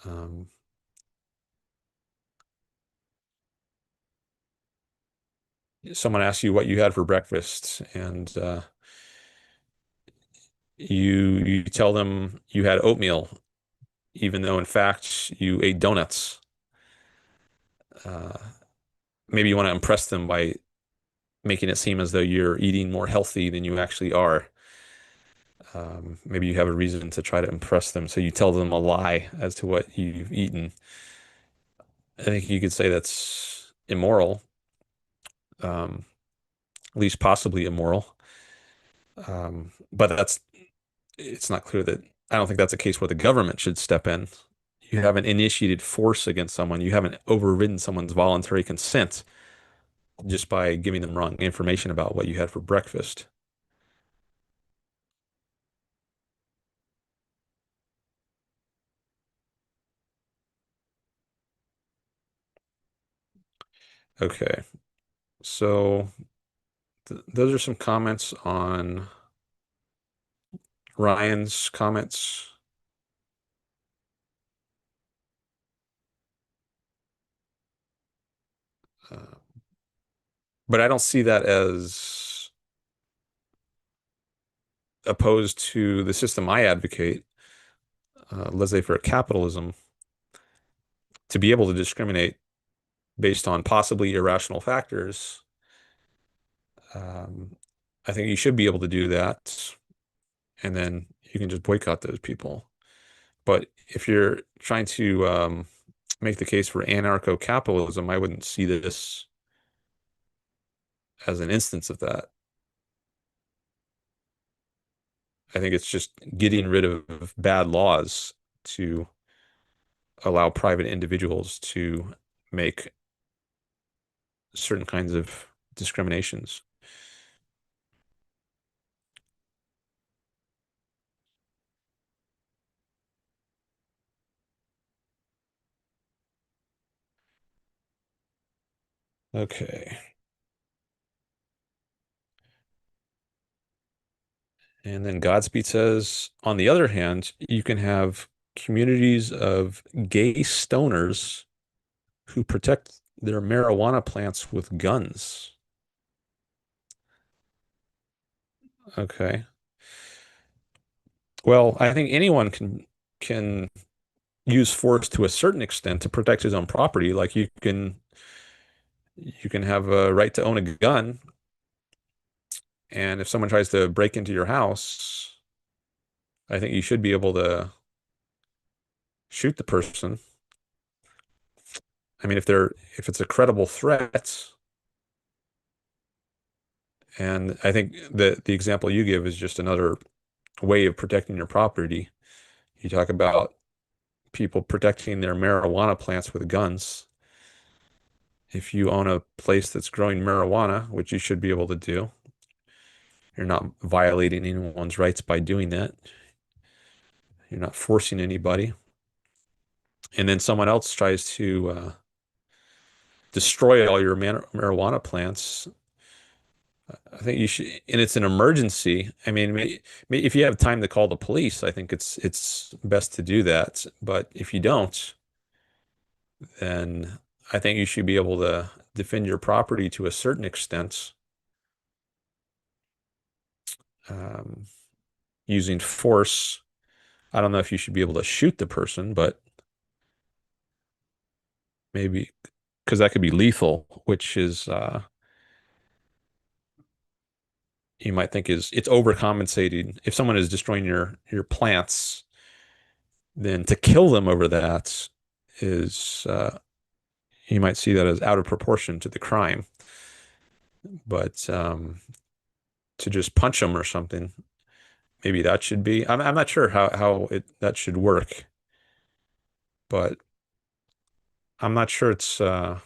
um, Someone asks you what you had for breakfast, and you tell them you had oatmeal, even though in fact you ate donuts. Uh, Maybe you want to impress them by making it seem as though you're eating more healthy than you actually are. Maybe you have a reason to try to impress them, so you tell them a lie as to what you've eaten. I think you could say that's immoral, um, at least possibly immoral. But it's not clear that I don't think that's a case where the government should step in. You haven't initiated force against someone. You haven't overridden someone's voluntary consent just by giving them wrong information about what you had for breakfast. Okay, so those are some comments on Ryan's comments. Uh, but I don't see that as opposed to the system I advocate, laissez-faire capitalism, to be able to discriminate based on possibly irrational factors, um, I think you should be able to do that, and then you can just boycott those people. But if you're trying to make the case for anarcho-capitalism, I wouldn't see this as an instance of that. I think it's just getting rid of bad laws to allow private individuals to make certain kinds of discriminations. Okay. And then Godspeed says, on the other hand, you can have communities of gay stoners who protect their marijuana plants with guns. Okay. Well, I think anyone can use force to a certain extent to protect his own property. Like you can have a right to own a gun, and if someone tries to break into your house, I think you should be able to shoot the person. I mean, if it's a credible threat, and I think the example you give is just another way of protecting your property. You talk about people protecting their marijuana plants with guns. If you own a place that's growing marijuana, which you should be able to do, you're not violating anyone's rights by doing that. You're not forcing anybody. And then someone else tries to destroy all your marijuana plants. I think you should, and it's an emergency. I mean, if you have time to call the police, I think it's best to do that. But if you don't, then I think you should be able to defend your property to a certain extent, um, using force. I don't know if you should be able to shoot the person, but maybe because that could be lethal, which is you might think is it's overcompensating. If someone is destroying your plants, then to kill them over that is you might see that as out of proportion to the crime. But to just punch them or something, maybe that should be. I'm not sure how that should work, but I'm not sure it's. I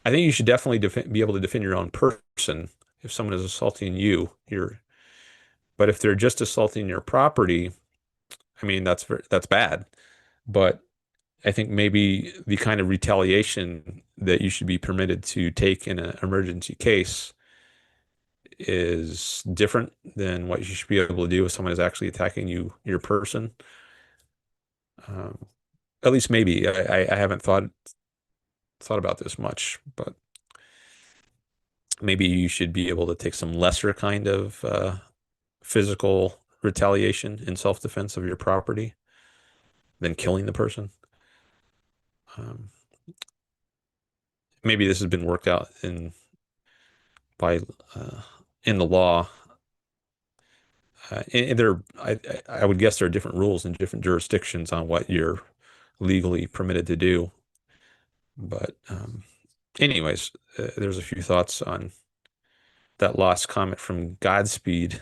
think you should definitely be able to defend your own person if someone is assaulting you. But if they're just assaulting your property, I mean that's bad. But I think maybe the kind of retaliation that you should be permitted to take in an emergency case is different than what you should be able to do if someone is actually attacking your person. Um, at least maybe I haven't thought about this much, but maybe you should be able to take some lesser kind of physical retaliation in self-defense of your property than killing the person. Um, maybe this has been worked out by uh, in the law. And I would guess there are different rules in different jurisdictions on what you're legally permitted to do. But anyways, there's a few thoughts on that last comment from Godspeed.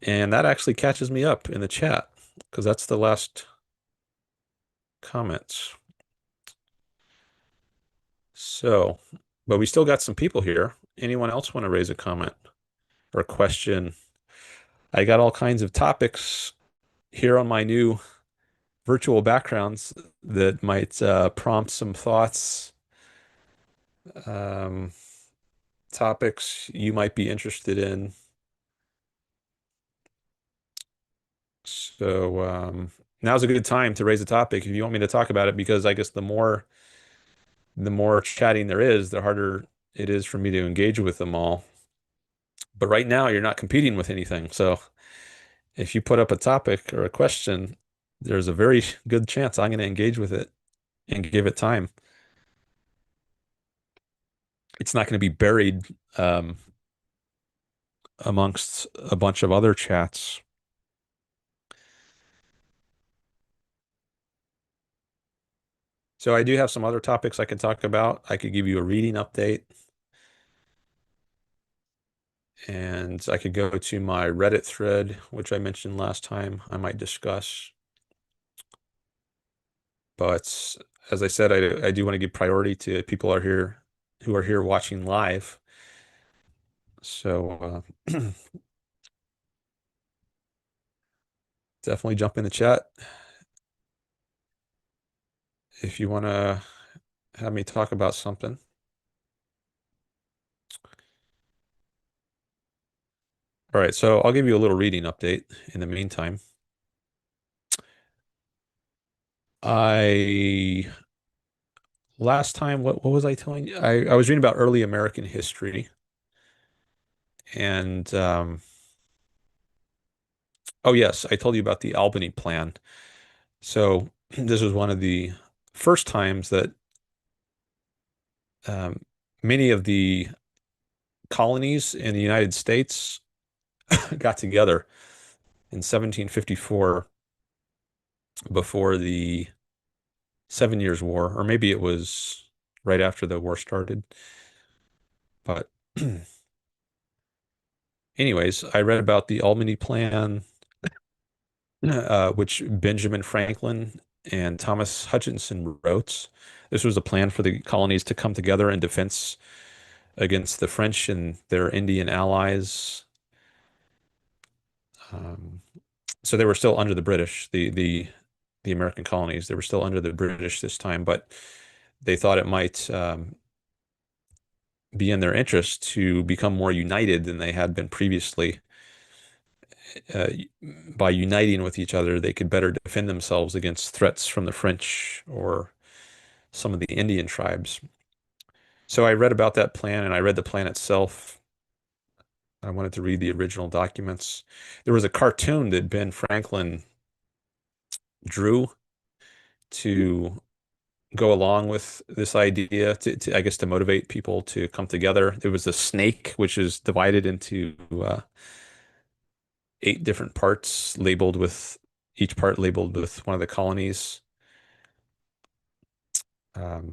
And that actually catches me up in the chat because that's the last comments. So, but we still got some people here. Anyone else want to raise a comment or a question? I got all kinds of topics here on my new virtual backgrounds that might prompt some thoughts, um, topics you might be interested in. So now's a good time to raise a topic if you want me to talk about it, because I guess the more chatting there is, the harder it is for me to engage with them all. But right now, you're not competing with anything. So if you put up a topic or a question, there's a very good chance I'm going to engage with it and give it time. It's not going to be buried amongst a bunch of other chats. So I do have some other topics I can talk about. I could give you a reading update, and I could go to my Reddit thread, which I mentioned last time I might discuss. But as I said, I do want to give priority to people who are here watching live. So definitely jump in the chat if you want to have me talk about something. All right, so I'll give you a little reading update in the meantime. I last time, what was I telling you? I was reading about early American history, and oh yes, I told you about the Albany plan. So this was one of the first times that um, many of the colonies in the United States got together in 1754 before the Seven Years' War, or maybe it was right after the war started. But anyways, I read about the Albany Plan, which Benjamin Franklin and Thomas Hutchinson wrote. This was a plan for the colonies to come together in defense against the French and their Indian allies. Um, so they were still under the British, the American colonies. They were still under the British this time, but they thought it might be in their interest to become more united than they had been previously. Uh, by uniting with each other, they could better defend themselves against threats from the French or some of the Indian tribes. So I read about that plan and I read the plan itself. I wanted to read the original documents. There was a cartoon that Ben Franklin drew to go along with this idea I guess, to motivate people to come together. There was a snake, which is divided into eight different parts, labeled with each part labeled with one of the colonies.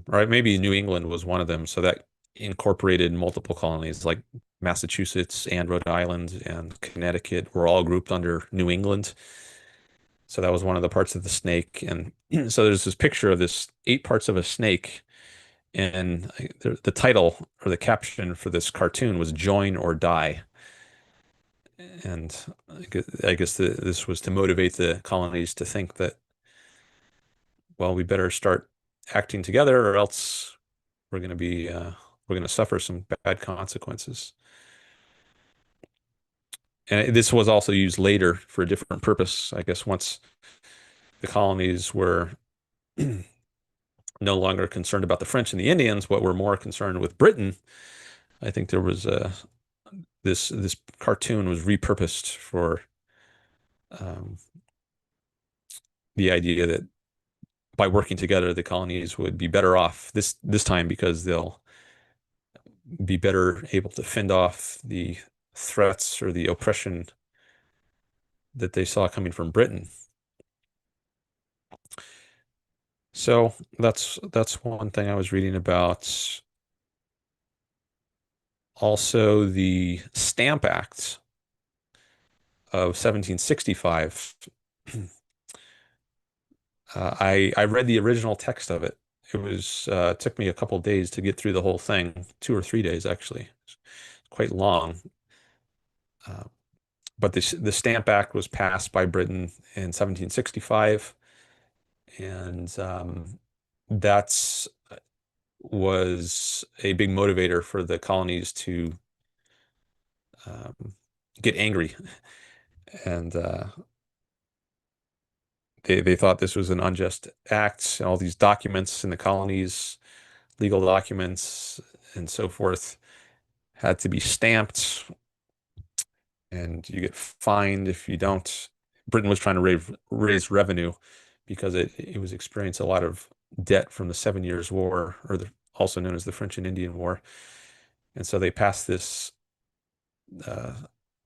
Or maybe New England was one of them. So that incorporated multiple colonies like Massachusetts and Rhode Island and Connecticut were all grouped under New England. So that was one of the parts of the snake. And so there's this picture of this eight parts of a snake. And the title or the caption for this cartoon was Join or Die. And I guess this was to motivate the colonies to think that, well, we better start acting together or else we're going to be we're going to suffer some bad consequences. And this was also used later for a different purpose. I guess once the colonies were no longer concerned about the French and the Indians, but were more concerned with Britain, I think there was this cartoon was repurposed for um, the idea that by working together, the colonies would be better off this time because they'll be better able to fend off the threats or the oppression that they saw coming from Britain. So that's one thing I was reading about. Also, the Stamp Act of 1765. I read the original text of it. It took me a couple days to get through the whole thing, 2 or 3 days actually. It's quite long. Uh, but the Stamp Act was passed by Britain in 1765, and that's was a big motivator for the colonies to um, get angry, and they thought this was an unjust act. All these documents in the colonies, legal documents, and so forth, had to be stamped and you get fined if you don't. Britain was trying to raise revenue because it was experiencing a lot of debt from the Seven Years' War, or also known as the French and Indian War. And so they passed this uh,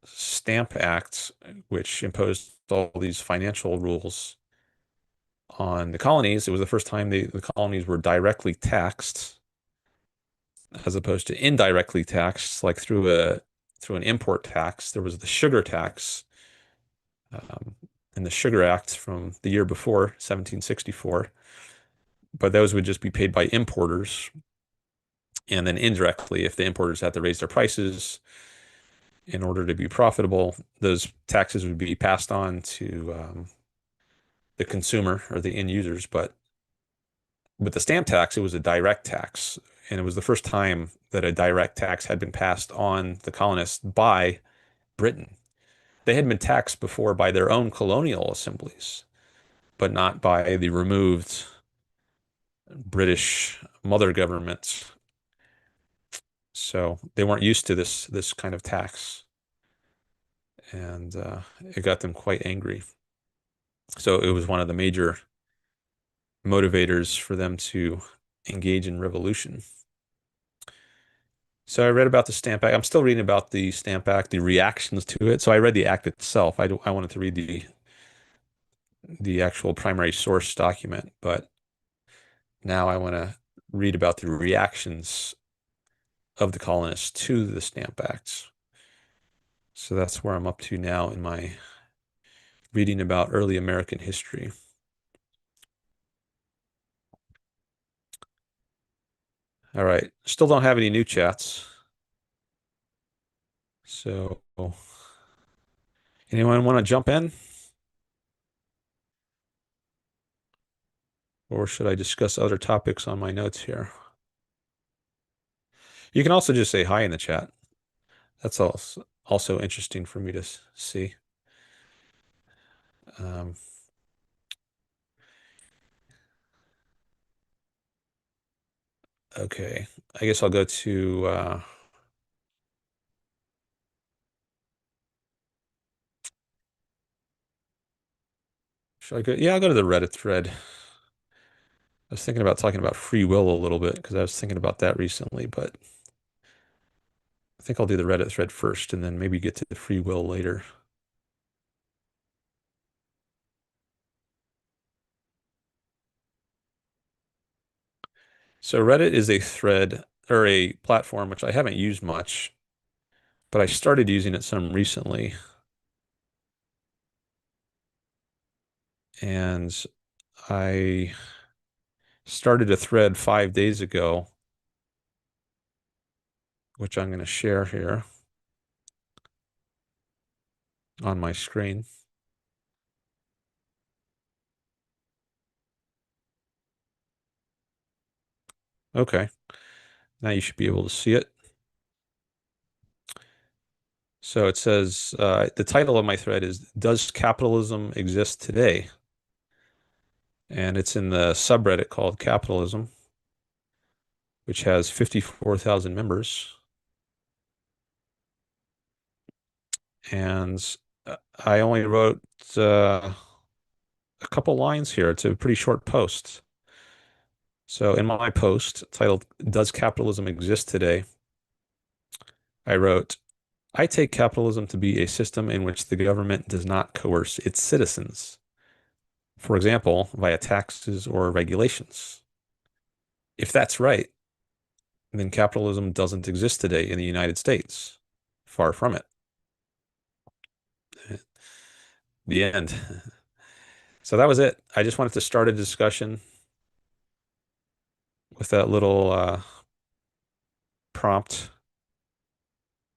Stamp Act, which imposed all these financial rules on the colonies. It was the first time the colonies were directly taxed as opposed to indirectly taxed, like through an import tax. There was the sugar tax, um, in the Sugar Act from the year before, 1764, but those would just be paid by importers. And then indirectly, if the importers had to raise their prices in order to be profitable, those taxes would be passed on to the consumer or the end users. But with the stamp tax, it was a direct tax. And it was the first time that a direct tax had been passed on the colonists by Britain. They had been taxed before by their own colonial assemblies, but not by the removed British mother government. So they weren't used to this kind of tax, and it got them quite angry. So it was one of the major motivators for them to engage in revolution. So I read about the Stamp Act. I'm still reading about the Stamp Act, the reactions to it. So I read the act itself. I wanted to read the actual primary source document, but now I want to read about the reactions of the colonists to the Stamp Act. So that's where I'm up to now in my reading about early American history. All right. Still don't have any new chats. So anyone want to jump in? Or should I discuss other topics on my notes here? You can also just say hi in the chat. That's also interesting for me to see. Um, okay. I guess I'll go to should I go? Yeah, I'll go to the Reddit thread. I was thinking about talking about free will a little bit because I was thinking about that recently, but I think I'll do the Reddit thread first and then maybe get to the free will later. So Reddit is a thread or a platform which I haven't used much, but I started using it some recently. And I started a thread 5 days ago, which I'm going to share here on my screen. Okay, now you should be able to see it. So it says, the title of my thread is, Does Capitalism Exist Today? And it's in the subreddit called Capitalism, which has 54,000 members. And I only wrote a couple lines here. It's a pretty short post. So in my post titled, Does Capitalism Exist Today? I wrote, I take capitalism to be a system in which the government does not coerce its citizens, for example, via taxes or regulations. If that's right, then capitalism doesn't exist today in the United States. Far from it. The end. So that was it. I just wanted to start a discussion with that little prompt.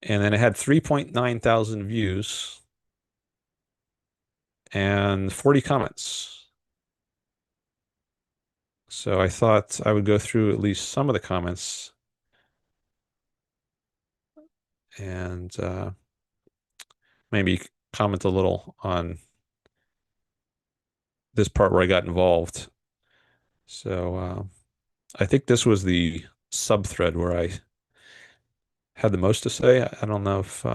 And then it had 3.9 thousand views and 40 comments. So I thought I would go through at least some of the comments and maybe comment a little on this part where I got involved. So I think this was the sub-thread where I had the most to say. I don't know if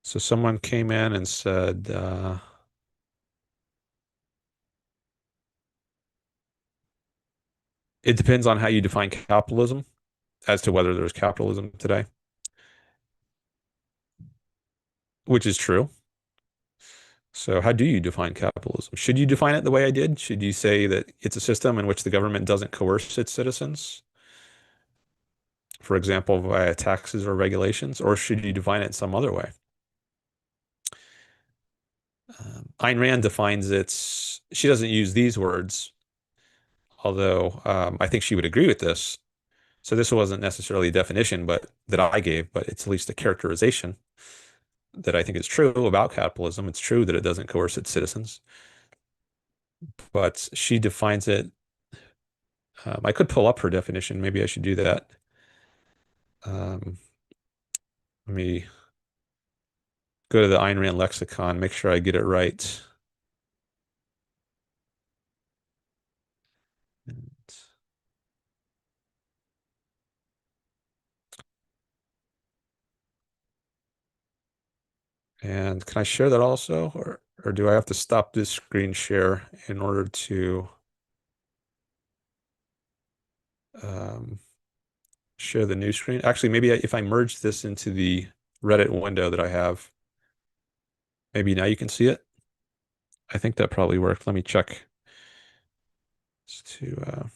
So someone came in and said, it depends on how you define capitalism as to whether there's capitalism today, which is true. So how do you define capitalism? Should you define it the way I did? Should you say that it's a system in which the government doesn't coerce its citizens, for example, via taxes or regulations, or should you define it some other way? Ayn Rand defines its, she doesn't use these words, although I think she would agree with this. So this wasn't necessarily a definition, but that I gave, but it's at least a characterization that I think is true about capitalism. It's true that it doesn't coerce its citizens, but she defines it. I could pull up her definition. Maybe I should do that. Um, Let me go to the Ayn Rand lexicon, make sure I get it right. And can I share that also, or do I have to stop this screen share in order to um, share the new screen? Actually, maybe if I merge this into the Reddit window that I have, maybe now you can see it. I think that probably worked. Let me check. To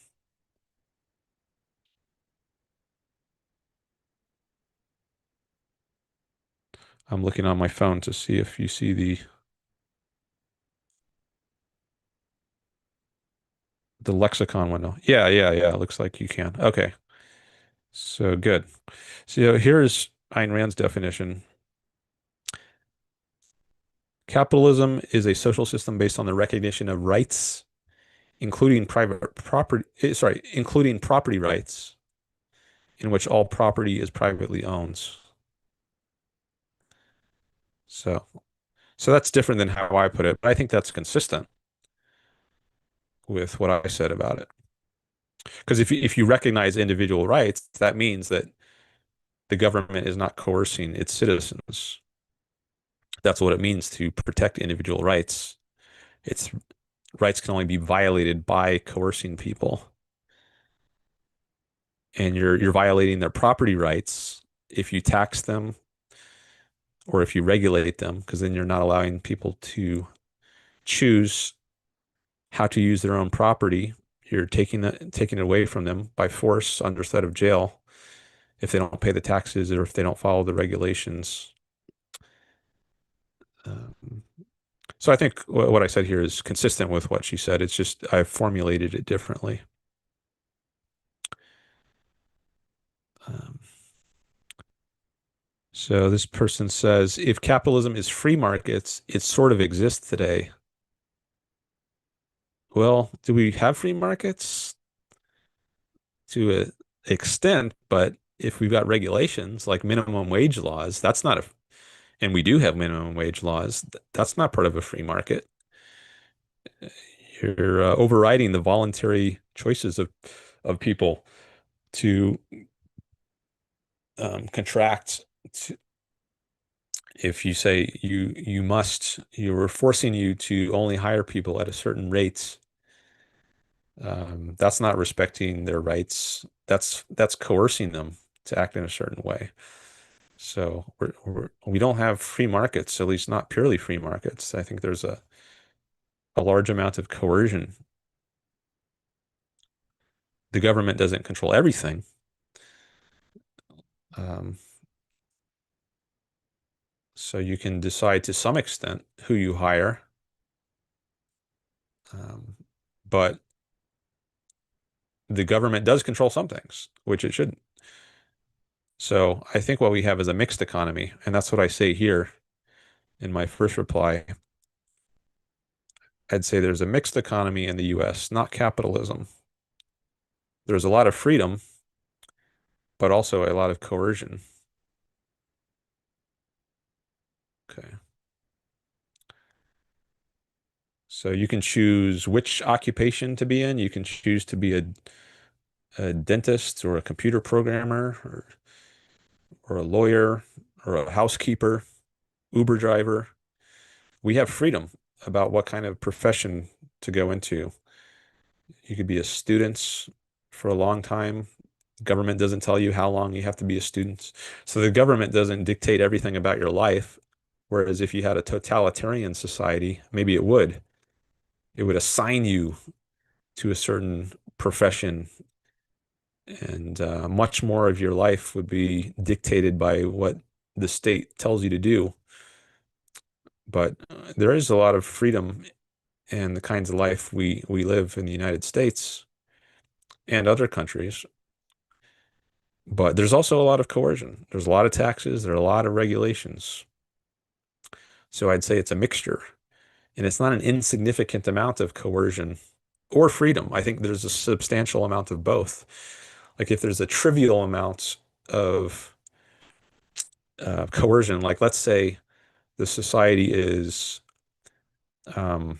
I'm looking on my phone to see if you see the lexicon window. Yeah, yeah, yeah. Looks like you can. Okay. So good. So here's Ayn Rand's definition. Capitalism is a social system based on the recognition of rights, including private property, including property rights, in which all property is privately owned. So, so that's different than how I put it, but I think that's consistent with what I said about it. Because if you recognize individual rights, that means that the government is not coercing its citizens. That's what it means to protect individual rights. Its rights can only be violated by coercing people. And you're violating their property rights if you tax them or if you regulate them, because then you're not allowing people to choose how to use their own property. You're taking it away from them by force under threat of jail if they don't pay the taxes or if they don't follow the regulations. Um, so I think what I said here is consistent with what she said. It's just I've formulated it differently. Um, so this person says, if capitalism is free markets, it sort of exists today. Well, do we have free markets? To an extent, but if we've got regulations like minimum wage laws, that's not a, and we do have minimum wage laws, that's not part of a free market. You're overriding the voluntary choices of people to contract. To, if you say you must, you're forcing you to only hire people at a certain rate. That's not respecting their rights. That's coercing them to act in a certain way. So we don't have free markets, at least not purely free markets. I think there's a large amount of coercion. The government doesn't control everything. Um, so you can decide to some extent who you hire. Um, but the government does control some things, which it shouldn't. So I think what we have is a mixed economy, and that's what I say here in my first reply. I'd say there's a mixed economy in the US, not capitalism. There's a lot of freedom, but also a lot of coercion. Okay. So you can choose which occupation to be in. You can choose to be a dentist or a computer programmer or a lawyer or a housekeeper. Uber driver. We have freedom about what kind of profession to go into. You could be a student for a long time. Government doesn't tell you how long you have to be a student. So the government doesn't dictate everything about your life. Whereas if you had a totalitarian society, maybe it would. It would assign you to a certain profession, and much more of your life would be dictated by what the state tells you to do. But there is a lot of freedom in the kinds of life we live in the United States and other countries. But there's also a lot of coercion. There's a lot of taxes. There are a lot of regulations. So I'd say it's a mixture. And it's not an insignificant amount of coercion or freedom. I think there's a substantial amount of both. Like if there's a trivial amount of coercion, like let's say the society is um,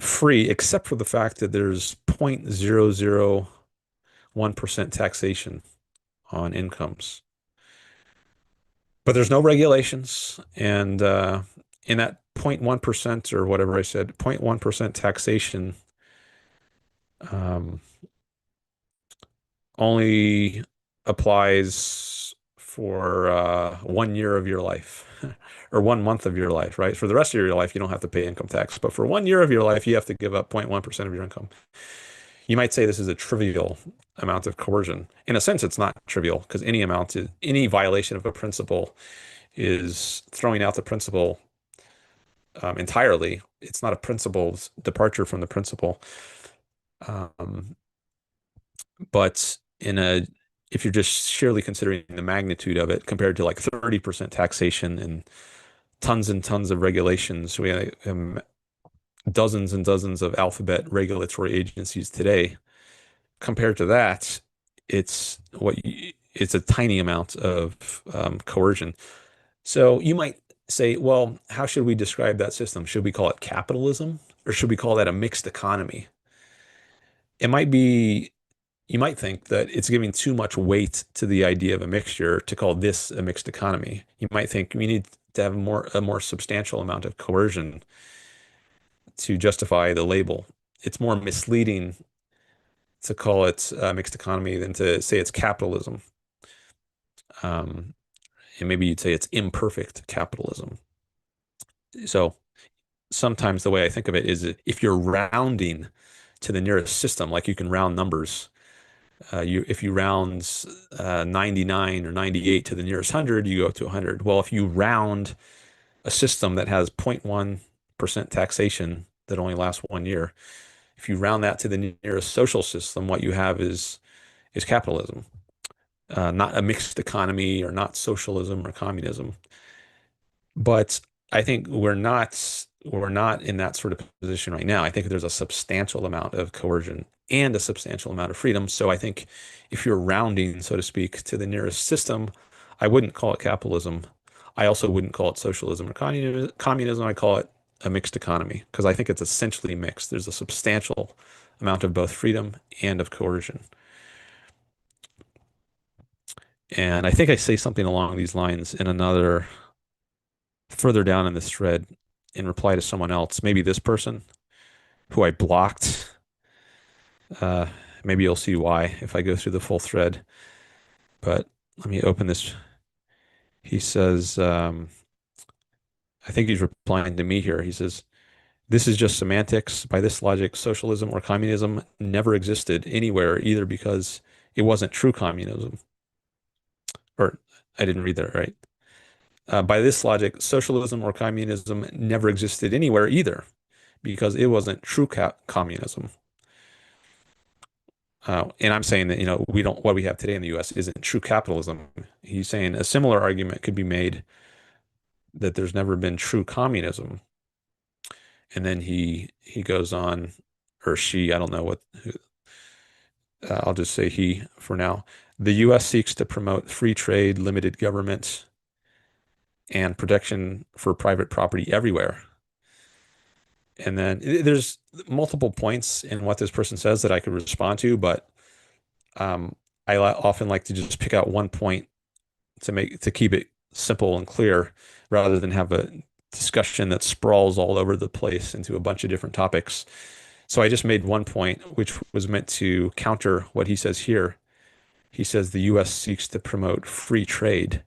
free, except for the fact that there's 0.001% taxation on incomes. But there's no regulations. And in that 0.1% or whatever I said, 0.1% taxation um, only applies for 1 year of your life or 1 month of your life, right? For the rest of your life, you don't have to pay income tax. But for 1 year of your life, you have to give up 0.1% of your income. You might say this is a trivial amount of coercion. In a sense, it's not trivial because any violation of a principle is throwing out the principle entirely. It's not a principle's departure from the principle. Um, but if you're just sheerly considering the magnitude of it compared to like 30% taxation and tons of regulations, we have dozens and dozens of alphabet regulatory agencies today. Compared to that, it's a tiny amount of coercion. So you might say, well, how should we describe that system? Should we call it capitalism or should we call that a mixed economy? It might be, you might think that it's giving too much weight to the idea of a mixture to call this a mixed economy. You might think we need to have a more substantial amount of coercion to justify the label. It's more misleading to call it a mixed economy than to say it's capitalism. Um, and maybe you'd say it's imperfect capitalism. So sometimes the way I think of it is if you're rounding to the nearest system, like you can round numbers, if you round 99 or 98 to the nearest 100, you go to 100. Well, if you round a system that has 0.1% taxation that only lasts 1 year, if you round that to the nearest social system, what you have is capitalism, not a mixed economy or not socialism or communism. But I think we're not in that sort of position right now. I think there's a substantial amount of coercion and a substantial amount of freedom. So I think if you're rounding, so to speak, to the nearest system, I wouldn't call it capitalism. I also wouldn't call it socialism or communism. I call it a mixed economy because I think it's essentially mixed. There's a substantial amount of both freedom and of coercion. And I think I say something along these lines in another further down in this thread in reply to someone else, maybe this person who I blocked. Uh, Maybe you'll see why if I go through the full thread. But let me open this. He says, I think he's replying to me here. He says, this is just semantics. By this logic, socialism or communism never existed anywhere, either because it wasn't true communism. Or I didn't read that right. By this logic, socialism or communism never existed anywhere either, because it wasn't true communism. And I'm saying that, we don't, what we have today in the US isn't true capitalism. He's saying a similar argument could be made that there's never been true communism. And then he goes on, or she, I don't know I'll just say he for now. The US seeks to promote free trade, limited government, and protection for private property everywhere. And then there's multiple points in what this person says that I could respond to, but I often like to just pick out one point to keep it simple and clear rather than have a discussion that sprawls all over the place into a bunch of different topics. So I just made one point, which was meant to counter what he says here. He says the US seeks to promote free trade.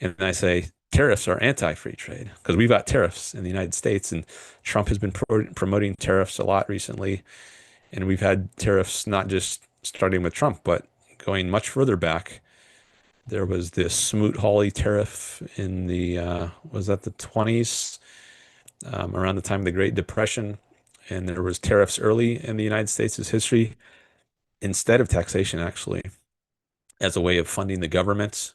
And I say tariffs are anti-free trade because we've got tariffs in the United States, and Trump has been promoting tariffs a lot recently. And we've had tariffs not just starting with Trump, but going much further back. There was this Smoot-Hawley tariff in the, was that the 20s, around the time of the Great Depression. And there was tariffs early in the United States' history instead of taxation, actually, as a way of funding the government.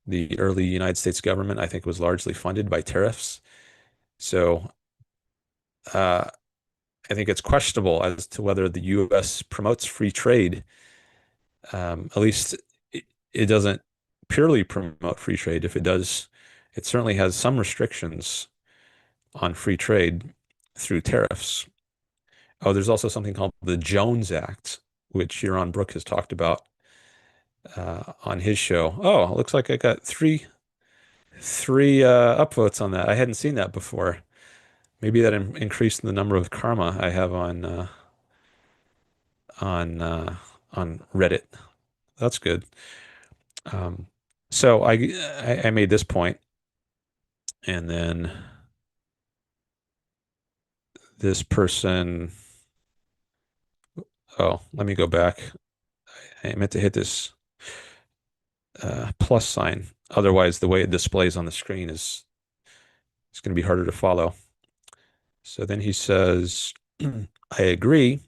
The early United States government, I think, was largely funded by tariffs. So uh, I think it's questionable as to whether the U.S. promotes free trade. At least it doesn't purely promote free trade. If it does, it certainly has some restrictions on free trade through tariffs. Oh, there's also something called the Jones Act, which Yaron Brook has talked about on his show. Oh, it looks like I got three upvotes on that. I hadn't seen that before. Maybe that increased the number of karma I have on on Reddit. That's good. Um, so I made this point, and then this person. Oh, let me go back. I meant to hit this plus sign. Otherwise, the way it displays on the screen is it's going to be harder to follow. So then he says, I agree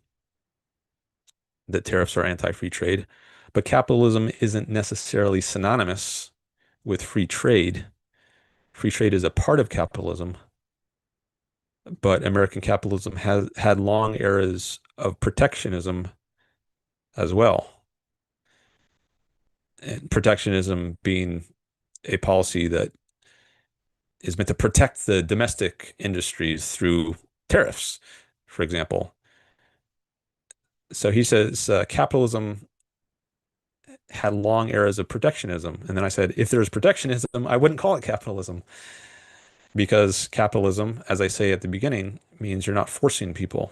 that tariffs are anti-free trade, but capitalism isn't necessarily synonymous with free trade. Free trade is a part of capitalism, but American capitalism has had long eras of protectionism as well. And protectionism being a policy that is meant to protect the domestic industries through tariffs, for example. So he says capitalism had long eras of protectionism. And then I said, if there's protectionism, I wouldn't call it capitalism because capitalism, as I say at the beginning, means you're not forcing people.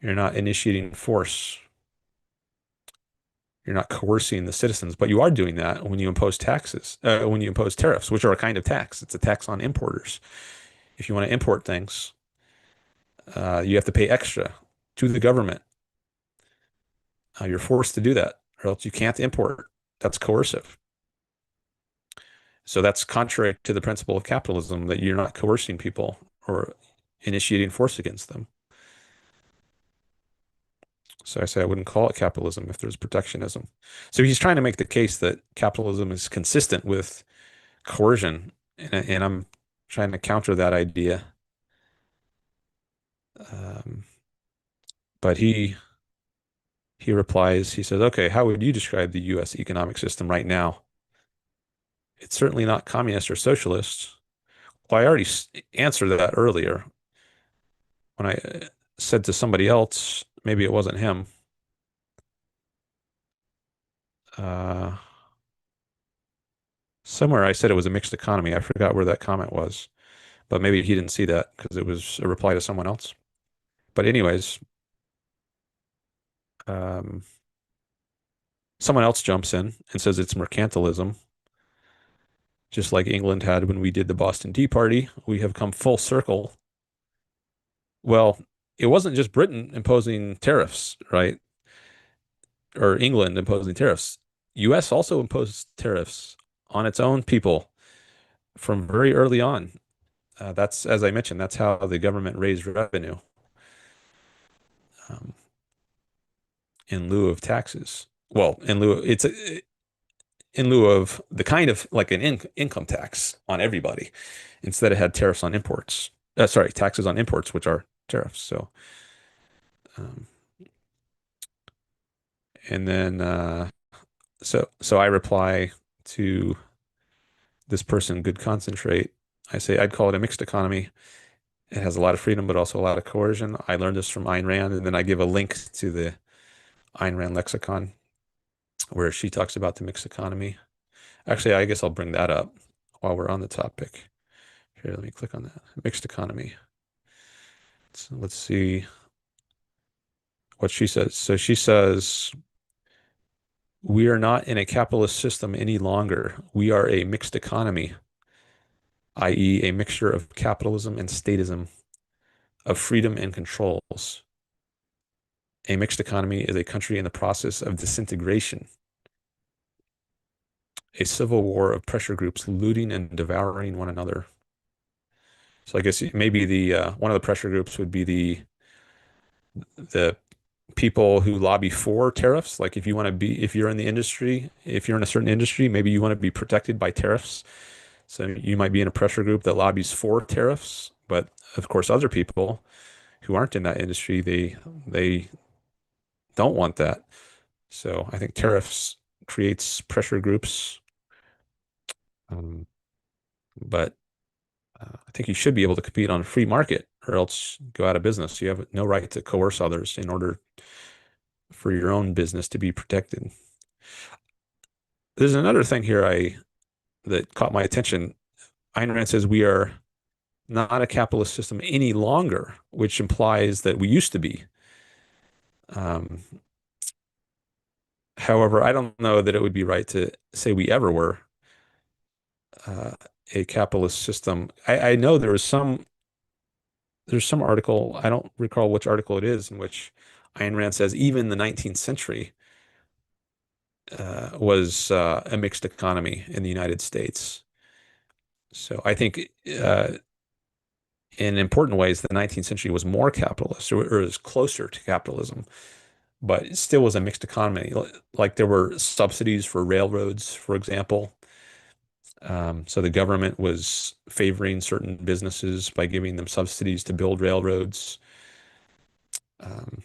You're not initiating force. You're not coercing the citizens, but you are doing that when you impose taxes, when you impose tariffs, which are a kind of tax. It's a tax on importers. If you want to import things, you have to pay extra to the government. You're forced to do that, or else you can't import. That's coercive. So that's contrary to the principle of capitalism that you're not coercing people or initiating force against them. So I say I wouldn't call it capitalism if there's protectionism. So he's trying to make the case that capitalism is consistent with coercion, and I'm trying to counter that idea. Um, but he replies, he says, okay, how would you describe the US economic system right now? It's certainly not communist or socialist. Well, I already answered that earlier when I said to somebody else, maybe it wasn't him. Uh, Somewhere I said it was a mixed economy. I forgot where that comment was, but maybe he didn't see that because it was a reply to someone else. But anyways, um, someone else jumps in and says it's mercantilism, just like England had when we did the Boston Tea Party. We have come full circle. Well, it wasn't just Britain imposing tariffs, right? Or England imposing tariffs. US also imposed tariffs on its own people from very early on. That's, as I mentioned, that's how the government raised revenue um, in lieu of taxes. Well, in lieu of the kind of like an income tax on everybody. Instead, it had tariffs on imports. Sorry, taxes on imports, which are tariffs. So, um, and then so I reply to this person, good concentrate. I say I'd call it a mixed economy. It has a lot of freedom, but also a lot of coercion. I learned this from Ayn Rand, and then I give a link to the Ayn Rand lexicon where she talks about the mixed economy. Actually, I guess I'll bring that up. while we're on the topic. Here, let me click on that. Mixed economy. So let's see what she says. So she says, we are not in a capitalist system any longer. We are a mixed economy, i.e., a mixture of capitalism and statism, of freedom and controls. A mixed economy is a country in the process of disintegration, a civil war of pressure groups looting and devouring one another. So I guess maybe the one of the pressure groups would be the people who lobby for tariffs. Like if you want to be, if you're in the industry, if you're in a certain industry, maybe you want to be protected by tariffs. So you might be in a pressure group that lobbies for tariffs. But of course, other people who aren't in that industry, they don't want that. So I think tariffs creates pressure groups. Um, but I think you should be able to compete on a free market or else go out of business. You have no right to coerce others in order for your own business to be protected. There's another thing here I that caught my attention. Ayn Rand says we are not a capitalist system any longer, which implies that we used to be. Um, However, I don't know that it would be right to say we ever were uh, a capitalist system. I know there's some article, I don't recall which article it is, in which Ayn Rand says even the 19th century was a mixed economy in the United States. So I think in important ways, the 19th century was more capitalist or is closer to capitalism, but it still was a mixed economy. Like there were subsidies for railroads, for example. So the government was favoring certain businesses by giving them subsidies to build railroads, um,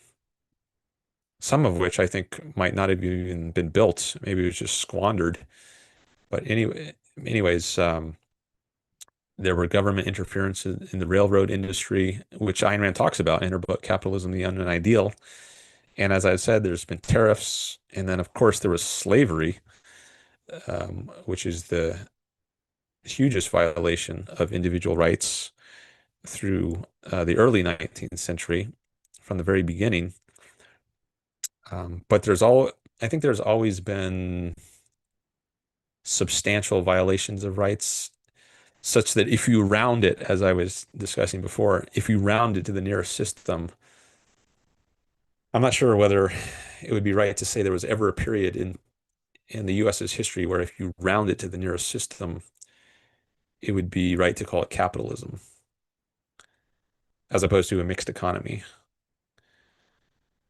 some of which I think might not have even been built. Maybe it was just squandered. But anyways, there were government interference in the railroad industry, which Ayn Rand talks about in her book, Capitalism, the Unknown Ideal. And as I said, there's been tariffs. And then, of course, there was slavery, which is the hugest violation of individual rights through the early 19th century from the very beginning. But I think there's always been substantial violations of rights, such that if you round it, as I was discussing before, if you round it to the nearest system, I'm not sure whether it would be right to say there was ever a period in the US's history where if you round it to the nearest system, it would be right to call it capitalism, as opposed to a mixed economy.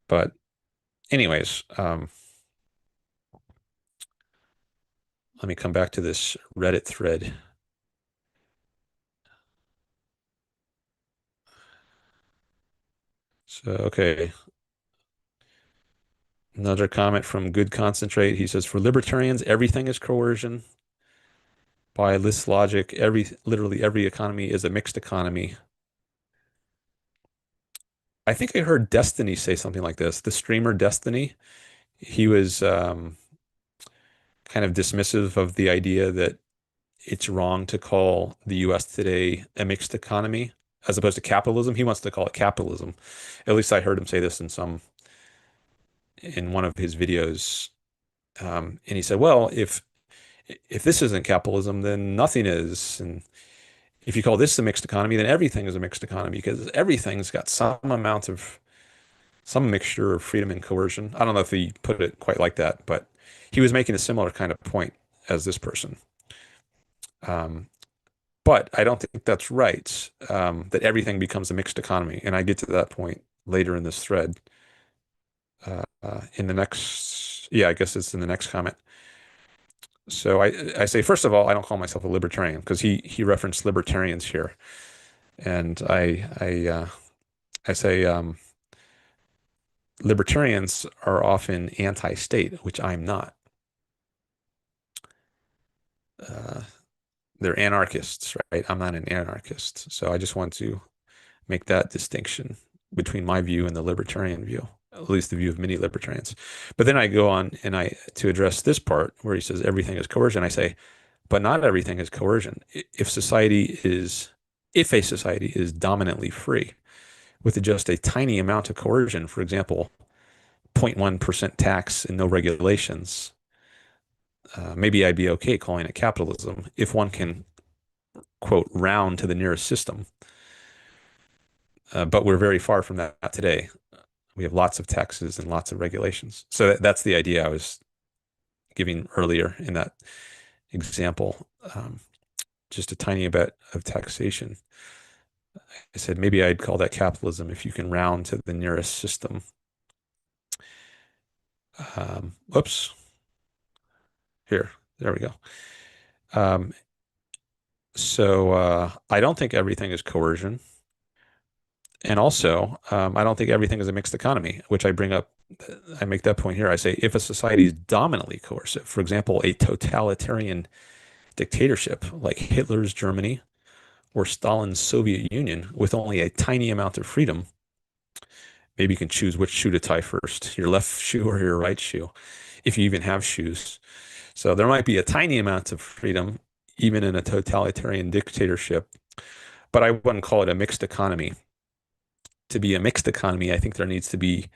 But anyways, let me come back to this Reddit thread. So, okay. Another comment from Good Concentrate. He says, for libertarians, everything is coercion. By this logic, literally every economy is a mixed economy. I think I heard Destiny say something like this. The streamer Destiny, he was kind of dismissive of the idea that it's wrong to call the US today a mixed economy as opposed to capitalism. He wants to call it capitalism. At least I heard him say this in one of his videos. And he said, well, if this isn't capitalism, then nothing is. And if you call this a mixed economy, then everything is a mixed economy because everything's got some mixture of freedom and coercion. I don't know if he put it quite like that, but he was making a similar kind of point as this person. Um, but I don't think that's right, that everything becomes a mixed economy. And I get to that point later in this thread. In the next, yeah, I guess it's in the next comment. So I say, first of all, I don't call myself a libertarian because he referenced libertarians here. And I say libertarians are often anti-state, which I'm not. Uh, they're anarchists, right? I'm not an anarchist. So I just want to make that distinction between my view and the libertarian view, at least the view of many libertarians. But then I go on and to address this part where he says everything is coercion. I say, but not everything is coercion. If a society is dominantly free with just a tiny amount of coercion, for example, 0.1% tax and no regulations, maybe I'd be okay calling it capitalism if one can, quote, round to the nearest system. But we're very far from that today. We have lots of taxes and lots of regulations. So that's the idea I was giving earlier in that example. Just a tiny bit of taxation. I said maybe I'd call that capitalism if you can round to the nearest system. Whoops. Here, there we go. Um, so I don't think everything is coercion. And also, I don't think everything is a mixed economy, which I bring up. I make that point here. I say if a society is dominantly coercive, for example, a totalitarian dictatorship like Hitler's Germany or Stalin's Soviet Union with only a tiny amount of freedom, maybe you can choose which shoe to tie first, your left shoe or your right shoe, if you even have shoes. So there might be a tiny amount of freedom, even in a totalitarian dictatorship, but I wouldn't call it a mixed economy. To be a mixed economy, I think there needs to be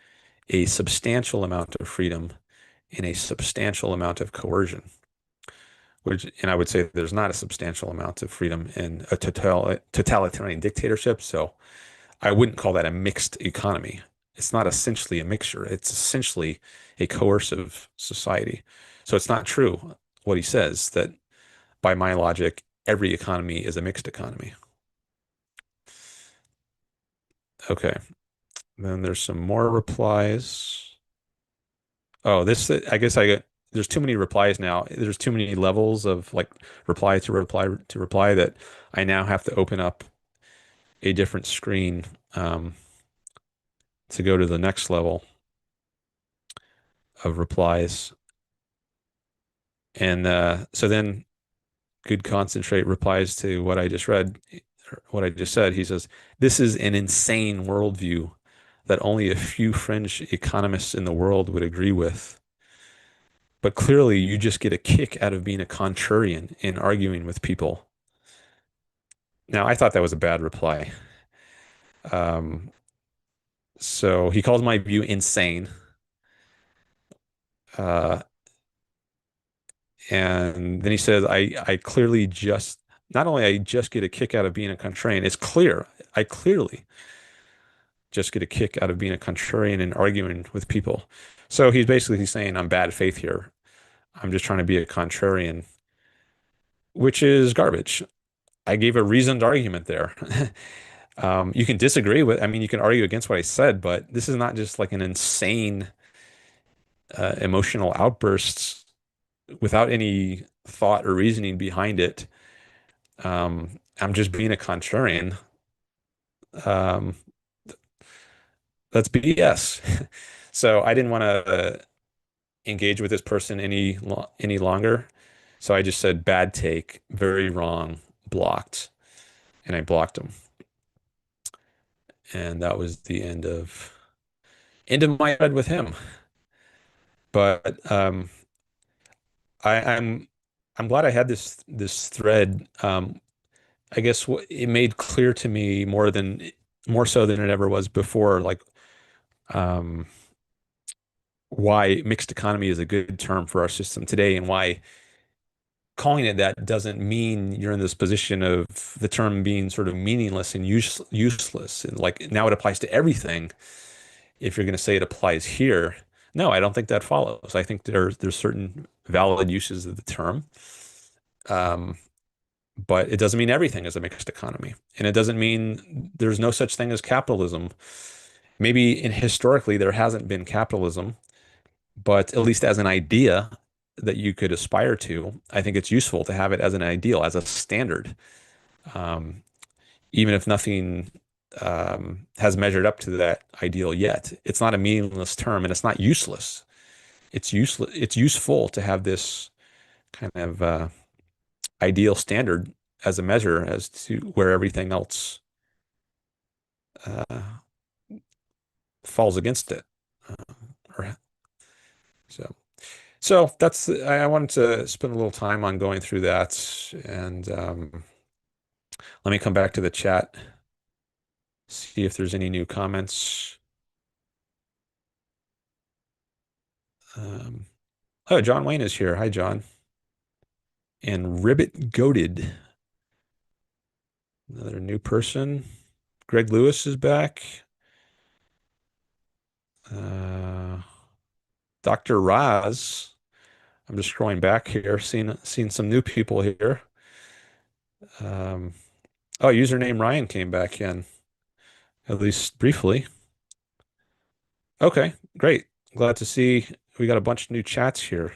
a substantial amount of freedom and a substantial amount of coercion. And I would say there's not a substantial amount of freedom in a totalitarian dictatorship. So I wouldn't call that a mixed economy. It's not essentially a mixture. It's essentially a coercive society. So it's not true what he says that by my logic, every economy is a mixed economy. Okay. Then there's some more replies. Oh, I guess there's too many replies now. There's too many levels of like reply to reply to reply that I now have to open up a different screen to go to the next level of replies. And so then Good Concentrate replies to what I just read, what I just said. He says, this is an insane worldview that only a few fringe economists in the world would agree with. But clearly, you just get a kick out of being a contrarian and arguing with people. Now, I thought that was a bad reply. Um, so he calls my view insane. Uh, and then he says, I clearly just, not only I just get a kick out of being a contrarian, it's clear. I clearly just get a kick out of being a contrarian and arguing with people. So he's basically saying I'm bad faith here. I'm just trying to be a contrarian, which is garbage. I gave a reasoned argument there. You can disagree with, I mean, you can argue against what I said, but this is not just like an insane emotional outbursts without any thought or reasoning behind it. I'm just being a contrarian. Um, that's BS. So I didn't want to engage with this person any longer. So I just said bad take, very wrong, blocked, and I blocked him. And that was the end of my thread with him. But I'm glad I had this thread. I guess it made clear to me more so than it ever was before, like um, why mixed economy is a good term for our system today, and why calling it that doesn't mean you're in this position of the term being sort of meaningless and useless, and like now it applies to everything. If you're going to say it applies here, no, I don't think that follows. I think there's certain valid uses of the term. Um, but it doesn't mean everything is a mixed economy. And it doesn't mean there's no such thing as capitalism. Maybe historically there hasn't been capitalism, but at least as an idea that you could aspire to, I think it's useful to have it as an ideal, as a standard, um, even if nothing has measured up to that ideal yet. It's not a meaningless term, and it's not useless. It's useless. It's useful to have this kind of ideal standard as a measure as to where everything else uh, falls against it. Or, so So that's I wanted to spend a little time on going through that, and let me come back to the chat, see if there's any new comments. Um, oh, John Wayne is here. Hi, John. And Ribbit Goated, another new person. Greg Lewis is back. Uh, Dr. Raz. I'm just scrolling back here, seeing some new people here. Um, oh, username Ryan came back in, at least briefly. Okay, great. Glad to see we got a bunch of new chats here.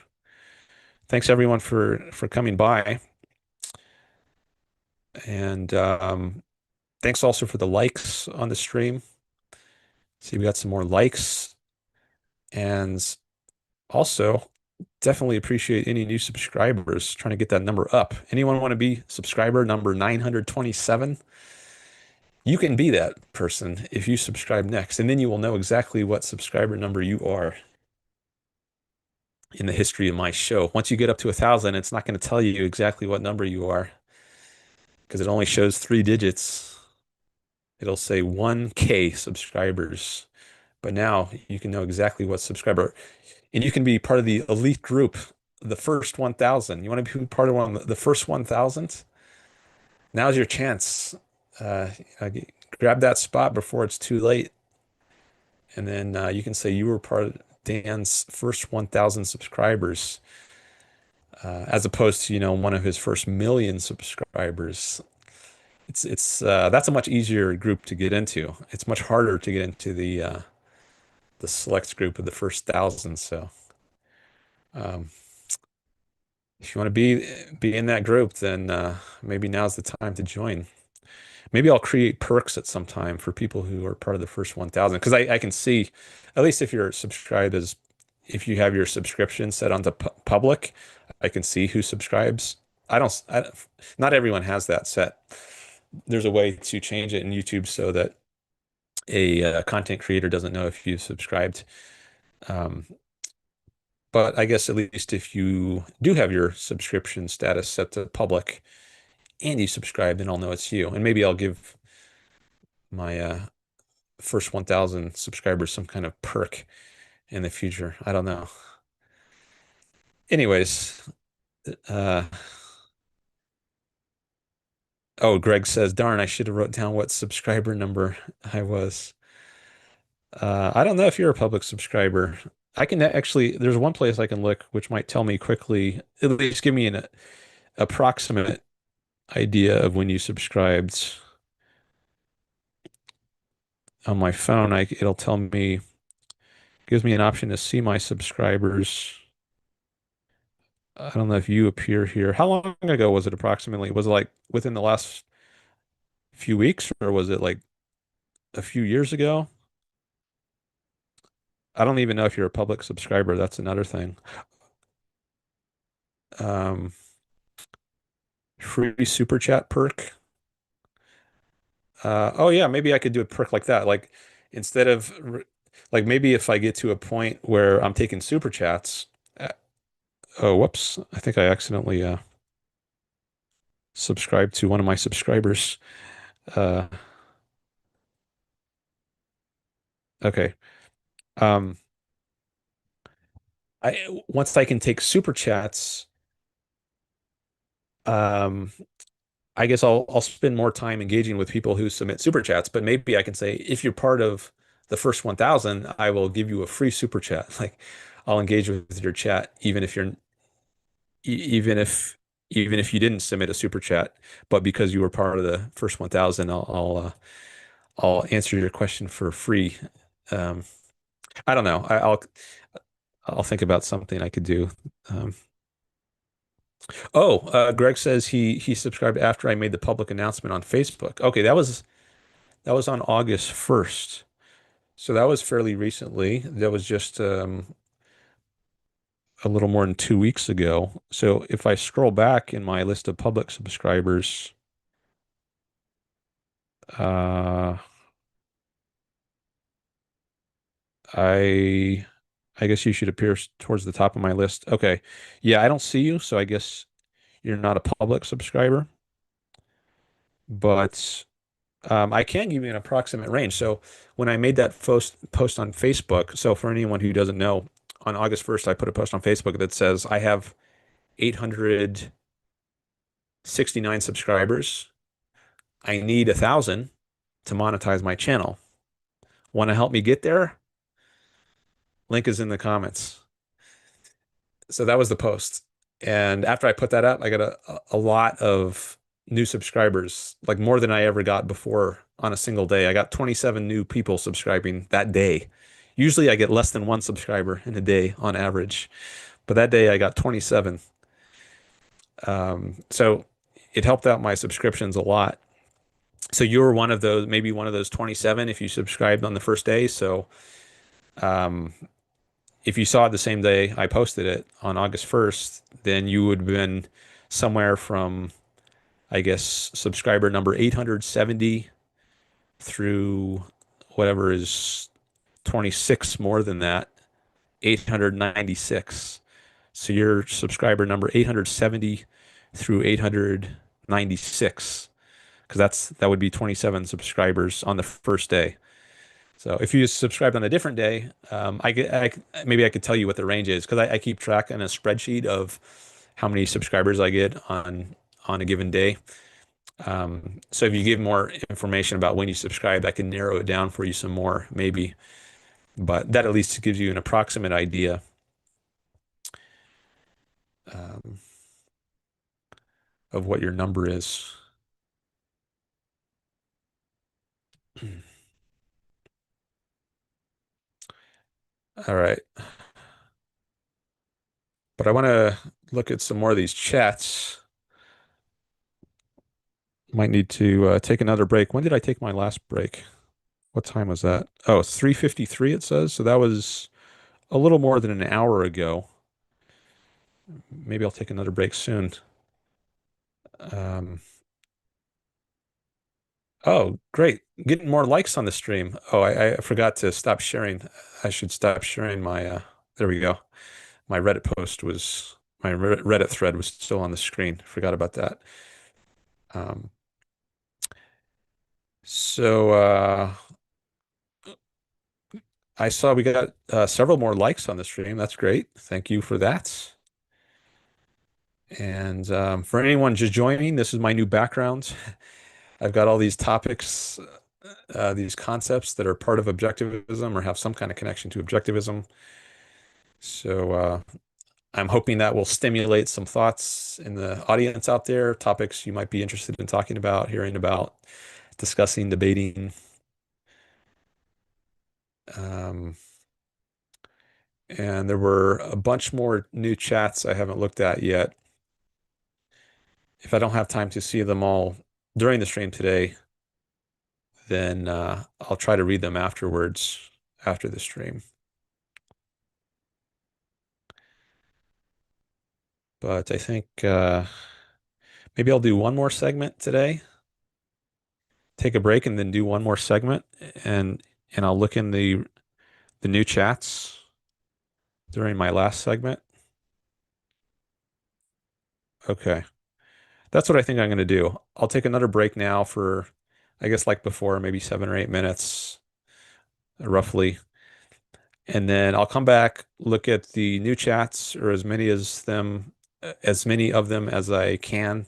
Thanks everyone for coming by, and thanks also for the likes on the stream. See, we got some more likes, and also definitely appreciate any new subscribers. Trying to get that number up. Anyone want to be subscriber number 927? You can be that person if you subscribe next, and then you will know exactly what subscriber number you are in the history of my show. Once you get up to 1,000, it's not going to tell you exactly what number you are because it only shows 3 digits. It'll say 1K subscribers. But now you can know exactly what subscriber, and you can be part of the elite group, the first 1,000. You want to be part of the first 1,000? Now's your chance. Uh, uh, Grab that spot before it's too late. And then you can say you were part of Dan's first 1,000 subscribers, as opposed to, one of his first million subscribers. It's that's a much easier group to get into. It's much harder to get into the select group of the first 1,000. So um, if you want to be in that group, then maybe now's the time to join. Maybe I'll create perks at some time for people who are part of the first 1,000 because I can see, at least if you're subscribed as, if you have your subscription set onto public, I can see who subscribes. Not everyone has that set. There's a way to change it in YouTube so that a content creator doesn't know if you subscribed. Um, but I guess at least if you do have your subscription status set to public and you subscribe, then I'll know it's you. And maybe I'll give my first 1,000 subscribers some kind of perk in the future. I don't know. Anyways, uh, oh, Greg says, darn, I should have wrote down what subscriber number I was. I don't know if you're a public subscriber. I can actually, there's one place I can look which might tell me quickly, at least give me an approximate idea of when you subscribed on my phone. It'll tell me, gives me an option to see my subscribers. I don't know if you appear here. How long ago was it approximately? Was it like within the last few weeks or was it like a few years ago? I don't even know if you're a public subscriber. That's another thing. Um, Free super chat perk. Oh yeah, maybe I could do a perk like that. Like instead of like maybe if I get to a point where I'm taking super chats. uh, oh, whoops. I think I accidentally subscribed to one of my subscribers. Uh, okay. Um, once I can take super chats, um, I guess I'll spend more time engaging with people who submit super chats, but maybe I can say if you're part of the first 1,000, I will give you a free super chat. Like I'll engage with your chat even if you're even if you didn't submit a super chat, but because you were part of the first 1,000, I'll answer your question for free. Um, I don't know. I'll think about something I could do. Um, Greg says he subscribed after I made the public announcement on Facebook. Okay, that was on August 1st. So that was fairly recently. That was just a little more than 2 weeks ago. So if I scroll back in my list of public subscribers, uh, I I guess you should appear towards the top of my list. Okay. Yeah, I don't see you, so I guess you're not a public subscriber, but I can give you an approximate range. So when I made that post on Facebook, so for anyone who doesn't know, on August 1st, I put a post on Facebook that says I have 869 subscribers. I need 1,000 to monetize my channel. Want to help me get there? Link is in the comments. So that was the post. And after I put that up, I got a lot of new subscribers, like more than I ever got before on a single day. I got 27 new people subscribing that day. Usually I get less than one subscriber in a day on average, but that day I got 27. So it helped out my subscriptions a lot. So you were one of those, maybe one of those 27 if you subscribed on the first day. So um, if you saw it the same day I posted it on August 1st, then you would have been somewhere from, I guess, subscriber number 870 through whatever is 26 more than that, 896. So you're subscriber number 870 through 896, because that would be 27 subscribers on the first day. So if you subscribed on a different day, maybe I could tell you what the range is because I keep track in a spreadsheet of how many subscribers I get on a given day. So if you give more information about when you subscribed, I can narrow it down for you some more, maybe. But that at least gives you an approximate idea. Um, of what your number is. All right. But I want to look at some more of these chats. Might need to take another break. When did I take my last break? What time was that? Oh, 3:53 it says. So that was a little more than an hour ago. Maybe I'll take another break soon. Um, oh, great. Getting more likes on the stream. Oh, I forgot to stop sharing. I should stop sharing there we go. My Reddit post was, my Reddit thread was still on the screen. Forgot about that. Um, so I saw we got several more likes on the stream. That's great. Thank you for that. And for anyone just joining, this is my new background. I've got all these topics, these concepts that are part of objectivism or have some kind of connection to objectivism. So I'm hoping that will stimulate some thoughts in the audience out there, topics you might be interested in talking about, hearing about, discussing, debating. Um, and there were a bunch more new chats I haven't looked at yet. If I don't have time to see them all during the stream today, then I'll try to read them afterwards, after the stream. But I think maybe I'll do one more segment today, take a break, and then do one more segment, and I'll look in the new chats during my last segment. Okay, that's what I think I'm going to do. I'll take another break now for, I guess like before, maybe 7 or 8 minutes, roughly. And then I'll come back, look at the new chats or as many of them as I can,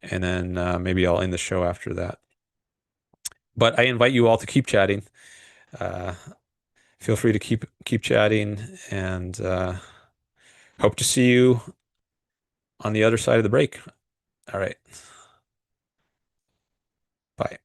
and then maybe I'll end the show after that. But I invite you all to keep chatting. Uh, feel free to keep chatting, and hope to see you on the other side of the break. All right, bye.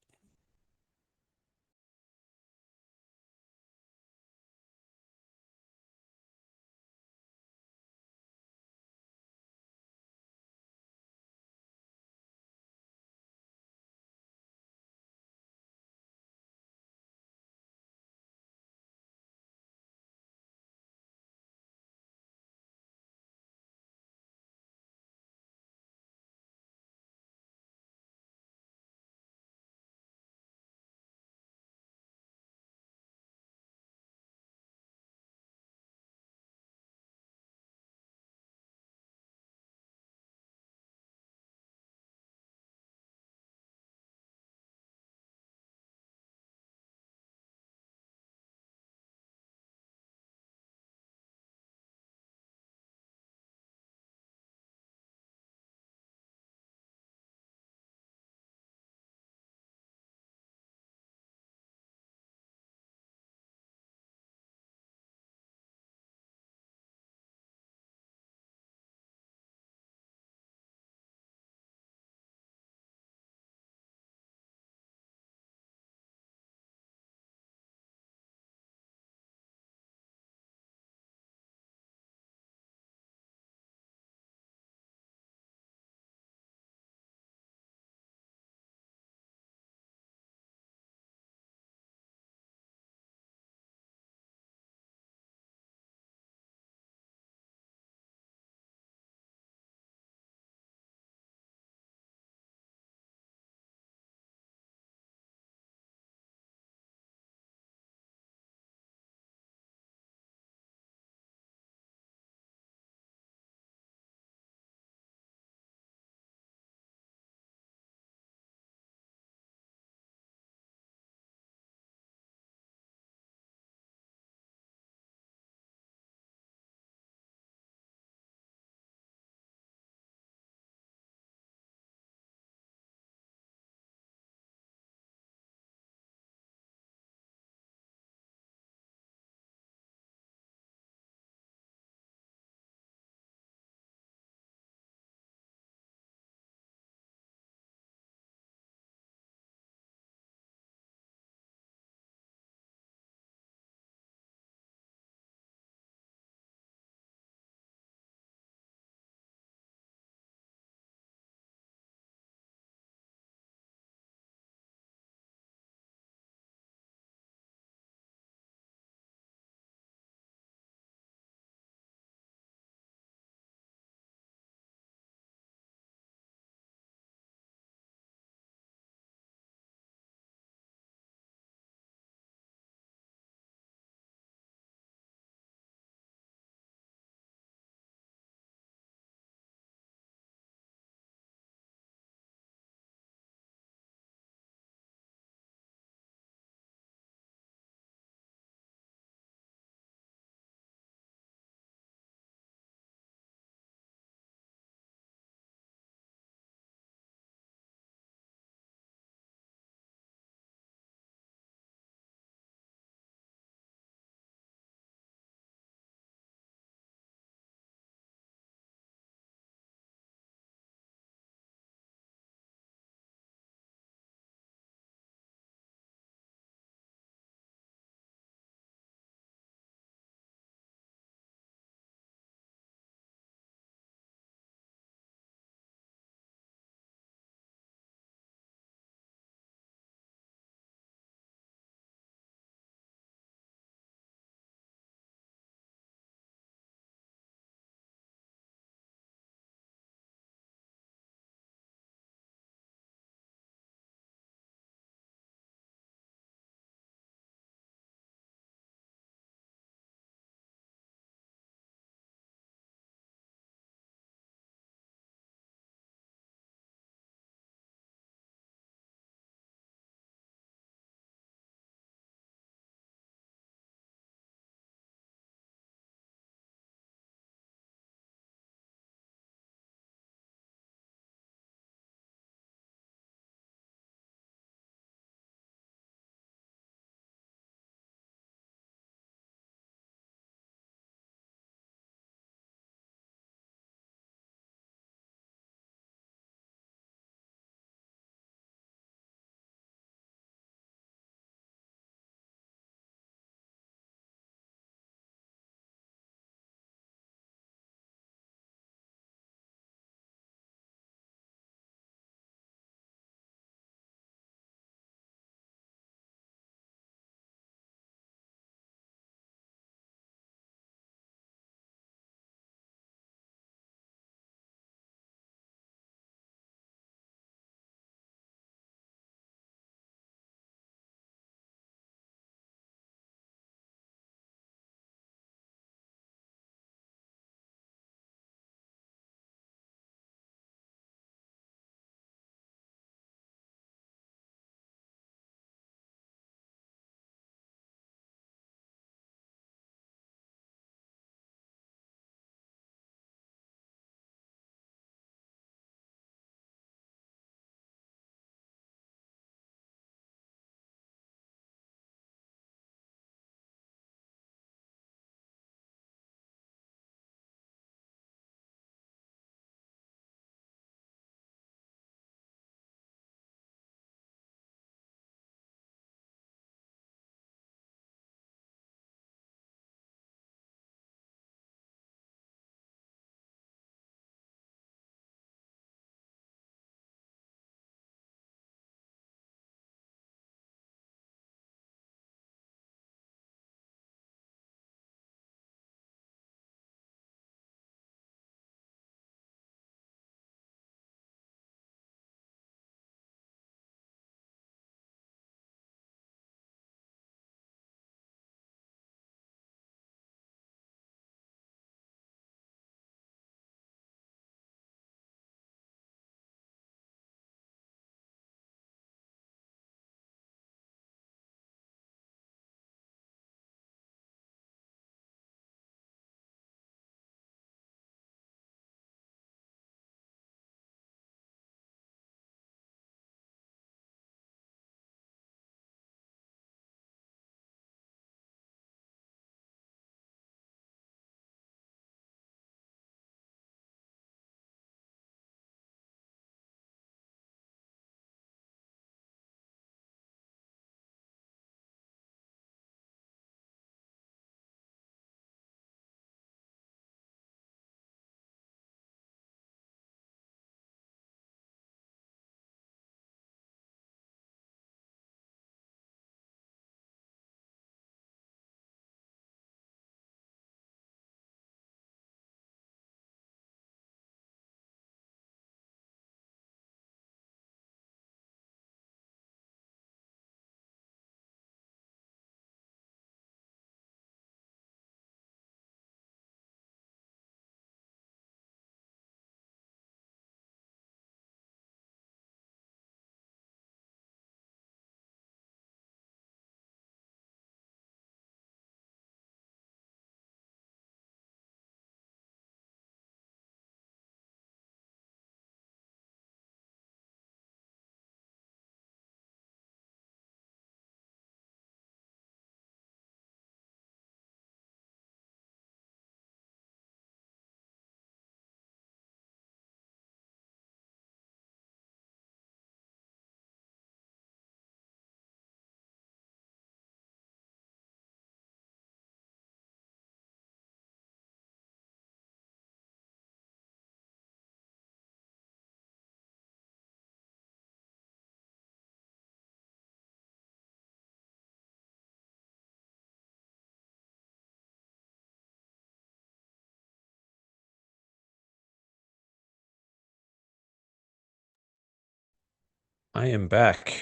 I am back.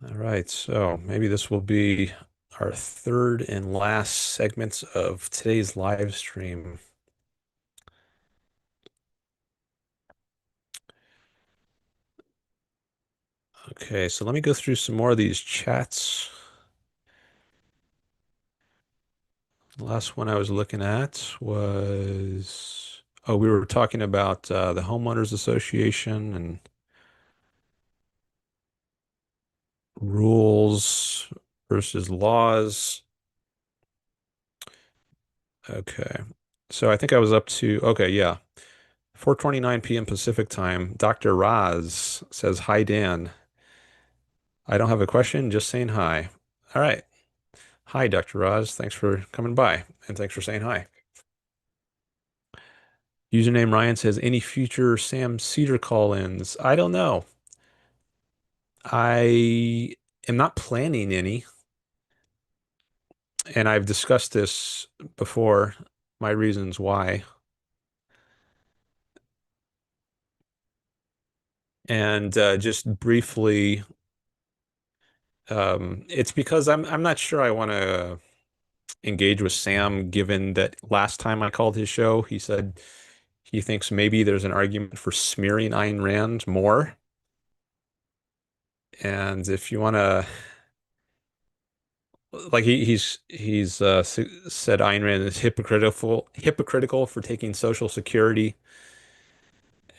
All right, so maybe this will be our third and last segment of today's live stream. Okay, so let me go through some more of these chats. The last one I was looking at was, oh, we were talking about the homeowners association and rules versus laws. Okay. So I think I was up to, okay, yeah. 4:29 p.m. Pacific time. Dr. Raz says, "Hi, Dan. I don't have a question, just saying hi." All right. Hi, Dr. Raz. Thanks for coming by and thanks for saying hi. Username Ryan says, "Any future Sam Seder call-ins?" I don't know. I am not planning any, and I've discussed this before, my reasons why. And just briefly, it's because I'm not sure I want to engage with Sam, given that last time I called his show, he said he thinks maybe there's an argument for smearing Ayn Rand more. And if you want to, like said Ayn Rand is hypocritical for taking Social Security,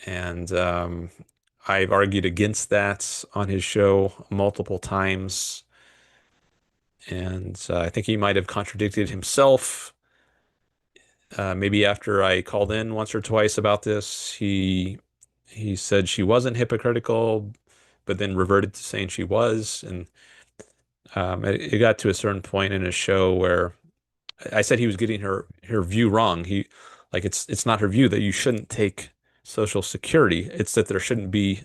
and I've argued against that on his show multiple times, and I think he might have contradicted himself. Maybe after I called in once or twice about this, he said she wasn't hypocritical, but then reverted to saying she was. And it got to a certain point in his show where I said he was getting her view wrong. It's not her view that you shouldn't take Social Security. It's that there shouldn't be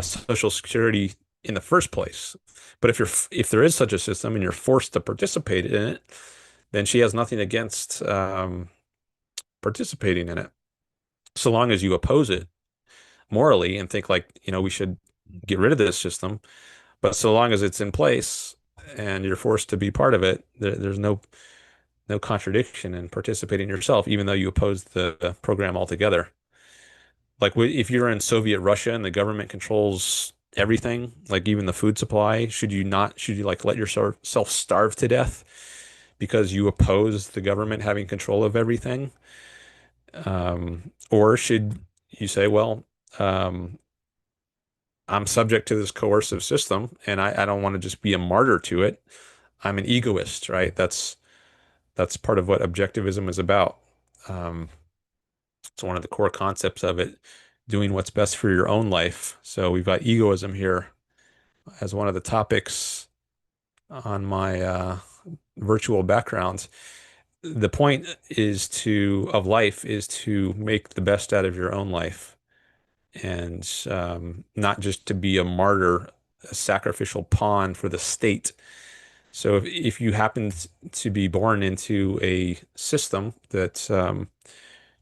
Social Security in the first place. But if there is such a system and you're forced to participate in it, then she has nothing against participating in it, so long as you oppose it morally and think like, we should get rid of this system. But so long as it's in place and you're forced to be part of it, there's no contradiction in participating yourself, even though you oppose the program altogether. Like if you're in Soviet Russia and the government controls everything, like even the food supply, should you like let yourself starve to death because you oppose the government having control of everything? Or should you say, well, um, I'm subject to this coercive system and I don't want to just be a martyr to it. I'm an egoist, right? That's part of what objectivism is about. Um, it's one of the core concepts of it, doing what's best for your own life. So we've got egoism here as one of the topics on my virtual background. The point of life is to make the best out of your own life and not just to be a martyr, a sacrificial pawn for the state. So if you happen to be born into a system that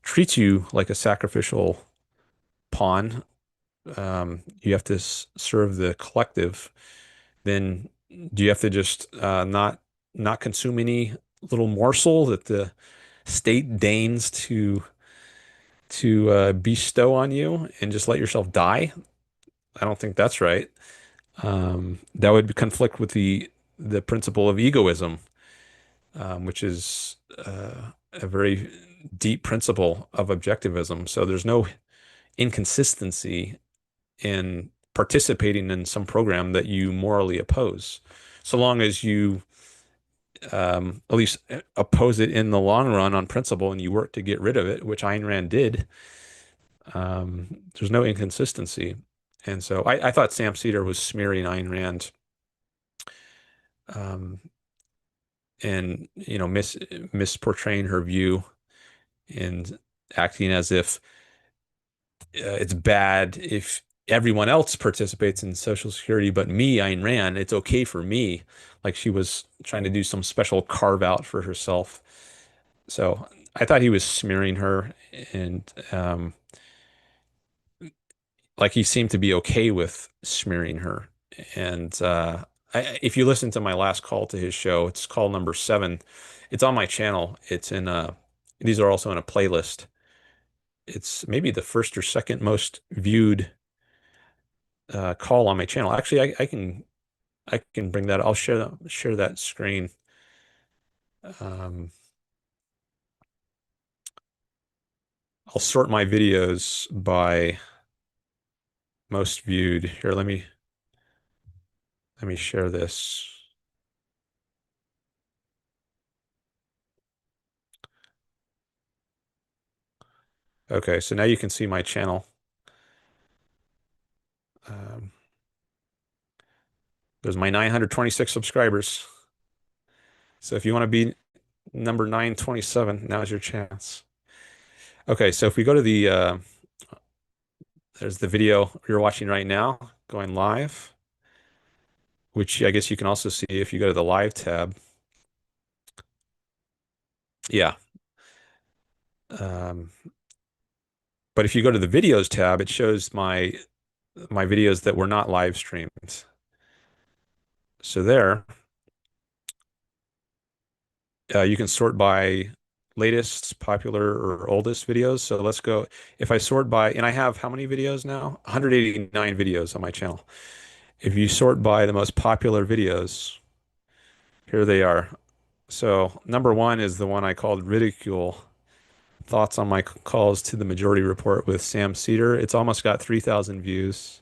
treats you like a sacrificial pawn, you have to serve the collective, then do you have to just not consume any little morsel that the state deigns to bestow on you and just let yourself die? I don't think that's right. That would conflict with the principle of egoism, which is a very deep principle of objectivism. So there's no inconsistency in participating in some program that you morally oppose, so long as you at least oppose it in the long run on principle and you work to get rid of it, which Ayn Rand did. There's no inconsistency. And so I thought Sam Seder was smearing Ayn Rand, um, and misportraying her view and acting as if it's bad if everyone else participates in Social Security, but me, Ayn Rand, it's okay for me. Like she was trying to do some special carve out for herself. So I thought he was smearing her, and like he seemed to be okay with smearing her. And if you listen to my last call to his show, it's call number 7. It's on my channel. These are also in a playlist. It's maybe the first or second most viewed call on my channel. Actually, I can bring that. I'll share that screen. Um, I'll sort my videos by most viewed. Here, let me share this. Okay, so now you can see my channel. Um, there's my 926 subscribers. So if you want to be number 927, now's your chance. Okay, so if we go to there's the video you're watching right now going live, which I guess you can also see if you go to the live tab. Yeah. Um, but if you go to the videos tab, it shows my videos that were not live streamed. So there, you can sort by latest, popular, or oldest videos. So let's go. If I sort by, and I have how many videos now? 189 videos on my channel. If you sort by the most popular videos, here they are. So number 1 is the one I called Ridicule. Thoughts on my calls to the Majority Report with Sam Seder. It's almost got 3,000 views.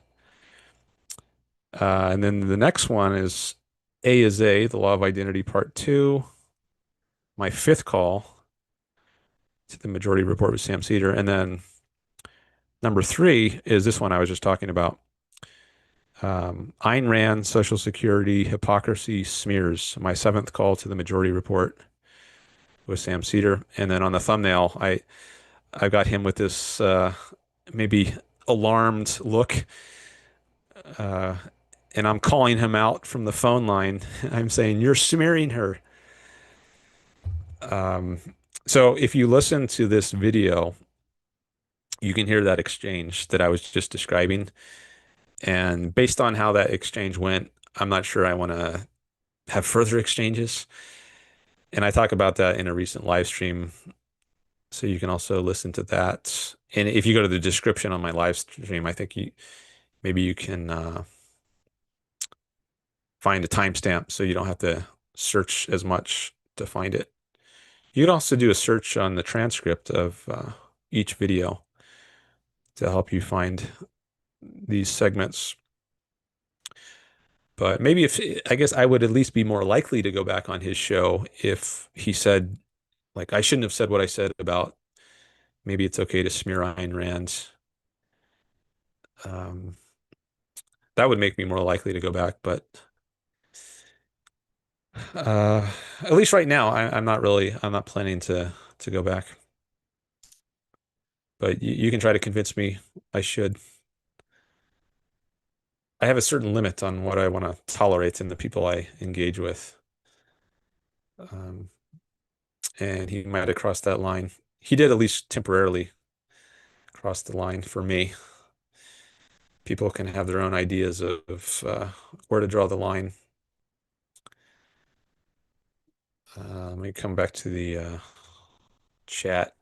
And then the next one is A is A, the Law of Identity Part 2. My 5th call to the Majority Report with Sam Seder. And then number 3 is this one I was just talking about. Ayn Rand, Social Security, Hypocrisy, Smears. My 7th call to the Majority Report with Sam Seder. And then on the thumbnail, I've got him with this maybe alarmed look. Uh, and I'm calling him out from the phone line. I'm saying, "You're smearing her." Um, so if you listen to this video, you can hear that exchange that I was just describing. And based on how that exchange went, I'm not sure I want to have further exchanges. And I talk about that in a recent live stream. So you can also listen to that. And if you go to the description on my live stream, I think maybe you can find a timestamp so you don't have to search as much to find it. You can also do a search on the transcript of each video to help you find these segments. But maybe I guess I would at least be more likely to go back on his show if he said, like, I shouldn't have said what I said about maybe it's okay to smear Ayn Rand. Um, that would make me more likely to go back. But uh, at least right now, I'm not planning to go back. But you can try to convince me I should. I have a certain limit on what I want to tolerate in the people I engage with. Um, and he might have crossed that line. He did at least temporarily cross the line for me. People can have their own ideas of where to draw the line. Let me come back to the chat.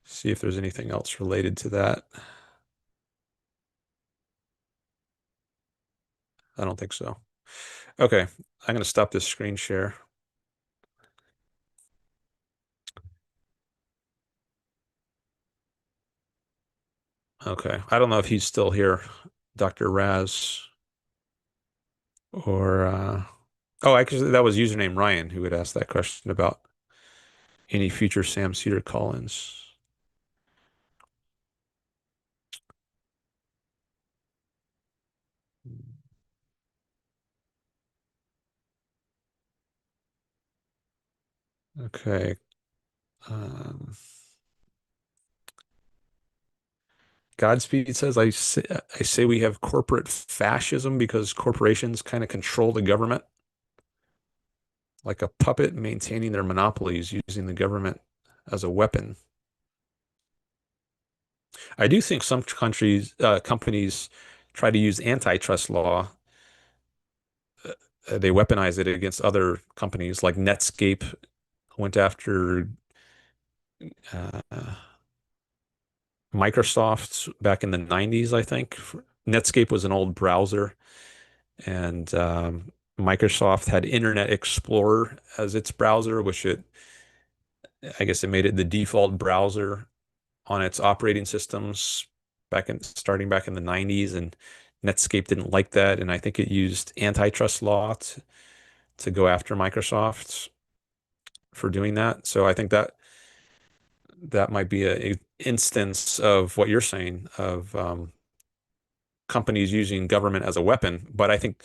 See if there's anything else related to that. I don't think so. Okay, I'm going to stop this screen share. Okay, I don't know if he's still here, Dr. Raz, or oh, actually, that was username Ryan who had asked that question about any future Sam Seder call-ins. Okay. Um, Godspeed says, I say we have corporate fascism because corporations kind of control the government. like a puppet maintaining their monopolies using the government as a weapon. I do think some companies try to use antitrust law. They weaponize it against other companies, like Netscape went after uh, Microsoft back in the 90s, I think. Netscape was an old browser, and Microsoft had Internet Explorer as its browser, I guess it made it the default browser on its operating systems starting back in the 90s, and Netscape didn't like that, and I think it used antitrust law to go after Microsoft for doing that. So I think that might be a instance of what you're saying of companies using government as a weapon. But I think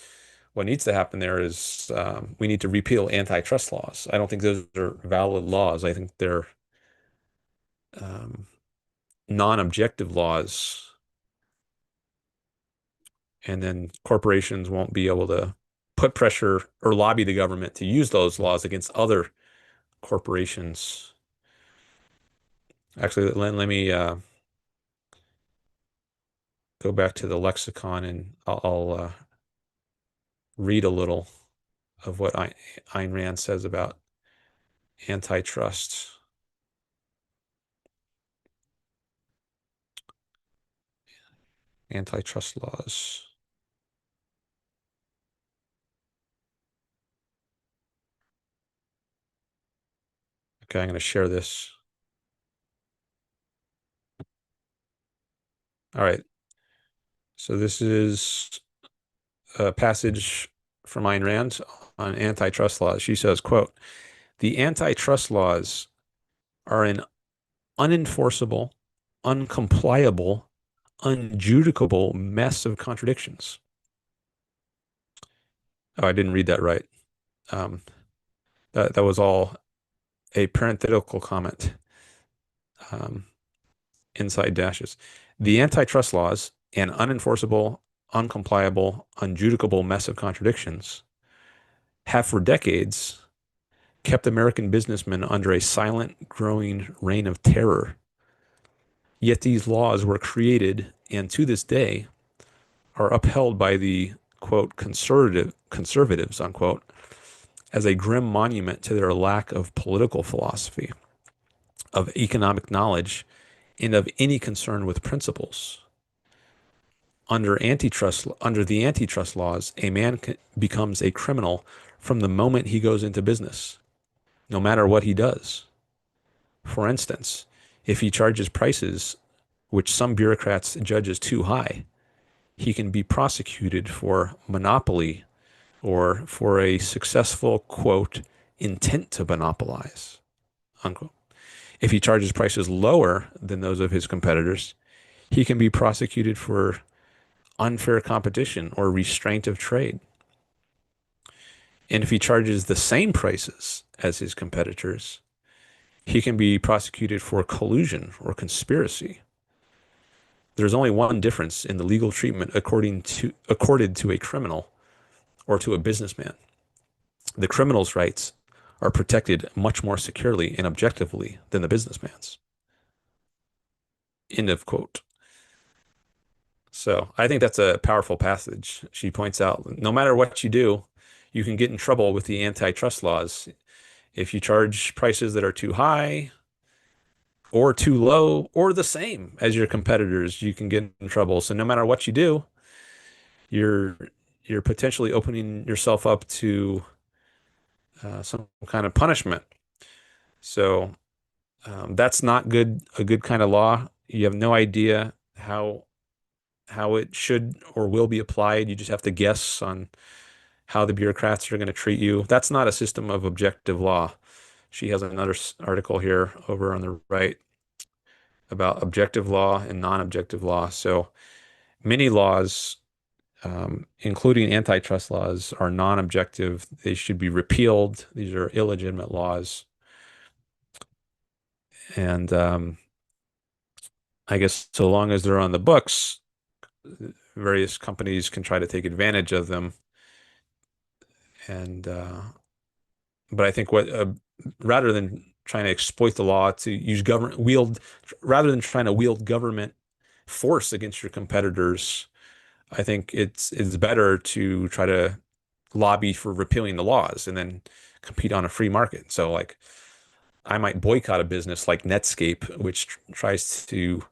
what needs to happen there is we need to repeal antitrust laws. I don't think those are valid laws. I think they're um, non-objective laws, and then corporations won't be able to put pressure or lobby the government to use those laws against other corporations. Actually, let me go back to the lexicon, and I'll read a little of what Ayn Rand says about antitrust. Antitrust laws. Okay, I'm going to share this. All right. So this is a passage from Ayn Rand on antitrust laws. She says, quote, "The antitrust laws are an unenforceable, uncompliable, unjudicable mess of contradictions." Oh, I didn't read that right. Um, that was all a parenthetical comment, um, inside dashes. The antitrust laws, an unenforceable, uncompliable, unjudicable mess of contradictions, have for decades kept American businessmen under a silent, growing reign of terror. Yet these laws were created and to this day are upheld by the quote conservatives unquote as a grim monument to their lack of political philosophy, of economic knowledge, and of any concern with principles. Under the antitrust laws, a man becomes a criminal from the moment he goes into business, no matter what he does. For instance, if he charges prices which some bureaucrats judge as too high, he can be prosecuted for monopoly or for a successful, quote, intent to monopolize, unquote. If he charges prices lower than those of his competitors, he can be prosecuted for unfair competition or restraint of trade. And if he charges the same prices as his competitors, he can be prosecuted for collusion or conspiracy. There's only one difference in the legal treatment accorded to a criminal or to a businessman. The criminal's rights are protected much more securely and objectively than the businessman's. End of quote. So I think that's a powerful passage. She points out no matter what you do, you can get in trouble with the antitrust laws. If you charge prices that are too high or too low or the same as your competitors, you can get in trouble. So no matter what you do, you're you're potentially opening yourself up to some kind of punishment. So that's not a good kind of law. You have no idea how it should or will be applied. You just have to guess on how the bureaucrats are going to treat you. That's not a system of objective law. She has another article here over on the right about objective law and non-objective law. So many laws, including antitrust laws, are non-objective. They should be repealed. These are illegitimate laws. And I guess so long as they're on the books, various companies can try to take advantage of them and But I think what rather than trying to exploit the law to use government wield rather than trying to wield government force against your competitors, I think it's better to try to lobby for repealing the laws and then compete on a free market. So like I might boycott a business like Netscape, which tries to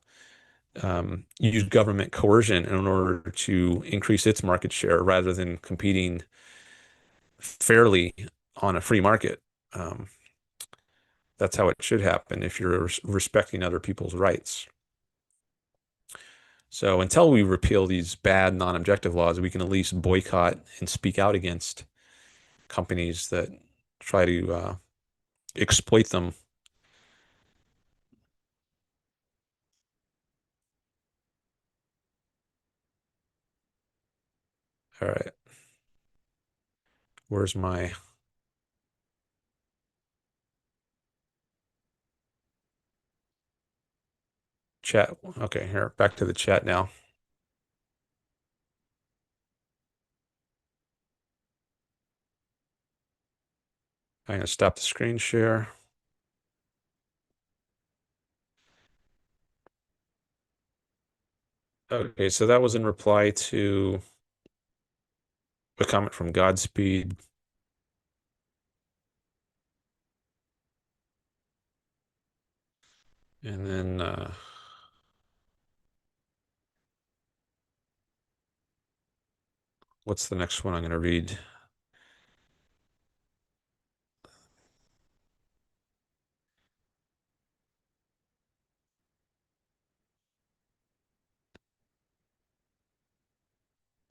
use government coercion in order to increase its market share rather than competing fairly on a free market. Um, that's how it should happen if you're respecting other people's rights. So until we repeal these bad non-objective laws, we can at least boycott and speak out against companies that try to exploit them. All right, where's my chat? Okay, here, back to the chat now. I'm going to stop the screen share. Okay, so that was in reply to a comment from Godspeed. And then what's the next one I'm going to read?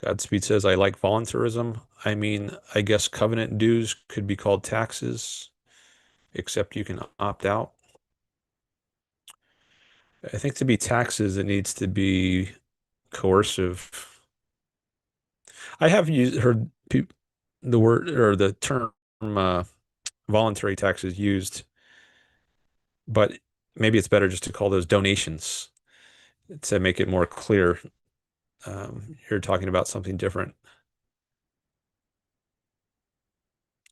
Godspeed says, I like voluntarism. I mean, I guess covenant dues could be called taxes, except you can opt out. I think to be taxes, it needs to be coercive. I have heard the word or the term voluntary taxes used, but maybe it's better just to call those donations to make it more clear. You're talking about something different.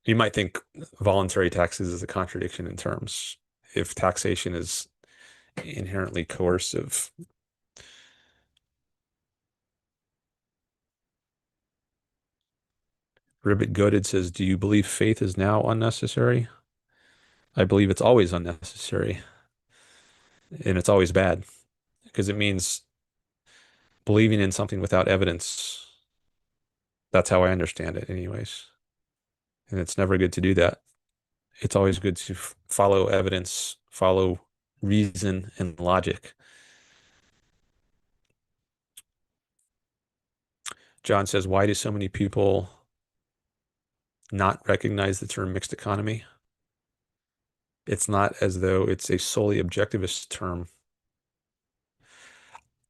You might think voluntary taxes is a contradiction in terms if taxation is inherently coercive. Ribbit Goaded says, do you believe faith is now unnecessary? I believe it's always unnecessary and it's always bad because it means believing in something without evidence. That's how I understand it, anyways. And it's never good to do that. It's always good to follow evidence, follow reason and logic. John says, why do so many people not recognize the term mixed economy? It's not as though it's a solely objectivist term.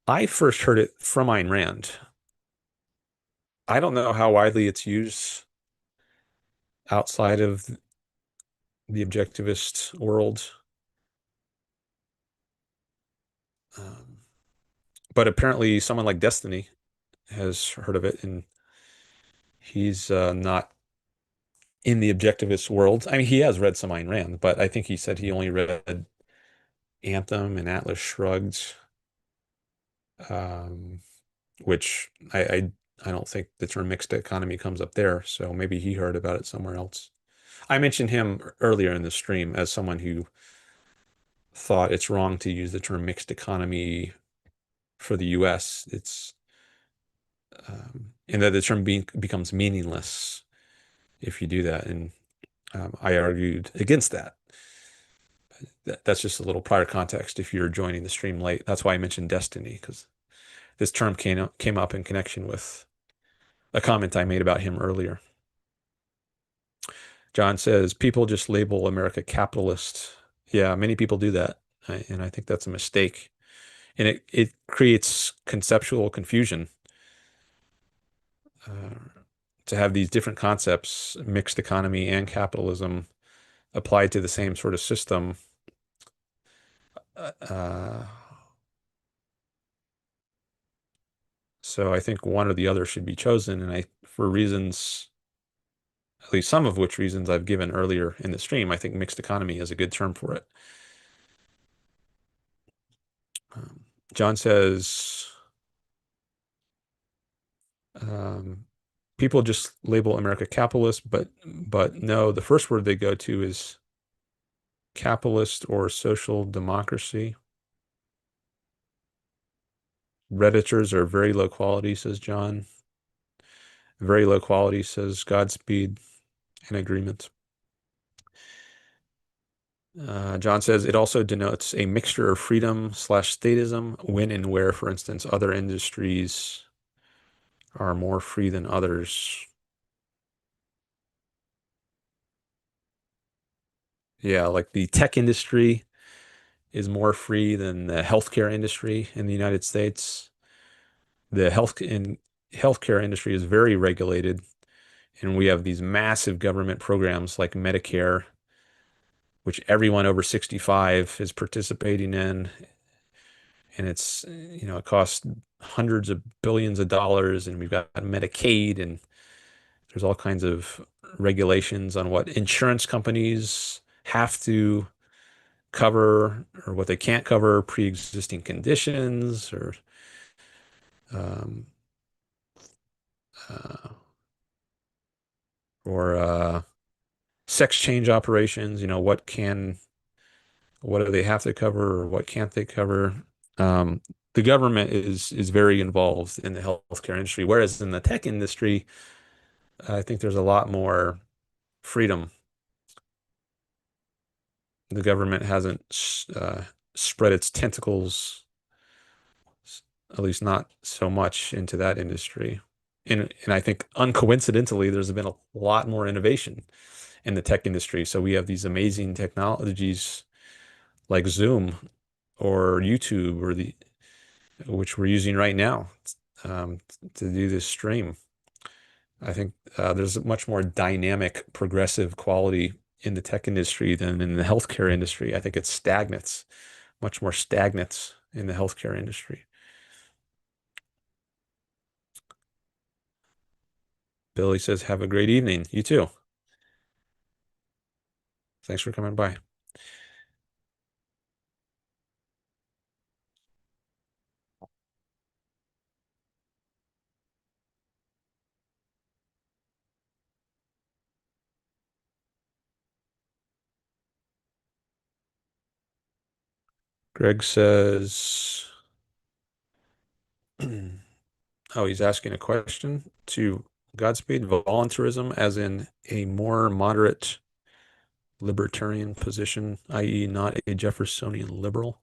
I first heard it from Ayn Rand. I don't know how widely it's used outside of the objectivist world. Um, but apparently someone like Destiny has heard of it and he's not in the objectivist world. I mean, he has read some Ayn Rand, but I think he said he only read Anthem and Atlas Shrugged, um, which I don't think the term mixed economy comes up there. So maybe he heard about it somewhere else. I mentioned him earlier in the stream as someone who thought it's wrong to use the term mixed economy for the US. It's and that the term becomes meaningless if you do that. And I argued against that. That's just a little prior context if you're joining the stream late. That's why I mentioned destiny, because this term came up in connection with a comment I made about him earlier. John says, people just label America capitalist. Yeah, many people do that. And I think that's a mistake. And it creates conceptual confusion to have these different concepts, mixed economy and capitalism, applied to the same sort of system. Uh, so I think one or the other should be chosen. And for reasons at least some of which reasons I've given earlier in the stream. I think mixed economy is a good term for it. Um, John says, um, people just label America capitalist, but no, the first word they go to is capitalist or social democracy. Redditors are very low quality, says John. Very low quality, says Godspeed, in agreement. John says it also denotes a mixture of freedom slash statism when and where, for instance, other industries are more free than others. Yeah, like the tech industry is more free than the healthcare industry in the United States. The healthcare industry is very regulated, and we have these massive government programs like Medicare, which everyone over 65 is participating in, and it costs hundreds of billions of dollars, and we've got Medicaid, and there's all kinds of regulations on what insurance companies have to cover or what they can't cover, pre-existing conditions um, uh, or sex change operations. What do they have to cover or what can't they cover? Um, the government is very involved in the healthcare industry, whereas in the tech industry, I think there's a lot more freedom. The government hasn't spread its tentacles, at least not so much into that industry. And I think uncoincidentally, there's been a lot more innovation in the tech industry. So we have these amazing technologies like Zoom or YouTube or the which we're using right now um, to do this stream. I think there's a much more dynamic, progressive quality in the tech industry than in the healthcare industry. I think it stagnates, much more stagnates in the healthcare industry. Billy says, have a great evening. You too. Thanks for coming by. Greg says, oh, he's asking a question to Godspeed. Voluntarism, as in a more moderate libertarian position, i.e., not a Jeffersonian liberal.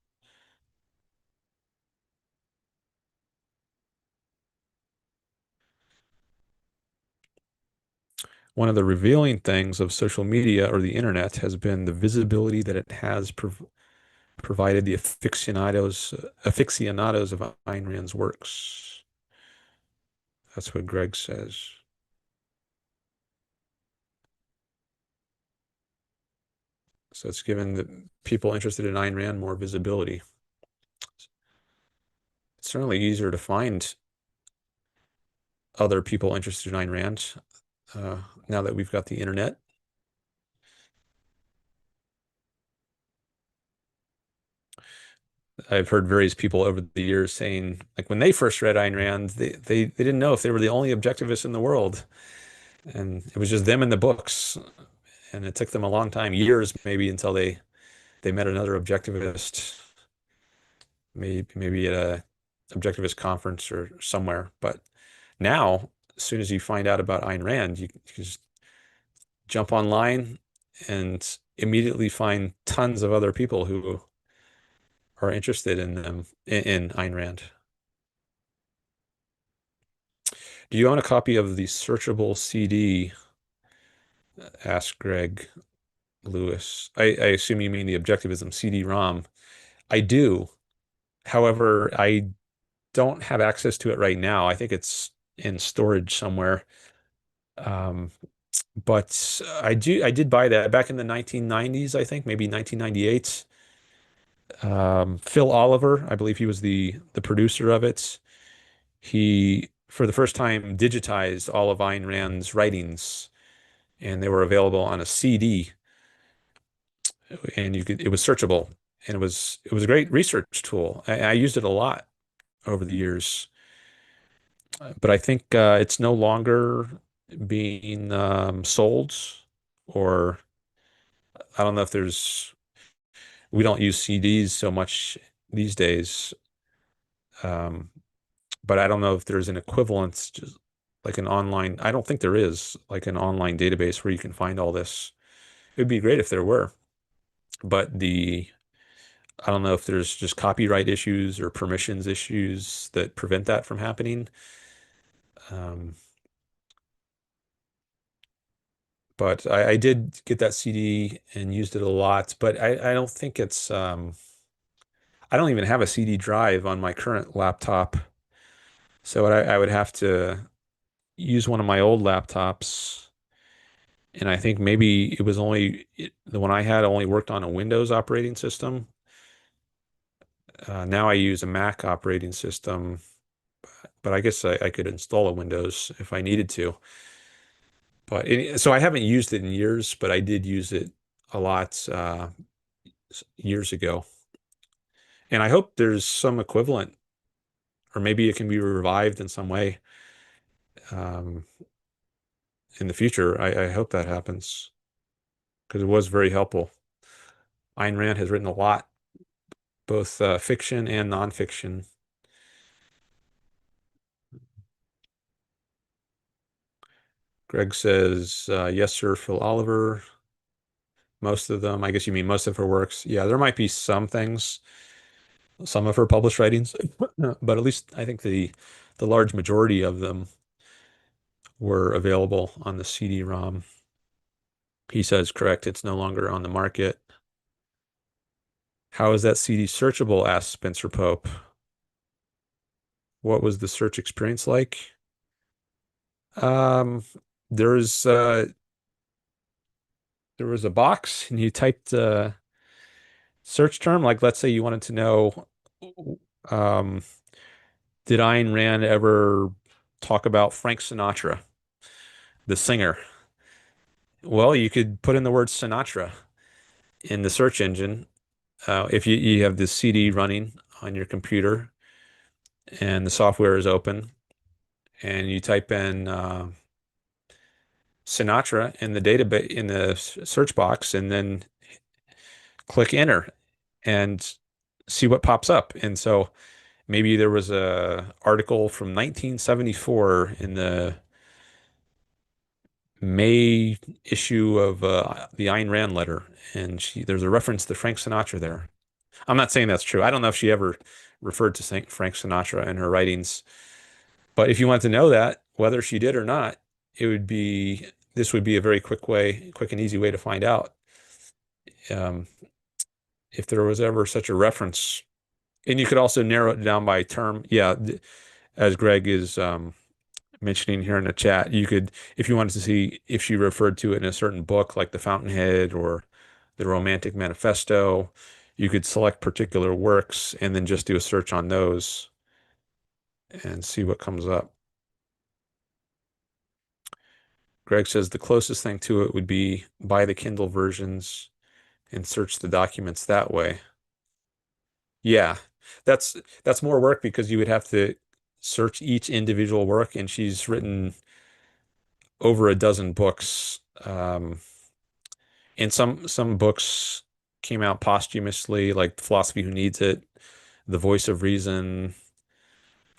One of the revealing things of social media or the internet has been the visibility that it has provided the aficionados of Ayn Rand's works. That's what Greg says. So it's given the people interested in Ayn Rand more visibility. It's certainly easier to find other people interested in Ayn Rand now that we've got the internet. I've heard various people over the years saying, like when they first read Ayn Rand, they didn't know if they were the only objectivists in the world. And it was just them in the books. And it took them a long time, years maybe, until they met another objectivist, maybe at a objectivist conference or somewhere. But now, as soon as you find out about Ayn Rand, you just jump online and immediately find tons of other people who are interested in them in Ayn Rand. Do you own a copy of the searchable CD? Asked Greg Lewis. I assume you mean the Objectivism CD-ROM. I do. However, I don't have access to it right now. I think it's in storage somewhere. Um, but I did buy that back in the 1990s, I think, maybe 1998. Phil Oliver, I believe he was the producer of it. He, for the first time, digitized all of Ayn Rand's writings and they were available on a CD, and it was searchable, and it was a great research tool. I used it a lot over the years, but I think it's no longer being sold, or I don't know if we don't use CDs so much these days. Um, but I don't know if there's an equivalent, just like an online, I don't think there is like an online database where you can find all this. It would be great if there were, but I don't know if there's just copyright issues or permissions issues that prevent that from happening. Um, but I did get that CD and used it a lot, but I don't think I don't even have a CD drive on my current laptop. So I would have to use one of my old laptops. And I think maybe the one I had only worked on a Windows operating system. Now I use a Mac operating system, but I guess I could install a Windows if I needed to. So I haven't used it in years, but I did use it a lot years ago. And I hope there's some equivalent, or maybe it can be revived in some way um, in the future. I hope that happens because it was very helpful. Ayn Rand has written a lot, both fiction and nonfiction. Greg says, yes, sir, Phil Oliver. Most of them, I guess you mean most of her works. Yeah, there might be some things, some of her published writings, but at least I think the large majority of them were available on the CD-ROM. He says, correct, it's no longer on the market. How is that CD searchable? Asked Spencer Pope. What was the search experience like? Um, there's there was a box and you typed search term, like let's say you wanted to know, um, did Ayn Rand ever talk about Frank Sinatra, the singer? Well, you could put in the word Sinatra in the search engine. If you have the CD running on your computer and the software is open, and you type in Sinatra in the database in the search box, and then click enter and see what pops up. And so maybe there was a article from 1974 in the May issue of the Ayn Rand letter, and there's a reference to Frank Sinatra there. I'm not saying that's true. I don't know if she ever referred to Saint Frank Sinatra in her writings, but if you want to know that, whether she did or not, this would be a very quick and easy way to find out um, if there was ever such a reference. And you could also narrow it down by term. Yeah, as Greg is mentioning here in the chat, you could, if you wanted to see if she referred to it in a certain book, like The Fountainhead or The Romantic Manifesto, you could select particular works and then just do a search on those and see what comes up. Greg says the closest thing to it would be buy the Kindle versions and search the documents that way. Yeah, that's that's more work because you would have to search each individual work, and she's written over a dozen books. And some books came out posthumously, like Philosophy Who Needs It, The Voice of Reason.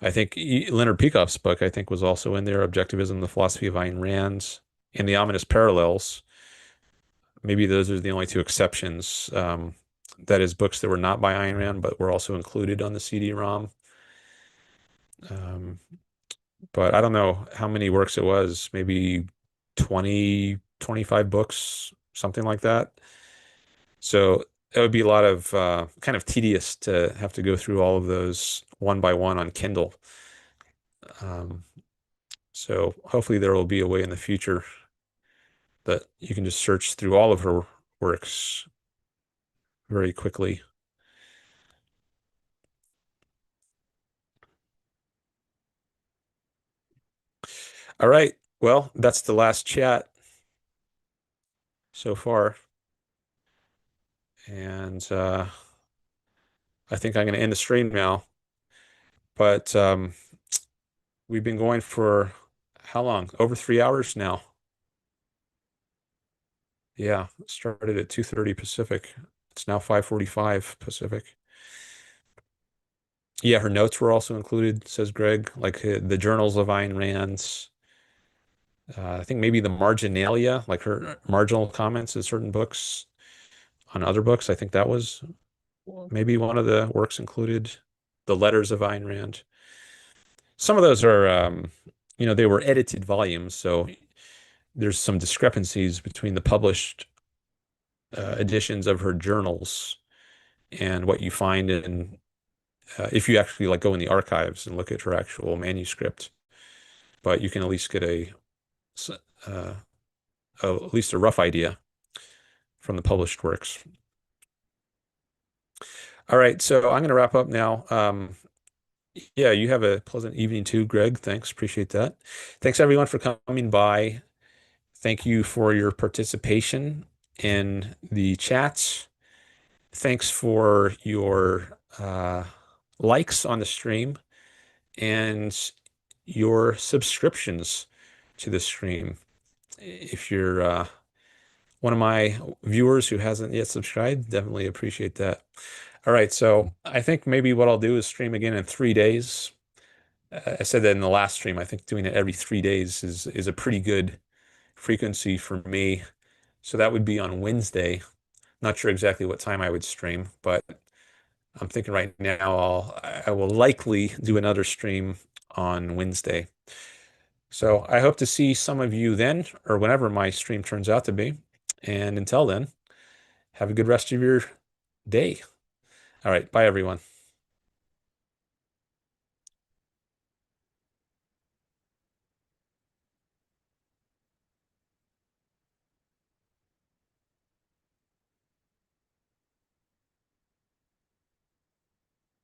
I think Leonard Peikoff's book, I think, was also in there, Objectivism, The Philosophy of Ayn Rand, and The Ominous Parallels. Maybe those are the only two exceptions. That is books that were not by Ayn Rand, but were also included on the CD-ROM. Um, but I don't know how many works it was, maybe 20, 25 books, something like that. So it would be a lot of kind of tedious to have to go through all of those one by one on Kindle. Um, so hopefully there will be a way in the future that you can just search through all of her works very quickly. All right. Well, that's the last chat. so far. And I think I'm going to end the stream now. But we've been going for how long? Over 3 hours now. Yeah, started at 2:30 Pacific. It's now 5:45 Pacific. Yeah, her notes were also included, says Greg, like the journals of Ayn Rand's. I think maybe the marginalia, like her marginal comments in certain books on other books. I think that was maybe one of the works included. The letters of Ayn Rand. Some of those are, they were edited volumes, so there's some discrepancies between the published editions of her journals and what you find in if you actually like go in the archives and look at her actual manuscript. But you can at least get uh, at least a rough idea from the published works. All right, so I'm going to wrap up now. Yeah, you have a pleasant evening too, Greg. Thanks, appreciate that. Thanks everyone for coming by. Thank you for your participation in the chats. Thanks for your likes on the stream and your subscriptions to the stream. If you're one of my viewers who hasn't yet subscribed, definitely appreciate that. All right, so I think maybe what I'll do is stream again in 3 days. I said that in the last stream. I think doing it every 3 days is a pretty good frequency for me. So that would be on Wednesday. Not sure exactly what time I would stream, but I'm thinking right now I will likely do another stream on Wednesday. So I hope to see some of you then, or whenever my stream turns out to be. And until then, have a good rest of your day. All right, bye everyone.